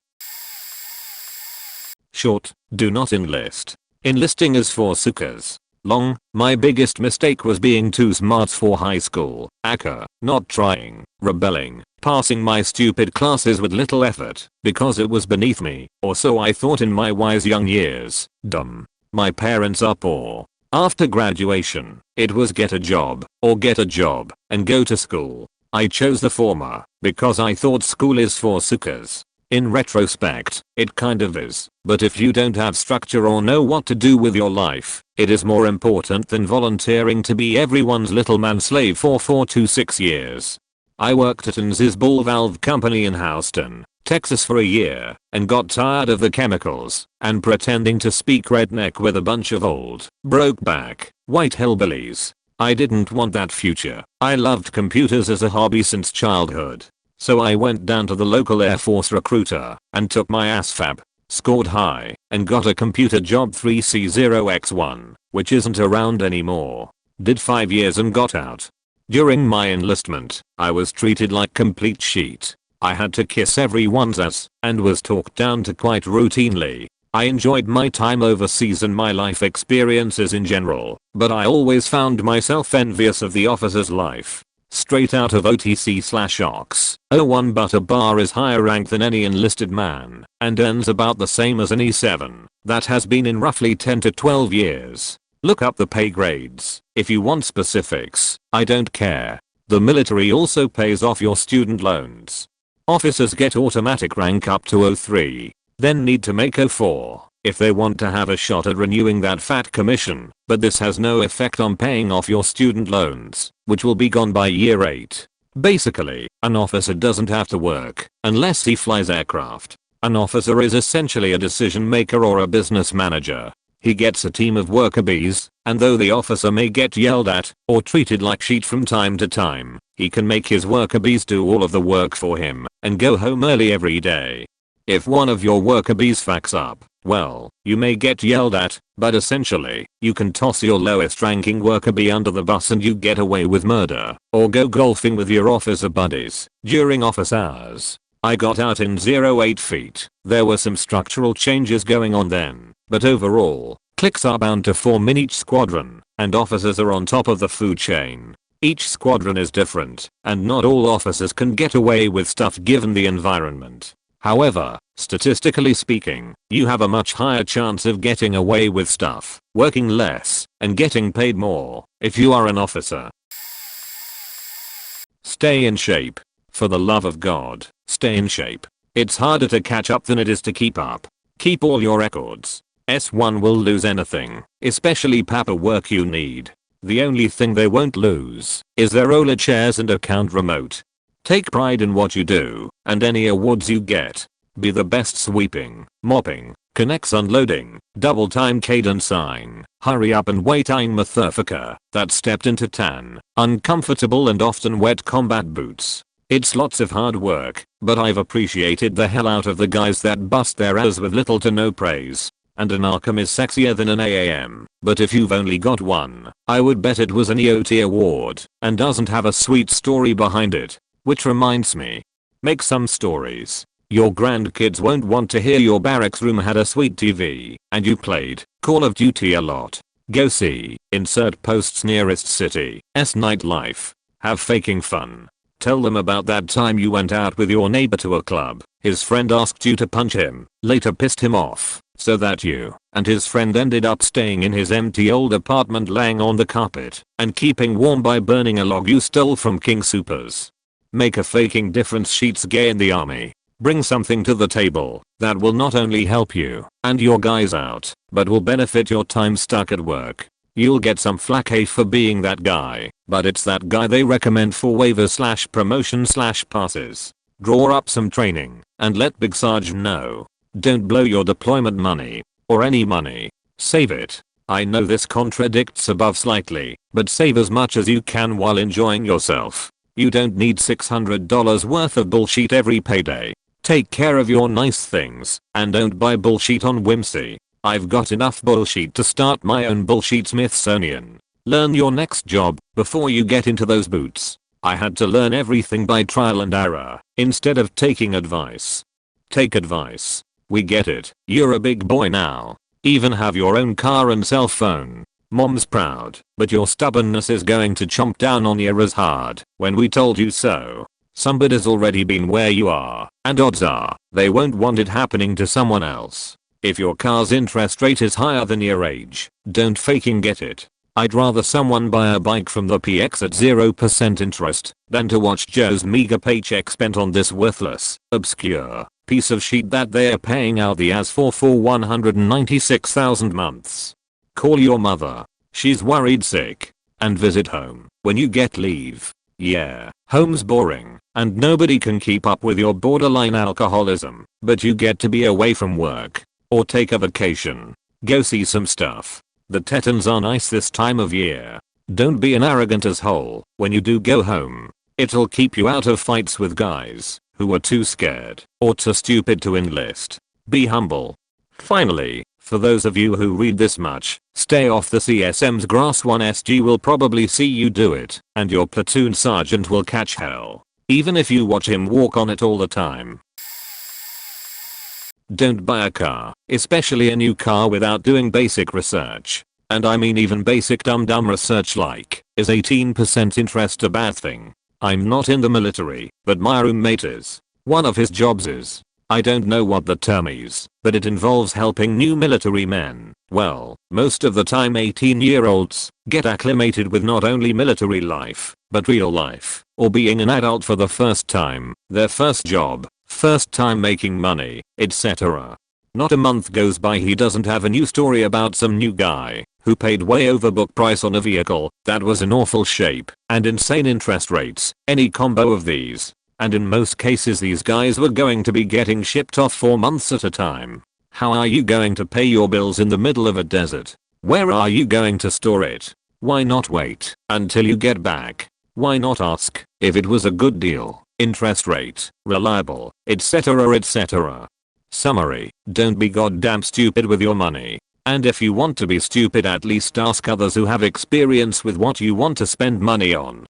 Short, do not enlist. Enlisting is for suckers. Long, my biggest mistake was being too smart for high school. Aka, not trying, rebelling, passing my stupid classes with little effort because it was beneath me, or so I thought in my wise young years. Dumb. My parents are poor. After graduation, it was get a job, or get a job, and go to school. I chose the former, because I thought school is for suckers. In retrospect, it kind of is, but if you don't have structure or know what to do with your life, it is more important than volunteering to be everyone's little man slave for 4 to 6 years. I worked at Nz's ball valve company in Houston, Texas for a year, and got tired of the chemicals and pretending to speak redneck with a bunch of old, broke-back, white hillbillies. I didn't want that future. I loved computers as a hobby since childhood. So I went down to the local Air Force recruiter and took my ASVAB, scored high, and got a computer job 3C0X1, which isn't around anymore. Did 5 years and got out. During my enlistment, I was treated like complete shit. I had to kiss everyone's ass and was talked down to quite routinely. I enjoyed my time overseas and my life experiences in general, but I always found myself envious of the officer's life. Straight out of OTC/Ox, 01 but a bar is higher rank than any enlisted man and earns about the same as an E7 that has been in roughly 10 to 12 years. Look up the pay grades if you want specifics. I don't care. The military also pays off your student loans. Officers get automatic rank up to 03, then need to make 04 if they want to have a shot at renewing that fat commission, but this has no effect on paying off your student loans, which will be gone by year 8. Basically, an officer doesn't have to work unless he flies aircraft. An officer is essentially a decision maker or a business manager. He gets a team of worker bees, and though the officer may get yelled at or treated like shit from time to time, he can make his worker bees do all of the work for him and go home early every day. If one of your worker bees fucks up, well, you may get yelled at, but essentially, you can toss your lowest ranking worker bee under the bus and you get away with murder, or go golfing with your officer buddies during office hours. I got out in 08 feet. There were some structural changes going on then, but overall, cliques are bound to form in each squadron, and officers are on top of the food chain. Each squadron is different, and not all officers can get away with stuff given the environment. However, statistically speaking, you have a much higher chance of getting away with stuff, working less, and getting paid more if you are an officer. Stay in shape. For the love of God, stay in shape. It's harder to catch up than it is to keep up. Keep all your records. S1 will lose anything, especially paperwork you need. The only thing they won't lose is their roller chairs and account remote. Take pride in what you do and any awards you get. Be the best sweeping, mopping, connects unloading, double time cadence sign, hurry up and wait I'm motherfucker that stepped into tan, uncomfortable and often wet combat boots. It's lots of hard work, but I've appreciated the hell out of the guys that bust their ass with little to no praise. And an Arkham is sexier than an AAM, but if you've only got one, I would bet it was an EOT award and doesn't have a sweet story behind it. Which reminds me, make some stories. Your grandkids won't want to hear your barracks room had a sweet TV and you played Call of Duty a lot. Go see, insert posts nearest city's nightlife. Have faking fun. Tell them about that time you went out with your neighbor to a club, his friend asked you to punch him, later pissed him off, so that you and his friend ended up staying in his empty old apartment laying on the carpet and keeping warm by burning a log you stole from King Soopers. Make a faking difference sheets gay in the army. Bring something to the table that will not only help you and your guys out, but will benefit your time stuck at work. You'll get some flack for being that guy, but it's that guy they recommend for waiver/promotion/passes. Draw up some training and let Big Sarge know. Don't blow your deployment money or any money. Save it. I know this contradicts above slightly, but save as much as you can while enjoying yourself. You don't need $600 worth of bullshit every payday. Take care of your nice things and don't buy bullshit on whimsy. I've got enough bullshit to start my own bullshit Smithsonian. Learn your next job before you get into those boots. I had to learn everything by trial and error instead of taking advice. Take advice. We get it. You're a big boy now. Even have your own car and cell phone. Mom's proud, but your stubbornness is going to chomp down on you as hard when we told you so. Somebody's already been where you are, and odds are they won't want it happening to someone else. If your car's interest rate is higher than your age, don't faking get it. I'd rather someone buy a bike from the PX at 0% interest than to watch Joe's meager paycheck spent on this worthless, obscure piece of shit that they're paying out the ass for 196,000 months. Call your mother. She's worried sick. And visit home when you get leave. Yeah, home's boring and nobody can keep up with your borderline alcoholism, but you get to be away from work or take a vacation. Go see some stuff. The Tetons are nice this time of year. Don't be an arrogant asshole when you do go home. It'll keep you out of fights with guys who are too scared or too stupid to enlist. Be humble. Finally, for those of you who read this much, stay off the CSM's grass. 1SG will probably see you do it, and your platoon sergeant will catch hell, even if you watch him walk on it all the time. Don't buy a car, especially a new car, without doing basic research. And I mean even basic dumb research like, is 18% interest a bad thing? I'm not in the military, but my roommate is. One of his jobs is, I don't know what the term is, but it involves helping new military men, well, most of the time 18-year-olds, get acclimated with not only military life, but real life, or being an adult for the first time, their first job, first time making money, etc. Not a month goes by he doesn't have a new story about some new guy who paid way over book price on a vehicle that was in awful shape and insane interest rates, any combo of these. And in most cases these guys were going to be getting shipped off for months at a time. How are you going to pay your bills in the middle of a desert? Where are you going to store it? Why not wait until you get back? Why not ask if it was a good deal, interest rate, reliable, etc. etc. Summary, don't be goddamn stupid with your money. And if you want to be stupid, at least ask others who have experience with what you want to spend money on.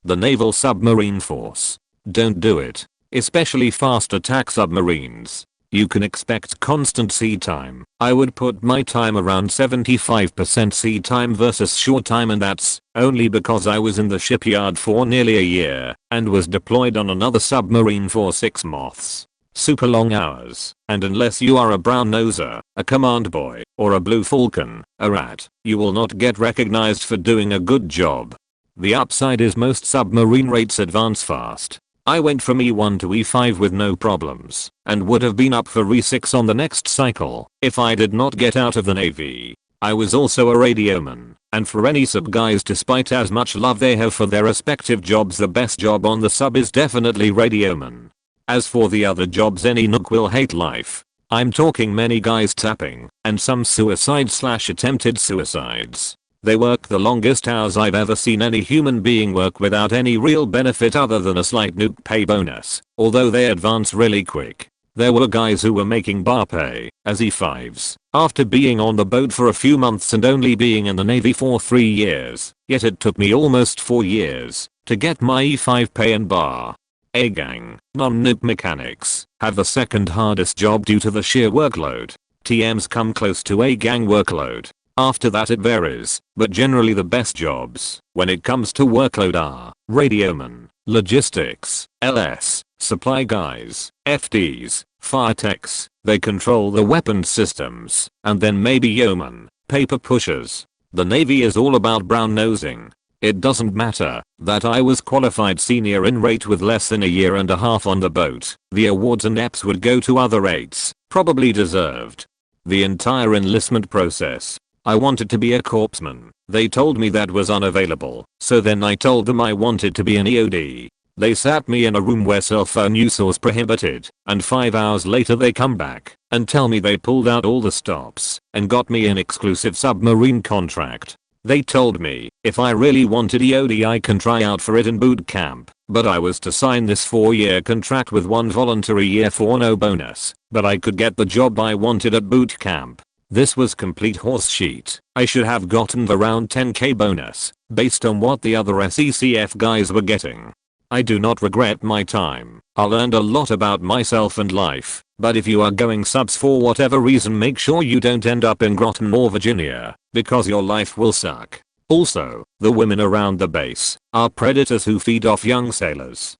The Naval Submarine Force. Don't do it. Especially fast attack submarines. You can expect constant sea time. I would put my time around 75% sea time versus shore time, and that's only because I was in the shipyard for nearly a year and was deployed on another submarine for 6 months. Super long hours, and unless you are a brown noser, a command boy, or a blue falcon, a rat, you will not get recognized for doing a good job. The upside is most submarine rates advance fast. I went from E1 to E5 with no problems, and would have been up for E6 on the next cycle if I did not get out of the Navy. I was also a radioman, and for any sub guys, despite as much love they have for their respective jobs, the best job on the sub is definitely radioman. As for the other jobs, any nook will hate life. I'm talking many guys tapping, and some suicide/attempted suicides. They work the longest hours I've ever seen any human being work without any real benefit other than a slight nuke pay bonus, although they advance really quick. There were guys who were making bar pay as E5s after being on the boat for a few months and only being in the Navy for 3 years, yet it took me almost 4 years to get my E5 pay and bar. A gang, non-nuke mechanics, have the second hardest job due to the sheer workload. TMs come close to A gang workload. After that it varies, but generally the best jobs when it comes to workload are radioman, logistics, LS, supply guys, FDs, fire techs. They control the weapons systems, and then maybe yeoman, paper pushers. The Navy is all about brown nosing. It doesn't matter that I was qualified senior in rate with less than a year and a half on the boat. The awards and EPs would go to other rates, probably deserved. The entire enlistment process. I wanted to be a corpsman. They told me that was unavailable, so then I told them I wanted to be an EOD. They sat me in a room where cell phone use was prohibited, and 5 hours later they come back and tell me they pulled out all the stops and got me an exclusive submarine contract. They told me if I really wanted EOD I can try out for it in boot camp, but I was to sign this 4-year contract with 1 voluntary year for no bonus, but I could get the job I wanted at boot camp. This was complete horseshit. I should have gotten the round 10k bonus based on what the other SECF guys were getting. I do not regret my time. I learned a lot about myself and life, but if you are going subs for whatever reason, make sure you don't end up in Groton or Virginia, because your life will suck. Also, the women around the base are predators who feed off young sailors.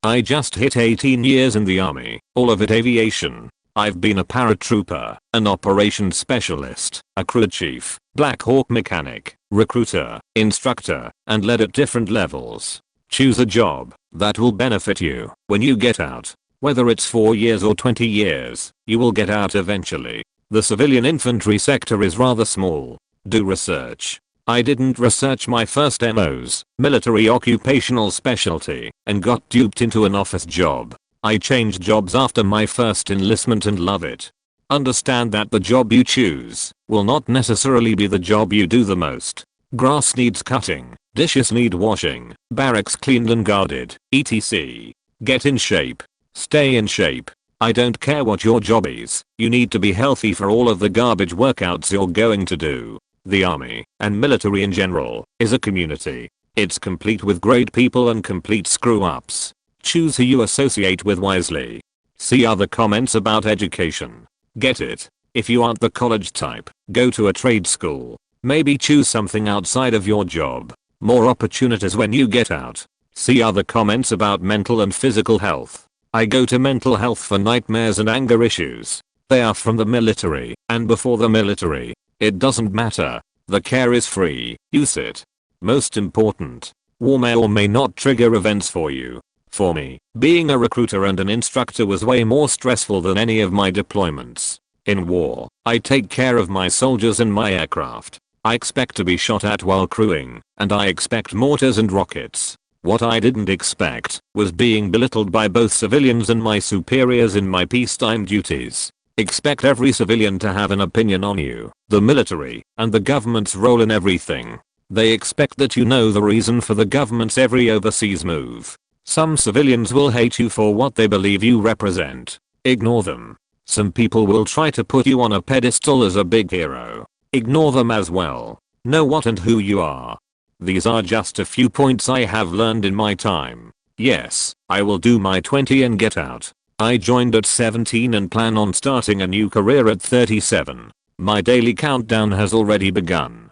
I just hit 18 years in the army, all of it aviation. I've been a paratrooper, an operations specialist, a crew chief, Black Hawk mechanic, recruiter, instructor, and led at different levels. Choose a job that will benefit you when you get out. Whether it's 4 years or 20 years, you will get out eventually. The civilian infantry sector is rather small. Do research. I didn't research my first MO's, military occupational specialty, and got duped into an office job. I changed jobs after my first enlistment and love it. Understand that the job you choose will not necessarily be the job you do the most. Grass needs cutting, dishes need washing, barracks cleaned and guarded, etc. Get in shape. Stay in shape. I don't care what your job is, you need to be healthy for all of the garbage workouts you're going to do. The army, and military in general, is a community. It's complete with great people and complete screw-ups. Choose who you associate with wisely. See other comments about education. Get it? If you aren't the college type, go to a trade school. Maybe choose something outside of your job. More opportunities when you get out. See other comments about mental and physical health. I go to mental health for nightmares and anger issues. They are from the military, and before the military. It doesn't matter. The care is free. Use it. Most important. War may or may not trigger events for you. For me, being a recruiter and an instructor was way more stressful than any of my deployments. In war, I take care of my soldiers and my aircraft. I expect to be shot at while crewing, and I expect mortars and rockets. What I didn't expect was being belittled by both civilians and my superiors in my peacetime duties. Expect every civilian to have an opinion on you, the military, and the government's role in everything. They expect that you know the reason for the government's every overseas move. Some civilians will hate you for what they believe you represent. Ignore them. Some people will try to put you on a pedestal as a big hero. Ignore them as well. Know what and who you are. These are just a few points I have learned in my time. Yes, I will do my 20 and get out. I joined at 17 and plan on starting a new career at 37. My daily countdown has already begun.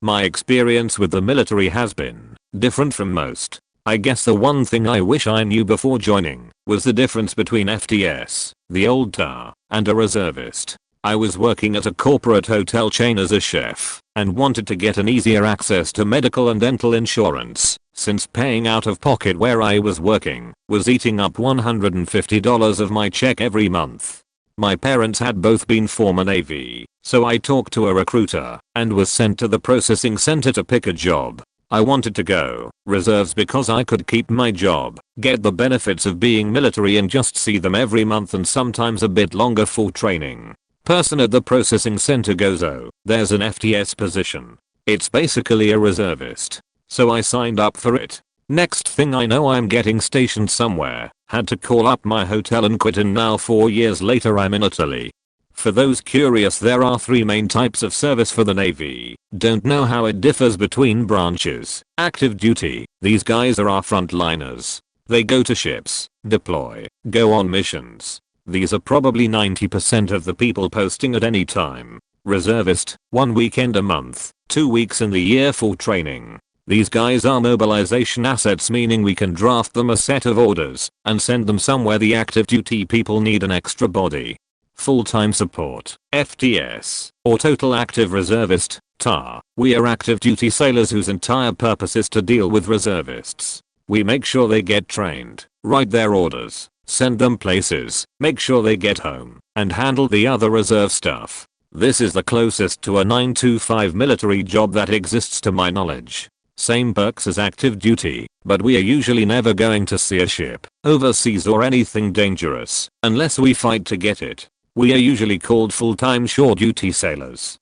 My experience with the military has been different from most. I guess the one thing I wish I knew before joining was the difference between FTS, the old TAR, and a reservist. I was working at a corporate hotel chain as a chef and wanted to get an easier access to medical and dental insurance, since paying out of pocket where I was working was eating up $150 of my check every month. My parents had both been former Navy, so I talked to a recruiter and was sent to the processing center to pick a job. I wanted to go reserves because I could keep my job, get the benefits of being military and just see them every month and sometimes a bit longer for training. Person at the processing center goes, oh, there's an FTS position. It's basically a reservist. So I signed up for it. Next thing I know I'm getting stationed somewhere, had to call up my hotel and quit, and now 4 years later I'm in Italy. For those curious, there are 3 main types of service for the Navy. Don't know how it differs between branches. Active duty, these guys are our frontliners. They go to ships, deploy, go on missions. These are probably 90% of the people posting at any time. Reservist, 1 weekend a month, 2 weeks in the year for training. These guys are mobilization assets, meaning we can draft them a set of orders and send them somewhere the active duty people need an extra body. Full-time support, FTS, or total active reservist, TAR. We are active duty sailors whose entire purpose is to deal with reservists. We make sure they get trained, write their orders, send them places, make sure they get home, and handle the other reserve stuff. This is the closest to a 9-to-5 military job that exists to my knowledge. Same perks as active duty, but we are usually never going to see a ship, overseas or anything dangerous, unless we fight to get it. We are usually called full-time shore duty sailors.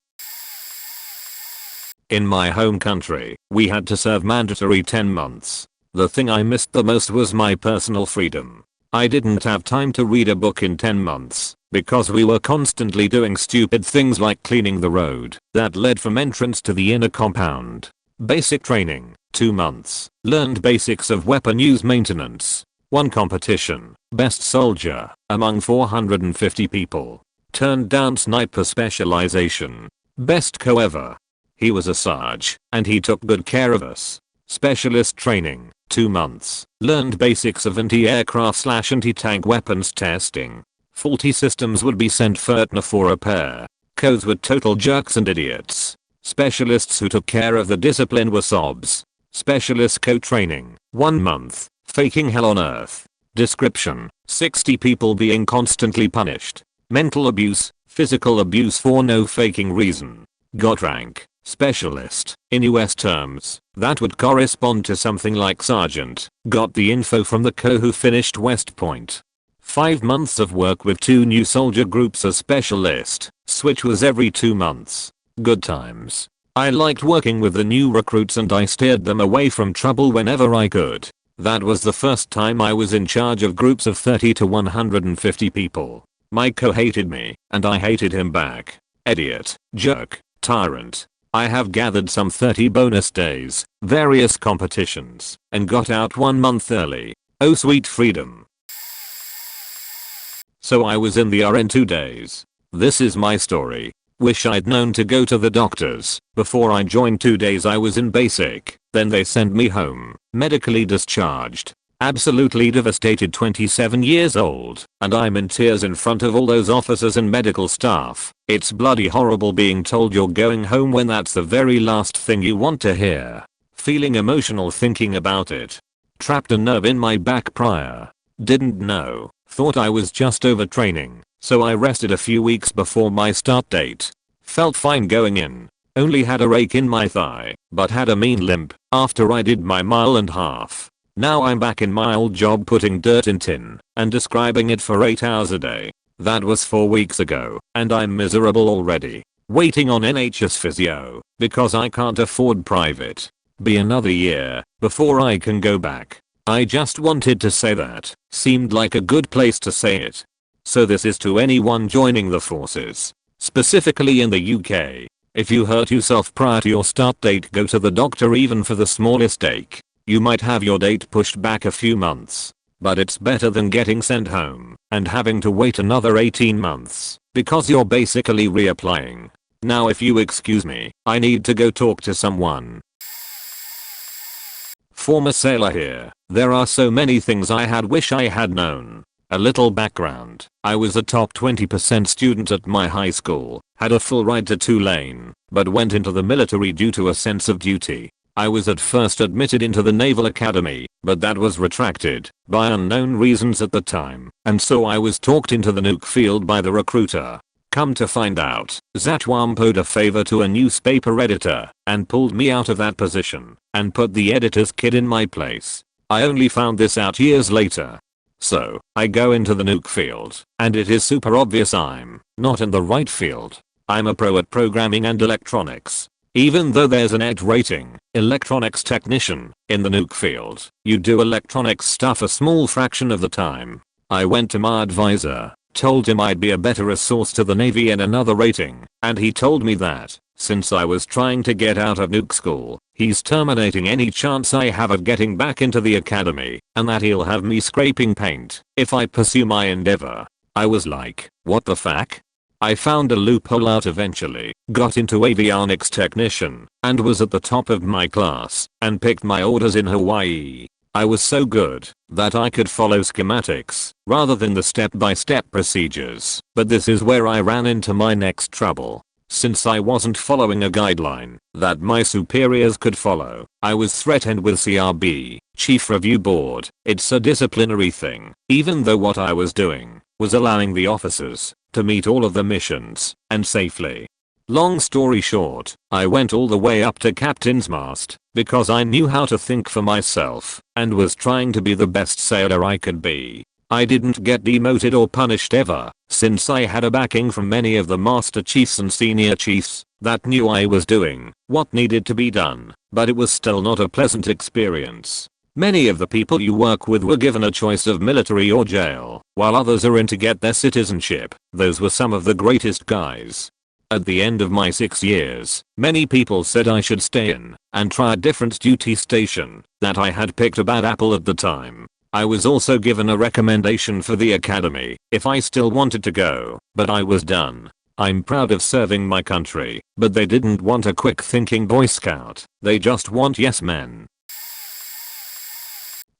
In my home country, we had to serve mandatory 10 months. The thing I missed the most was my personal freedom. I didn't have time to read a book in 10 months, because we were constantly doing stupid things like cleaning the road that led from entrance to the inner compound. Basic training, 2 months. Learned basics of weapon use maintenance. 1 competition, best soldier, among 450 people. Turned down sniper specialization. Best co ever. He was a sarge, and he took good care of us. Specialist training, 2 months. Learned basics of anti-aircraft/anti-tank weapons testing. Faulty systems would be sent for repair. Codes were total jerks and idiots. Specialists who took care of the discipline were sobs. Specialist code training, 1 month. Faking hell on earth. Description, 60 people being constantly punished. Mental abuse, physical abuse for no faking reason. Got rank, specialist. In US terms, that would correspond to something like sergeant. Got the info from the co who finished West Point. 5 months of work with 2 new soldier groups as specialist. Switch was every 2 months. Good times. I liked working with the new recruits and I steered them away from trouble whenever I could. That was the first time I was in charge of groups of 30 to 150 people. My co hated me, and I hated him back. Idiot, jerk, tyrant. I have gathered some 30 bonus days, various competitions, and got out 1 month early. Oh sweet freedom. So I was in the RN 2 days. This is my story. Wish I'd known to go to the doctors. Before I joined 2 days I was in basic, then they sent me home, medically discharged. Absolutely devastated, 27 years old, and I'm in tears in front of all those officers and medical staff. It's bloody horrible being told you're going home when that's the very last thing you want to hear. Feeling emotional thinking about it. Trapped a nerve in my back prior. Didn't know, thought I was just overtraining, so I rested a few weeks before my start date. Felt fine going in. Only had a rake in my thigh, but had a mean limp after I did my 1.5 miles. Now I'm back in my old job putting dirt in tin and describing it for 8 hours a day. That was 4 weeks ago, and I'm miserable already. Waiting on NHS physio, because I can't afford private. Be another year before I can go back. I just wanted to say that. Seemed like a good place to say it. So this is to anyone joining the forces. Specifically in the UK. If you hurt yourself prior to your start date, go to the doctor even for the smallest ache. You might have your date pushed back a few months. But it's better than getting sent home and having to wait another 18 months because you're basically reapplying. Now if you excuse me, I need to go talk to someone. Former sailor here. There are so many things I wish I had known. A little background. I was a top 20% student at my high school, had a full ride to Tulane, but went into the military due to a sense of duty. I was at first admitted into the Naval Academy, but that was retracted by unknown reasons at the time, and so I was talked into the nuke field by the recruiter. Come to find out, Zatwam owed a favor to a newspaper editor and pulled me out of that position and put the editor's kid in my place. I only found this out years later. So, I go into the nuke field, and it is super obvious I'm not in the right field. I'm a pro at programming and electronics. Even though there's an ED rating, electronics technician, in the nuke field, you do electronics stuff a small fraction of the time. I went to my advisor, told him I'd be a better resource to the Navy and another rating, and he told me that, since I was trying to get out of nuke school, he's terminating any chance I have of getting back into the academy, and that he'll have me scraping paint if I pursue my endeavor. I was like, what the fuck? I found a loophole out eventually, got into avionics technician, and was at the top of my class, and picked my orders in Hawaii. I was so good that I could follow schematics rather than the step-by-step procedures, but this is where I ran into my next trouble. Since I wasn't following a guideline that my superiors could follow, I was threatened with CRB, Chief Review Board. It's a disciplinary thing, even though what I was doing was allowing the officers to meet all of the missions and safely. Long story short, I went all the way up to captain's mast because I knew how to think for myself and was trying to be the best sailor I could be. I didn't get demoted or punished ever, since I had a backing from many of the master chiefs and senior chiefs that knew I was doing what needed to be done, but it was still not a pleasant experience. Many of the people you work with were given a choice of military or jail, while others are in to get their citizenship. Those were some of the greatest guys. At the end of my 6 years, many people said I should stay in and try a different duty station that I had picked a bad apple at the time. I was also given a recommendation for the academy if I still wanted to go, but I was done. I'm proud of serving my country, but they didn't want a quick thinking Boy Scout, they just want yes men.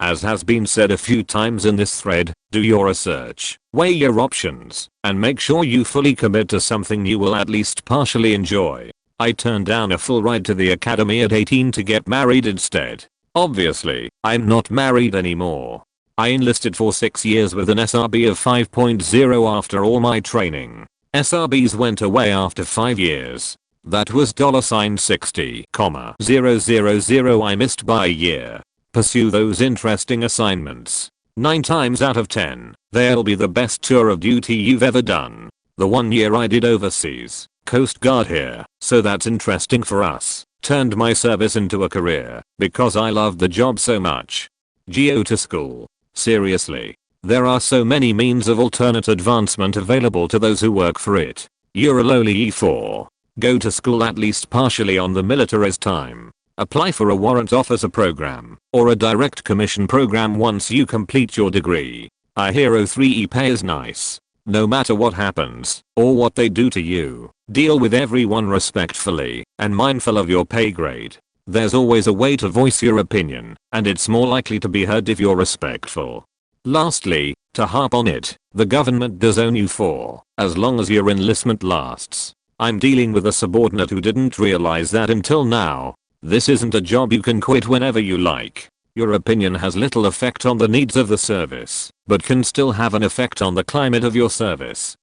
As has been said a few times in this thread, do your research, weigh your options, and make sure you fully commit to something you will at least partially enjoy. I turned down a full ride to the academy at 18 to get married instead. Obviously, I'm not married anymore. I enlisted for 6 years with an SRB of 5.0 after all my training. SRBs went away after 5 years. That was $60,000 I missed by a year. Pursue those interesting assignments. 9 times out of 10, they'll be the best tour of duty you've ever done. The 1 year I did overseas, Coast Guard here, so that's interesting for us. Turned my service into a career, because I loved the job so much. Go to school. Seriously. There are so many means of alternate advancement available to those who work for it. You're a lowly E4. Go to school at least partially on the military's time. Apply for a warrant officer program, or a direct commission program once you complete your degree. I hear O3E pay is nice. No matter what happens, or what they do to you, deal with everyone respectfully, and mindful of your pay grade. There's always a way to voice your opinion, and it's more likely to be heard if you're respectful. Lastly, to harp on it, the government does own you for as long as your enlistment lasts. I'm dealing with a subordinate who didn't realize that until now. This isn't a job you can quit whenever you like. Your opinion has little effect on the needs of the service, but can still have an effect on the climate of your service.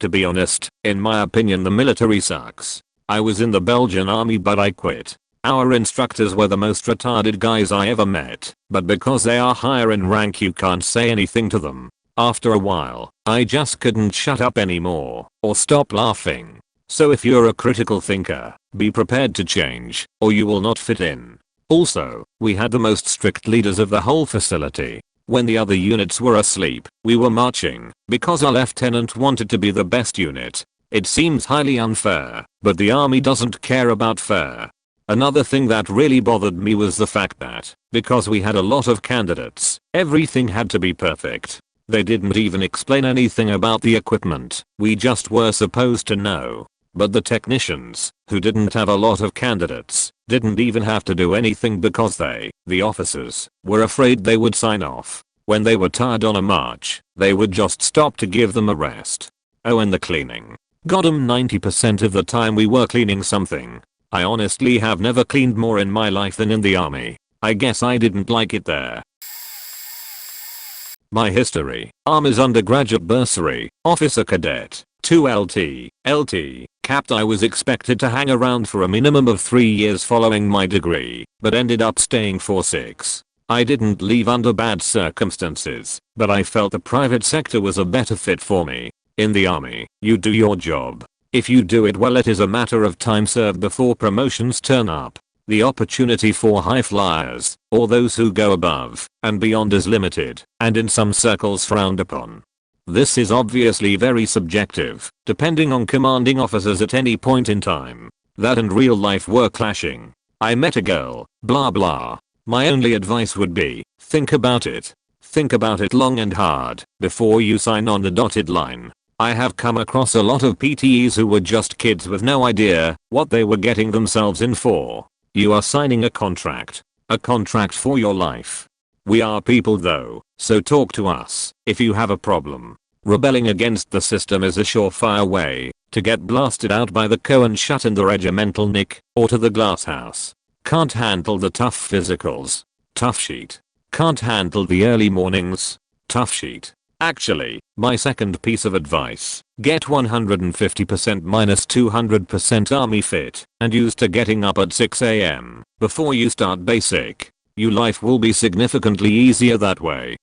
To be honest, in my opinion the military sucks. I was in the Belgian army but I quit. Our instructors were the most retarded guys I ever met, but because they are higher in rank you can't say anything to them. After a while, I just couldn't shut up anymore, or stop laughing. So if you're a critical thinker, be prepared to change, or you will not fit in. Also, we had the most strict leaders of the whole facility. When the other units were asleep, we were marching, because our lieutenant wanted to be the best unit. It seems highly unfair, but the army doesn't care about fair. Another thing that really bothered me was the fact that, because we had a lot of candidates, everything had to be perfect. They didn't even explain anything about the equipment, we just were supposed to know. But the technicians, who didn't have a lot of candidates, didn't even have to do anything because they, the officers, were afraid they would sign off. When they were tired on a march, they would just stop to give them a rest. Oh, and the cleaning. Goddamn 90% of the time we were cleaning something. I honestly have never cleaned more in my life than in the army. I guess I didn't like it there. My history. Army's undergraduate bursary, officer cadet, 2 LT, capped. I was expected to hang around for a minimum of 3 years following my degree, but ended up staying for 6. I didn't leave under bad circumstances, but I felt the private sector was a better fit for me. In the army, you do your job. If you do it well, it is a matter of time served before promotions turn up. The opportunity for high flyers, or those who go above and beyond, is limited, and in some circles frowned upon. This is obviously very subjective, depending on commanding officers at any point in time. That and real life were clashing. I met a girl, blah blah. My only advice would be, think about it. Think about it long and hard before you sign on the dotted line. I have come across a lot of PTEs who were just kids with no idea what they were getting themselves in for. You are signing a contract for your life. We are people though, so talk to us if you have a problem. Rebelling against the system is a surefire way to get blasted out by the co and shut in the regimental nick, or to the glass house. Can't handle the tough physicals. Tough sheet. Can't handle the early mornings. Tough sheet. Actually, my second piece of advice, get 150% minus 200% army fit and used to getting up at 6 AM before you start basic. Your life will be significantly easier that way.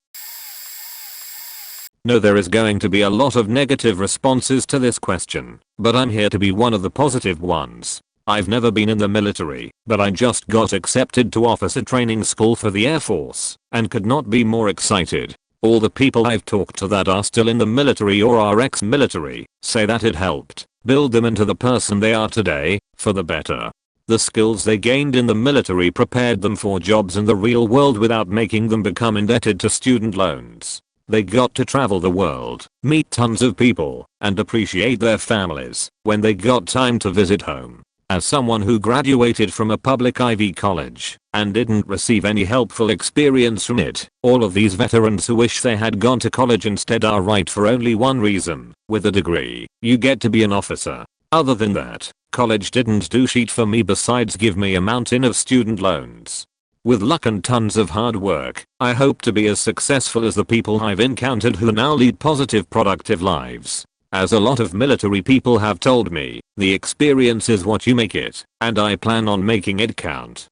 No, there is going to be a lot of negative responses to this question, but I'm here to be one of the positive ones. I've never been in the military, but I just got accepted to officer training school for the Air Force and could not be more excited. All the people I've talked to that are still in the military or are ex-military say that it helped build them into the person they are today, for the better. The skills they gained in the military prepared them for jobs in the real world without making them become indebted to student loans. They got to travel the world, meet tons of people, and appreciate their families when they got time to visit home. As someone who graduated from a public Ivy college and didn't receive any helpful experience from it, all of these veterans who wish they had gone to college instead are right for only one reason: with a degree, you get to be an officer. Other than that, college didn't do shit for me besides give me a mountain of student loans. With luck and tons of hard work, I hope to be as successful as the people I've encountered who now lead positive, productive lives. As a lot of military people have told me, the experience is what you make it, and I plan on making it count.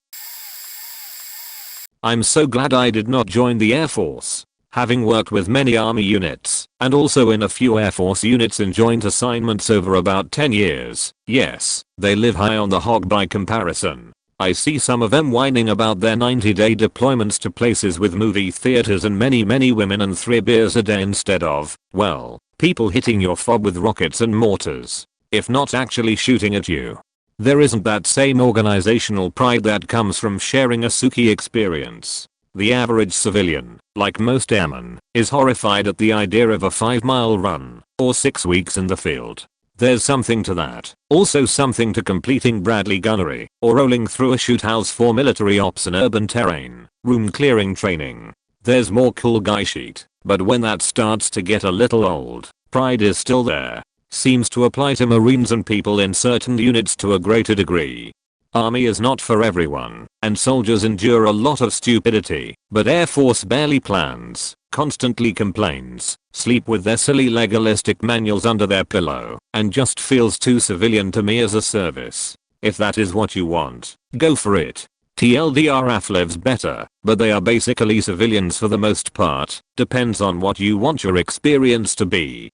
I'm so glad I did not join the Air Force. Having worked with many army units, and also in a few Air Force units in joint assignments over about 10 years, yes, they live high on the hog by comparison. I see some of them whining about their 90-day deployments to places with movie theaters and many women and 3 beers a day instead of, well, people hitting your fob with rockets and mortars, if not actually shooting at you. There isn't that same organizational pride that comes from sharing a suki experience. The average civilian, like most airmen, is horrified at the idea of a 5-mile run, or 6 weeks in the field. There's something to that. Also something to completing Bradley gunnery, or rolling through a shoot house for military ops in urban terrain, room clearing training. There's more cool guy shit, but when that starts to get a little old, pride is still there. Seems to apply to Marines and people in certain units to a greater degree. Army is not for everyone, and soldiers endure a lot of stupidity, but Air Force barely plans, constantly complains, sleep with their silly legalistic manuals under their pillow, and just feels too civilian to me as a service. If that is what you want, go for it. TLDR lives better, but they are basically civilians for the most part, depends on what you want your experience to be.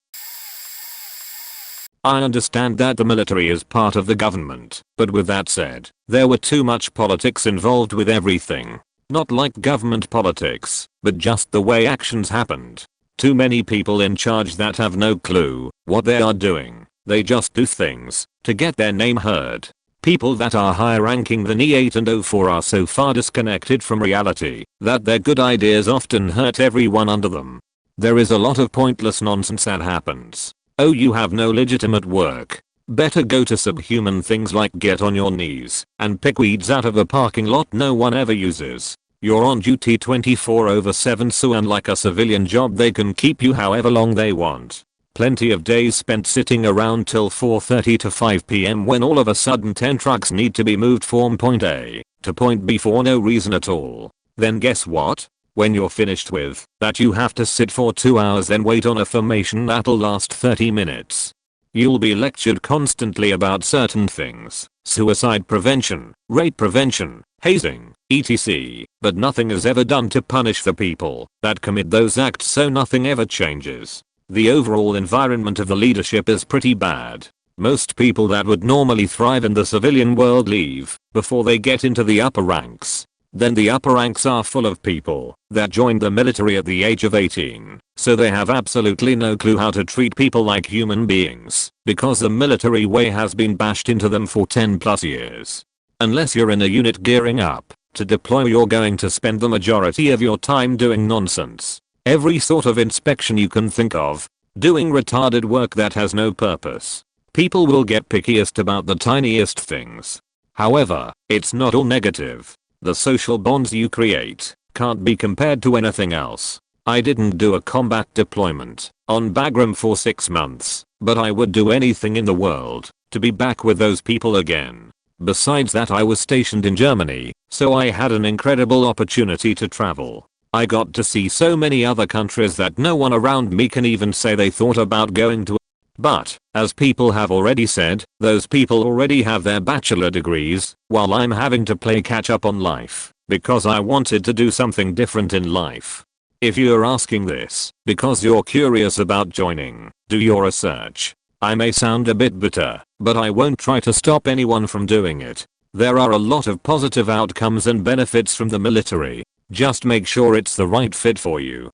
I understand that the military is part of the government, but with that said, there were too much politics involved with everything. Not like government politics, but just the way actions happened. Too many people in charge that have no clue what they are doing. They just do things to get their name heard. People that are higher ranking than E8 and O4 are so far disconnected from reality that their good ideas often hurt everyone under them. There is a lot of pointless nonsense that happens. Oh, you have no legitimate work. Better go to subhuman things like get on your knees and pick weeds out of a parking lot no one ever uses. You're on duty 24/7, so unlike a civilian job they can keep you however long they want. Plenty of days spent sitting around till 4:30 to 5 PM when all of a sudden 10 trucks need to be moved from point A to point B for no reason at all. Then guess what? When you're finished with that, you have to sit for 2 hours and wait on a formation that'll last 30 minutes. You'll be lectured constantly about certain things, suicide prevention, rape prevention, hazing, etc. But nothing is ever done to punish the people that commit those acts, so nothing ever changes. The overall environment of the leadership is pretty bad. Most people that would normally thrive in the civilian world leave before they get into the upper ranks. Then the upper ranks are full of people that joined the military at the age of 18, so they have absolutely no clue how to treat people like human beings, because the military way has been bashed into them for 10 plus years. Unless you're in a unit gearing up to deploy, you're going to spend the majority of your time doing nonsense. Every sort of inspection you can think of, doing retarded work that has no purpose. People will get pickiest about the tiniest things. However, it's not all negative. The social bonds you create can't be compared to anything else. I didn't do a combat deployment on Bagram for 6 months, but I would do anything in the world to be back with those people again. Besides that, I was stationed in Germany, so I had an incredible opportunity to travel. I got to see so many other countries that no one around me can even say they thought about going to. But, as people have already said, those people already have their bachelor degrees, while I'm having to play catch up on life, because I wanted to do something different in life. If you're asking this because you're curious about joining, do your research. I may sound a bit bitter, but I won't try to stop anyone from doing it. There are a lot of positive outcomes and benefits from the military. Just make sure it's the right fit for you.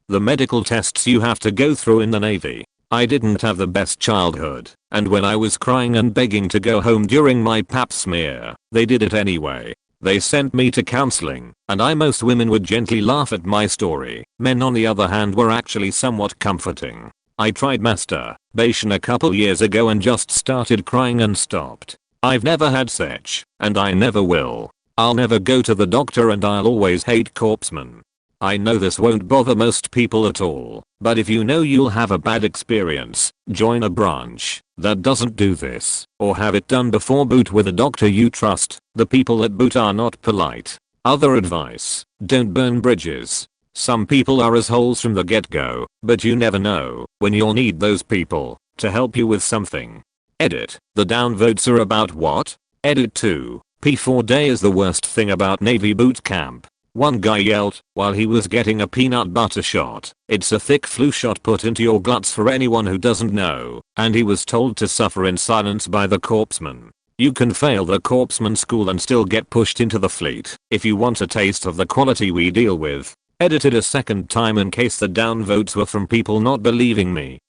The medical tests you have to go through in the Navy. I didn't have the best childhood, and when I was crying and begging to go home during my pap smear, they did it anyway. They sent me to counseling, and most women would gently laugh at my story. Men on the other hand were actually somewhat comforting. I tried masturbation a couple years ago and just started crying and stopped. I've never had sex, and I never will. I'll never go to the doctor and I'll always hate corpsemen. I know this won't bother most people at all, but if you know you'll have a bad experience, join a branch that doesn't do this, or have it done before boot with a doctor you trust. The people at boot are not polite. Other advice: don't burn bridges. Some people are assholes from the get-go, but you never know when you'll need those people to help you with something. Edit. The downvotes are about what? Edit 2. P4 is the worst thing about Navy boot camp. One guy yelled while he was getting a peanut butter shot. It's a thick flu shot put into your guts for anyone who doesn't know, and he was told to suffer in silence by the corpseman. You can fail the corpseman school and still get pushed into the fleet. If you want a taste of the quality we deal with, edit it a second time in case the downvotes were from people not believing me.